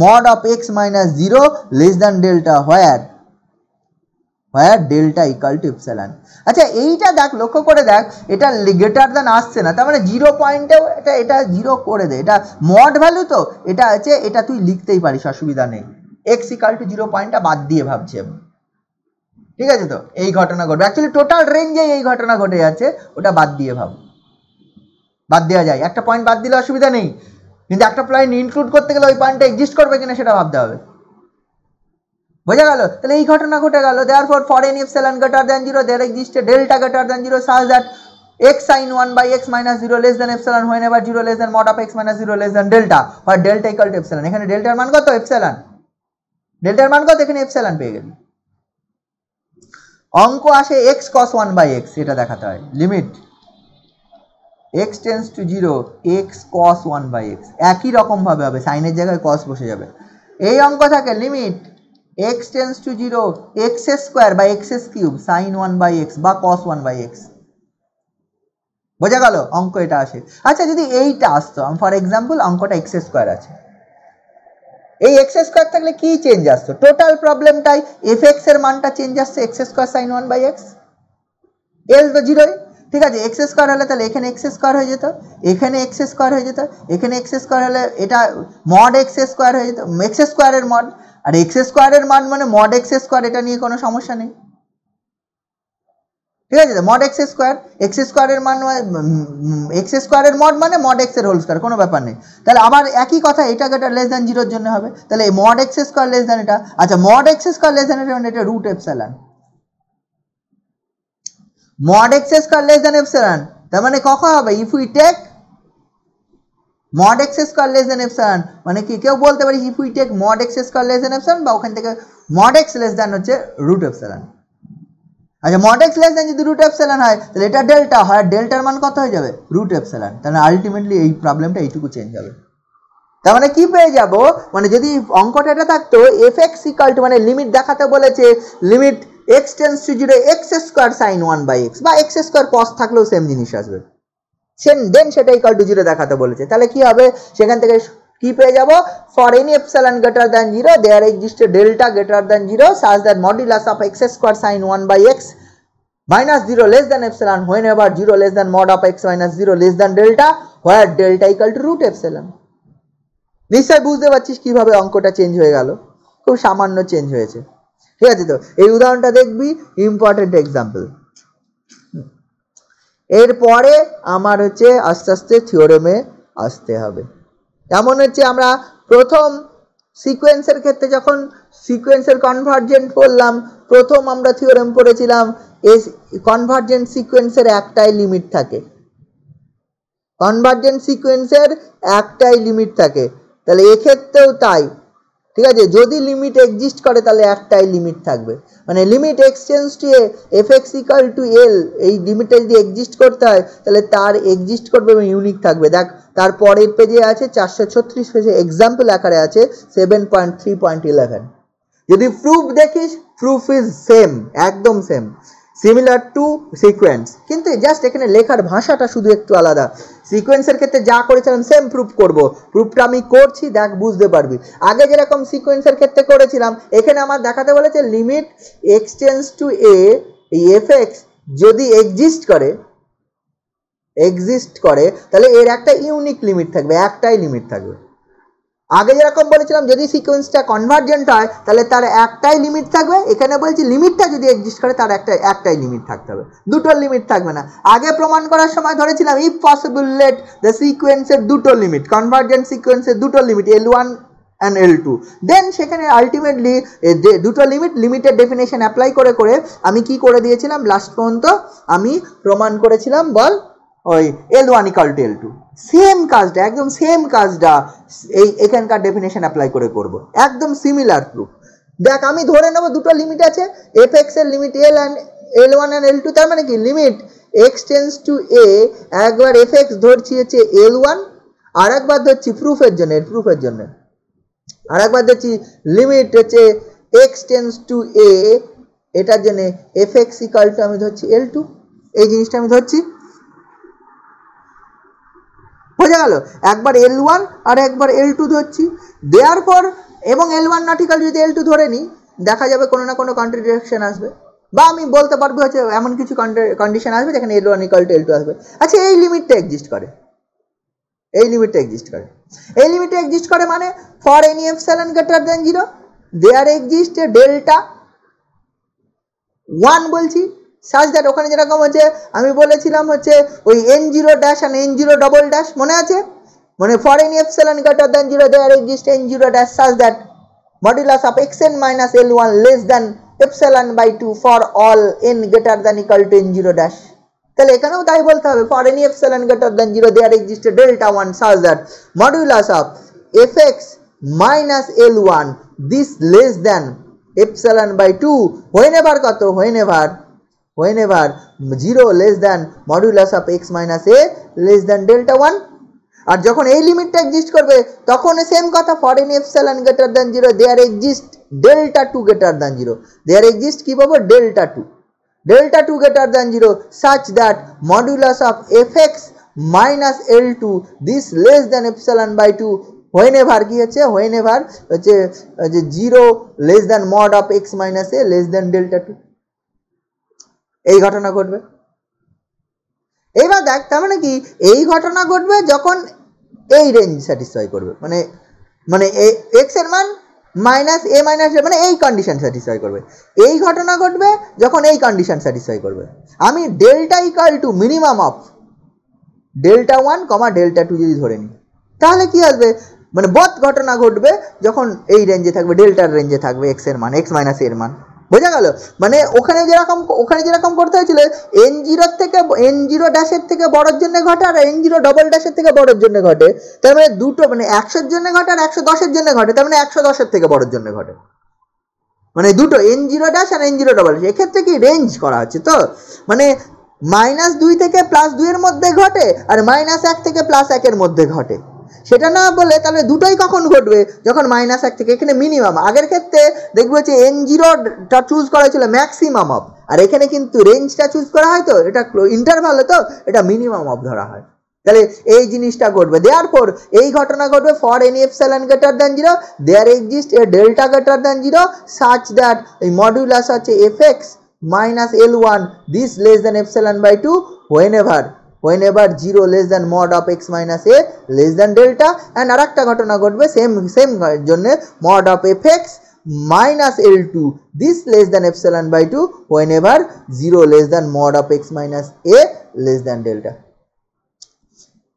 mod of x minus 0 less than delta where delta equal to epsilon। আচ্ছা এইটা দেখ, লক্ষ্য করে দেখ, এটা গ্রেটার দ্যান আসছে না, তার মানে 0 পয়েন্টেও এটা 0 করে দে, এটা মড ভ্যালু তো, এটা আছে, এটা তুই লিখতেই পারিস, অসুবিধা নেই, x equal to 0 পয়েন্টটা বাদ দিয়ে ভাবছি আমি, ঠিক আছে তো, এই ঘটনা ঘটবে, অ্যাকচুয়ালি টোটাল রেঞ্জে এই ঘটনা ঘটে যাচ্ছে, ওটা বাদ দিয়ে ভাব, বাদ দেওয়া যায়, একটা পয়েন্ট বাদ দিলে অসুবিধা নেই, কিন্তু একটা পয়েন্ট ইনক্লুড করতে গেলে ওই পয়েন্টটা এক্সিস্ট করবে কিনা সেটা ভাবতে হবে, বোঝা গেল? তাহলে এই ঘটনা ঘটে গেল, therefore for any epsilon greater than 0 there exists a delta greater than 0 such that x sin 1 by x minus 0 less than epsilon whenever 0 less than mod of x minus 0 less than delta or delta equal to epsilon, এখানে ডেল্টার মান কত epsilon, ডেল্টার মান কত, এখানে epsilon পেয়ে গেলি, অঙ্ক আসে x cos 1 by x, এটা দেখাতে হয়, limit x tends to 0 x cos 1 by x, একই রকম ভাবে হবে, সাইনের জায়গায় cos বসে যাবে, এই অঙ্ক থাকে limit x tends to 0 x square by x cube sin 1 by x বা cos 1 by x, বোঝা গেল, অঙ্ক এটা আসে। আচ্ছা যদি এইটা আসতো, ফর এক্সাম্পল অঙ্কটা x স্কয়ার আছে, এই x স্কয়ার থাকলে কি চেঞ্জ আসতো, টোটাল প্রবলেমটাই fx এর মানটা চেঞ্জ আসছে x square sin 1 by x, l তো 0ই, ঠিক আছে, x স্কয়ার হলে তাহলে এখানে x স্কয়ার হয়ে যেত, এখানে x স্কয়ার হয়ে যেত, এখানে x স্কয়ার হলে এটা mod x স্কয়ার হয়ে যেত, x স্কয়ারের মড, আর x স্কয়ারের মান মানে mod x স্কয়ার, এটা নিয়ে কোনো সমস্যা নেই, ঠিক আছে, মড এক্স স্কোয়ারের মান এক্স স্কোয়ারের মড মানে মড এক্স এর হোল স্কোয়ার, কোনো ব্যাপার নেই। তাহলে আবার একই কথা, এটা গ্রেটার লেস দ্যান 0 জন্য হবে, তাহলে এই mod x square less than এটা, আচ্ছা mod x square less than এটা মানে এটা root epsilon, mod x square less than epsilon, তার মানে কখন হবে, if we take mod x square less than epsilon, মানে কি কেউ বলতে পারি if we take mod x square less than epsilon, বা ওখান থেকে মড এক্স লেস দ্যান হচ্ছে রুট এপসাইলন। আচ্ছা মড এক্স লেস দ্যান যদি রুট এপসাইলন হয় তাহলে এটা ডেল্টা হয়, ডেল্টার মান কত হয়ে যাবে, রুট এপসাইলন। তাহলে আলটিমেটলি এই প্রবলেমটা এইটুকু চেঞ্জ হবে। তার মানে কি পেয়ে যাব, মানে যদি অঙ্কটা এটা থাকতো এফ এক্স ইকাল টু, মানে লিমিট দেখাতে বলেছে limit x tends to 0 x square sine 1/x, বা এক্স স্কোয়ার কস থাকলেও সেম জিনিস আসবে, দেন সেটা ইকাল টু 0 দেখাতে বলেছে, তাহলে কি হবে, সেখান থেকে কি পেয়ে যাব, for any epsilon greater than 0 there exist delta greater than 0 such that modulus of x square sine 1/x minus 0 less than epsilon whenever 0 less than mod of x minus 0 less than delta where delta equal to root epsilon। নিশ্চয়ই বুঝতে পারছিস কিভাবে অঙ্কটা change হয়ে গেল, খুব সামান্য change হয়েছে। ঠিক আছে, তো এই উদাহরণটা দেখবি, ইম্পর্টেন্ট এক্সাম্পল। এরপরে আমার হচ্ছে আস্তে আস্তে থিওরেমে আসতে হবে। যেমন হচ্ছে আমরা প্রথম সিকোয়েন্সের ক্ষেত্রে যখন সিকোয়েন্সের কনভার্জেন্ট পড়লাম, প্রথম আমরা থিওরেম পড়েছিলাম এই কনভার্জেন্ট সিকোয়েন্সের একটাই লিমিট থাকে, কনভার্জেন্ট সিকোয়েন্সের একটাই লিমিট থাকে, তাহলে এক্ষেত্রেও তাই। ঠিক আছে, যদি লিমিট এক্সিস্ট করে তাহলে একটাই লিমিট থাকবে, মানে limit x tends to a f x equal to L, এই লিমিটটা যদি এক্সিস্ট করতে হয় তাহলে তার এক্সিস্ট করবে এবং ইউনিক থাকবে। দেখ তার পরের পেজে আছে 436 পেজে এক্সাম্পল আকারে আছে 7.3.11। যদি প্রুফ দেখিস, প্রুফ ইজ সেম, একদম সেম, সিমিলার টু সিকোয়েন্স, কিন্তু জাস্ট এখানে লেখার ভাষাটা শুধু একটু আলাদা। সিকোয়েন্সের ক্ষেত্রে যা করেছিলাম সেম প্রুফ করব, প্রুফটা আমি করছি, দেখ বুঝতে পারবি। আগে যেরকম সিকোয়েন্সের ক্ষেত্রে করেছিলাম, এখানে আমার দেখাতে বলেছে লিমিট এক্স টেন্স টু এ, এই এফ এক্স যদি এক্সিস্ট করে তাহলে এর একটা ইউনিক লিমিট থাকবে, একটাই লিমিট থাকবে। আগে যেরকম বলেছিলাম যদি সিকোয়েন্সটা কনভার্জেন্ট হয় তাহলে তার একটাই লিমিট থাকবে, এখানে বলছি লিমিটটা যদি এক্সিস্ট করে তার একটাই লিমিট থাকতে হবে, দুটো লিমিট থাকবে না। আগে প্রমাণ করার সময় ধরেছিলাম ইফ পসিবল লেট দ্য সিকোয়েন্সের দুটো লিমিট, কনভার্জেন্ট সিকোয়েন্সের দুটো লিমিট L1 and L2, দেন সেখানে আলটিমেটলি দুটো লিমিটের ডেফিনেশন অ্যাপ্লাই করে করে আমি কি করে দিয়েছিলাম, লাস্ট পর্যন্ত আমি প্রমাণ করেছিলাম বল ওই L1 equal to L2, same কাজটা, একদম সেম কাজটা এই এখানকার ডেফিনেশন অ্যাপ্লাই করে করব, একদম সিমিলার প্রুফ। দেখ আমি ধরে নেব দুটো লিমিট আছে, এফ এক্স এর লিমিট L1 and L2, তার মানে কি লিমিট এক্স টেন্স টু এ, একবার এফ এক্স ধরছি হচ্ছে L1, আর একবার ধরছি প্রুফের জন্য আর একবার ধরছি লিমিট হচ্ছে এক্স টেন্স টু এ, এটার জন্য এফ এক্স ইকাল টু আমি ধরছি L2, এই জিনিসটা আমি ধরছি, বোঝা গেল। একবার L1 আর একবার L2 ধরছি, দেওয়ার পর এবং L1 নট ইকাল যদি L2 ধরে নিই, দেখা যাবে কোনো না কোনো কন্ট্রাডিকশন আসবে, বা আমি বলতে পারবো হচ্ছে এমন কিছু কন্ডিশন আসবে যেখানে L1 ইকাল টু L2 আসবে। আচ্ছা এই লিমিটটা এক্সিস্ট করে, মানে for any epsilon greater than 0 there exist delta 1 বলছি, সাজ দ্যাট ওখানে যেরকম হচ্ছে আমি বলেছিলাম হচ্ছে ওই N0 ড্যাশ আর N0 ডবল ড্যাশ মনে আছে, মানে for any epsilon greater than 0 there exist N0 dash such that modulus of xn minus L1 less than epsilon by 2 for all n greater than equal to N0 dash. তাহলে এখানেও তাই বলতে হবে, for any epsilon greater than 0 there exist delta 1 such that modulus of fx minus L1 this less than epsilon by 2 whenever কত, whenever 0 less than modulus of x minus a less than delta 1। আর যখন এই লিমিটটা exist করবে তখন same কথা, for any epsilon greater than 0 there exist delta 2 greater than 0, there exist কি পাবো, delta 2 greater than 0 such that modulus of fx minus L2 this less than epsilon by 2 whenever কি হচ্ছে, whenever হচ্ছে 0 less than mod of x minus a less than delta 2, এই ঘটনা ঘটবে। এইবার দেখ তার মানে কি, এই ঘটনা ঘটবে যখন এই রেঞ্জ স্যাটিসফাই করবে, মানে এক্স এর মান মাইনাস এ মাইনাস মানে এই কন্ডিশন স্যাটিসফাই করবে। এই ঘটনা ঘটবে যখন এই কন্ডিশন স্যাটিসফাই করবে। আমি delta equal to minimum of delta 1 comma delta 2 যদি ধরে নিই, তাহলে কি আসবে, মানে বোথ ঘটনা ঘটবে যখন এই রেঞ্জে থাকবে, ডেল্টার রেঞ্জে থাকবে এক্স এর মান, এক্স মাইনাস এর মান। বোঝা গেল? মানে ওখানে যেরকম করতে হয়েছিল n0 থেকে n0 ড্যাশের থেকে বড়োর জন্য ঘটে আর n0 ডবল ড্যাশের থেকে বড়োর জন্য ঘটে, তার মানে দুটো মানে 100-এর জন্য ঘটে আর 110-এর জন্য ঘটে, তার মানে 110-এর থেকে বড়োর জন্য ঘটে, মানে দুটো n0 ড্যাশ আর n0 ডবল ড্যাশ। এক্ষেত্রে কি রেঞ্জ করা হচ্ছে, তো মানে -2 থেকে +2 এর মধ্যে ঘটে আর -1 থেকে +1 এর মধ্যে ঘটে, সেটা না বলে তাহলে দুটোই কখন ঘটবে, যখন -1 থেকে। এখানে মিনিমাম, আগের ক্ষেত্রে দেখবো যে n0টা চুজ করা হয়েছিল ম্যাক্সিমাম অফ, আর এখানে কিন্তু রেঞ্জটা চুজ করা হয়, তো এটা ইন্টারভাল, তো এটা মিনিমাম অফ ধরা হয়। তাহলে এই জিনিসটা ঘটবে। দেয়ারফর এই ঘটনা ঘটবে for any epsilon greater than 0 there exist a delta greater than 0 such that এই মডুলাস হচ্ছে fx minus L1 this less than epsilon by 2 whenever 0 less than mod of x minus a less than delta, and আরেকটা ঘটনা ঘটবে same জন্য mod of fx minus L2 this less than epsilon by 2 whenever 0 less than mod of x minus a less than delta।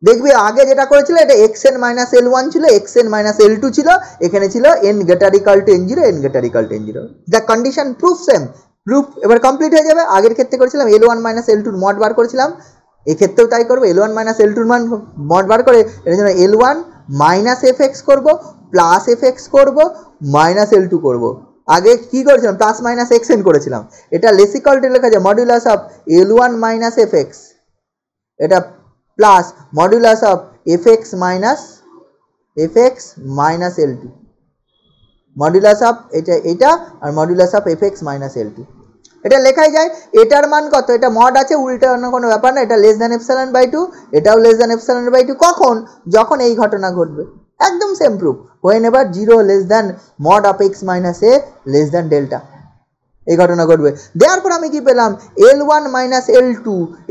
দেখবি আগে যেটা করেছিল এটা xn minus L1 ছিল, xn minus L2 ছিল, এখানে ছিল n greater equal to n0 n greater equal to n0। the condition proof same, proof এবার কমপ্লিট হয়ে যাবে। আগের ক্ষেত্রে করেছিলাম L1 minus L2 মড বার করেছিলাম, এক্ষেত্রেও তাই করবো, L1 minus L2 মান মড বার করে এর জন্য L1 minus fx করব প্লাস fx করব মাইনাস L2 করব। আগে কি করেছিলাম প্লাস মাইনাস xn করেছিলাম, এটা লেস ইকুয়াল টু লেখা যায় modulus of L1 minus fx, এটা plus modulus of fx minus L2, modulus of এটা আর modulus of fx minus L2, এটা লেখাই যায়। এটার মান কত, এটা মড আছে, উল্টে অন্য কোনো ব্যাপার না, এটা লেস দ্যান এপসাইলন বাই 2, এটাও লেস দ্যান এপসাইলন বাই 2। কখন, যখন এই ঘটনা ঘটবে, একদম same proof, whenever 0 less than mod of x minus a less than delta, এই ঘটনা ঘটবে। দেওয়ার পর আমি কি পেলাম, L1 minus L2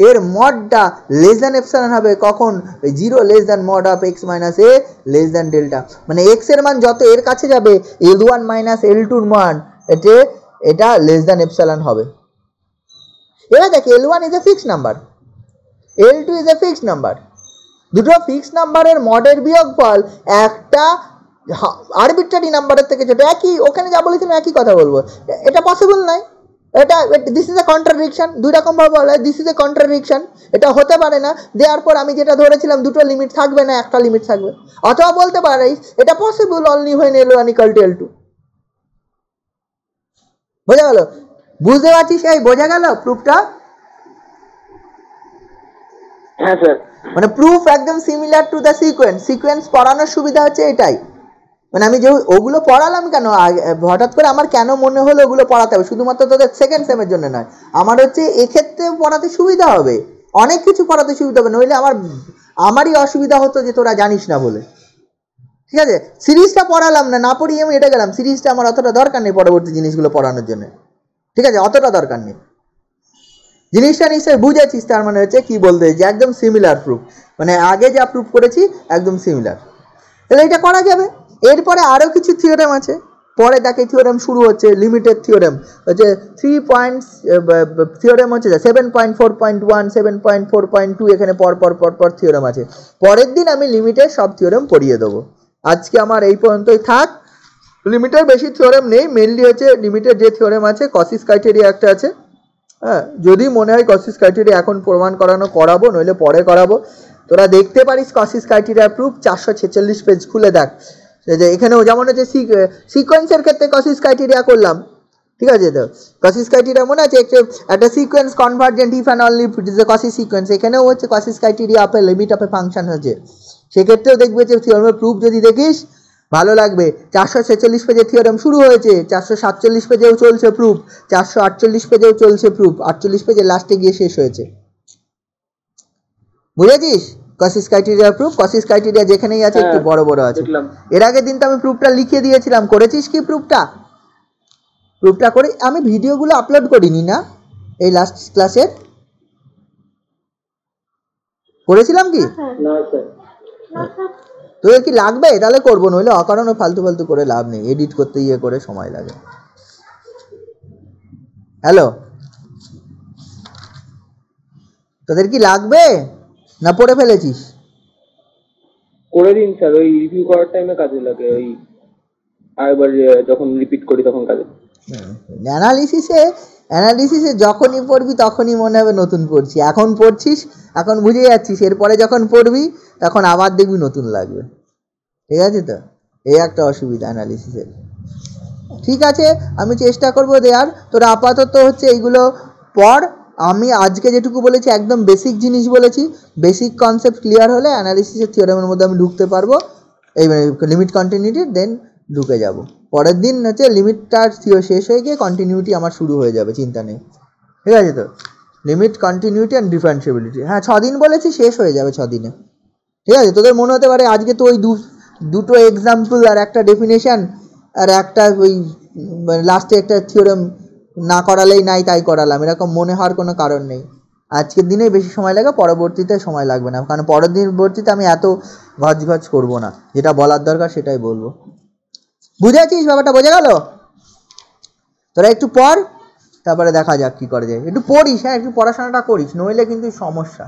এর মডটা লেস দ্যান এপসাইলন হবে কখন, 0 less than mod of x minus a less than delta, মানে x এর মান যত এর কাছে যাবে L1 minus L2 এর মান এটা লেস দ্যান এপসাইলন হবে। এবার দেখ L1 is a fixed number, L2 is a fixed number, দুটো ফিক্সড নাম্বারের মডের বিয়োগফল একটা আরবিট্রারি নাম্বারের থেকে ছোট, একই ওখানে যা বলেছিলাম একই কথা বলবো, এটা পসিবল নয়, এটা দিস ইজ এ কন্ট্রাডিকশন, দুই রকম ভাবে বলা হয়, দিস ইজ এ কন্ট্রাডিকশন, এটা হতে পারে না। দেওয়ার পর আমি যেটা ধরেছিলাম দুটো লিমিট থাকবে না, একটা লিমিট থাকবে, অথবা বলতে পারিস এটা possible only when L1 equal to L2। বোঝা গেল? বুঝতে পারছিস? এই বোঝা গেল প্রুফটা? হ্যাঁ স্যার। মানে প্রুফ একদম সিমিলার টু দ্য সিকোয়েন্স পড়ানোর সুবিধা হচ্ছে এটাই। মানে আমি যে ওগুলো পড়ালাম কেন, হঠাৎ করে আমার কেন মনে হলো ওগুলো পড়াতে হবে, শুধুমাত্র তোদের সেকেন্ড সেমের জন্য নয়, আমার হচ্ছে এক্ষেত্রে পড়াতে সুবিধা হবে, অনেক কিছু পড়াতে সুবিধা হবে, নইলে আমারই অসুবিধা হতো যে তোরা জানিস না বলে। ঠিক আছে, সিরিজটা পড়ালাম না, না পড়িয়ে আমি এটা গেলাম, সিরিজটা আমার অতটা দরকার নেই পরবর্তী জিনিসগুলো পড়ানোর জন্য। ঠিক আছে, অতটা দরকার নেই। জিনিসটা নিশ্চয়ই বুঝেছিস, তার মানে হচ্ছে কি বলতে যে একদম সিমিলার প্রুফ, মানে আগে যা প্রুফ করেছি একদম সিমিলার। তাহলে এটা করা যাবে। এরপরে আরও কিছু থিওরেম আছে, পরে দেখে থিওরেম শুরু হচ্ছে, লিমিটেড থিওরেম হচ্ছে 3 পয়েন্টস থিওরেম হচ্ছে 7.4.1 7.4.2, এখানে পর থিওরেম আছে। পরের দিন আমি লিমিটের সব থিওরেম পড়িয়ে দেবো। আজকে আমার এই পর্যন্তই থাক। লিমিটের বেশি থিওরেম নেই, মেনলি হচ্ছে লিমিটের যে থিওরেম আছে কসিস ক্রাইটেরিয়া একটা আছে, হ্যাঁ, যদি মনে হয় কসিস ক্রাইটেরিয়া এখন প্রমাণ করাবো, নইলে পরে করাবো। তোরা দেখতে পারিস কসিস ক্রাইটেরিয়া প্রুফ 446 পেজ খুলে দেখ, যে এখানেও যেমন হচ্ছে সিকোয়েন্সের ক্ষেত্রে কসিস ক্রাইটেরিয়া করলাম, ঠিক আছে, তো কসিস ক্রাইটেরিয়া মনে আছে একটা sequence convergent if and only it is a Cauchy sequence, এখানেও হচ্ছে Cauchy criteria of a limit of a function হচ্ছে, সেক্ষেত্রেও দেখবে যে থিওরেমের প্রুফ যদি দেখিস ভালো লাগবে। 446 পেজে থিওরেম শুরু হয়েছে, 447 পেজেও চলছে প্রুফ, 448 পেজেও চলছে প্রুফ, 48 পেজে লাস্টে গিয়ে শেষ হয়েছে। বুঝেছিস কসিস ক্রাইটেরিয়া প্রুফ? কসিস ক্রাইটেরিয়া যেখানেই আছে একটু বড় বড় আছে। এর আগের দিন তো আমি প্রুফটা লিখে দিয়েছিলাম, করেছিস কি প্রুফটা করে আমি ভিডিওগুলো আপলোড করিনি না এই লাস্ট ক্লাসের? করেছিলাম কি? তোদের কি লাগবে তাহলে করবো, নইলে অকারণে ফালতু ফালতু করে লাভ নেই, এডিট করতে ইয়ে করে সময় লাগে। হ্যালো, তোদের কি লাগবে না পড়ে ফেলেছিস? করে দিন স্যার, ওই রিভিউ করার টাইমে কাজে লাগে, ওই আরেকবার যখন রিপিট করি তখন কাজে। অ্যানালিসিসে যখনই পড়বি তখনই মনে হবে নতুন পড়ছি, এখন পড়ছিস এখন বুঝে যাচ্ছিস, এরপরে যখন পড়বি তখন আবার দেখবি নতুন লাগবে। ঠিক আছে, তো এই একটা অসুবিধা অ্যানালিসিসের। ঠিক আছে, আমি চেষ্টা করবো দেওয়ার। তোরা আপাতত হচ্ছে এইগুলো পড়। আমি আজকে যেটুকু বলেছি একদম বেসিক জিনিস বলেছি, বেসিক কনসেপ্ট ক্লিয়ার হলে অ্যানালিসিসের থিওরেমের মধ্যে আমি ঢুকতে পারবো, এই লিমিট কন্টিনিউটি দেন ঢুকে যাব। পরের দিন হচ্ছে লিমিটটা শেষ হয়ে গিয়ে কন্টিনিউটি আমার শুরু হয়ে যাবে, চিন্তা নেই। ঠিক আছে, তো লিমিট কন্টিনিউটি অ্যান্ড ডিফারেন্সিবিলিটি, হ্যাঁ 6 দিন বলেছি, শেষ হয়ে যাবে 6 দিনে। ঠিক আছে, তোদের মনে হতে পারে আজকে তো ওই দুটো এক্সাম্পল আর একটা ডেফিনেশন আর একটা ওই লাস্টে একটা থিওরেম না করালেই নাই তাই করালাম, এরকম মনে হওয়ার কোনো কারণ নেই। আজকের দিনেই বেশি সময় লাগে, পরবর্তীতে সময় লাগবে না, কারণ পরবর্তীতে আমি এত ঘজ করবো না, যেটা বলার দরকার সেটাই বলবো। বুঝেছিস ব্যাপারটা? বোঝা গেল? তোরা একটু পড়, তারপরে দেখা যাক কি করা যায়। একটু পড়িস, হ্যাঁ একটু পড়াশোনাটা করিস, নইলে কিন্তু সমস্যা।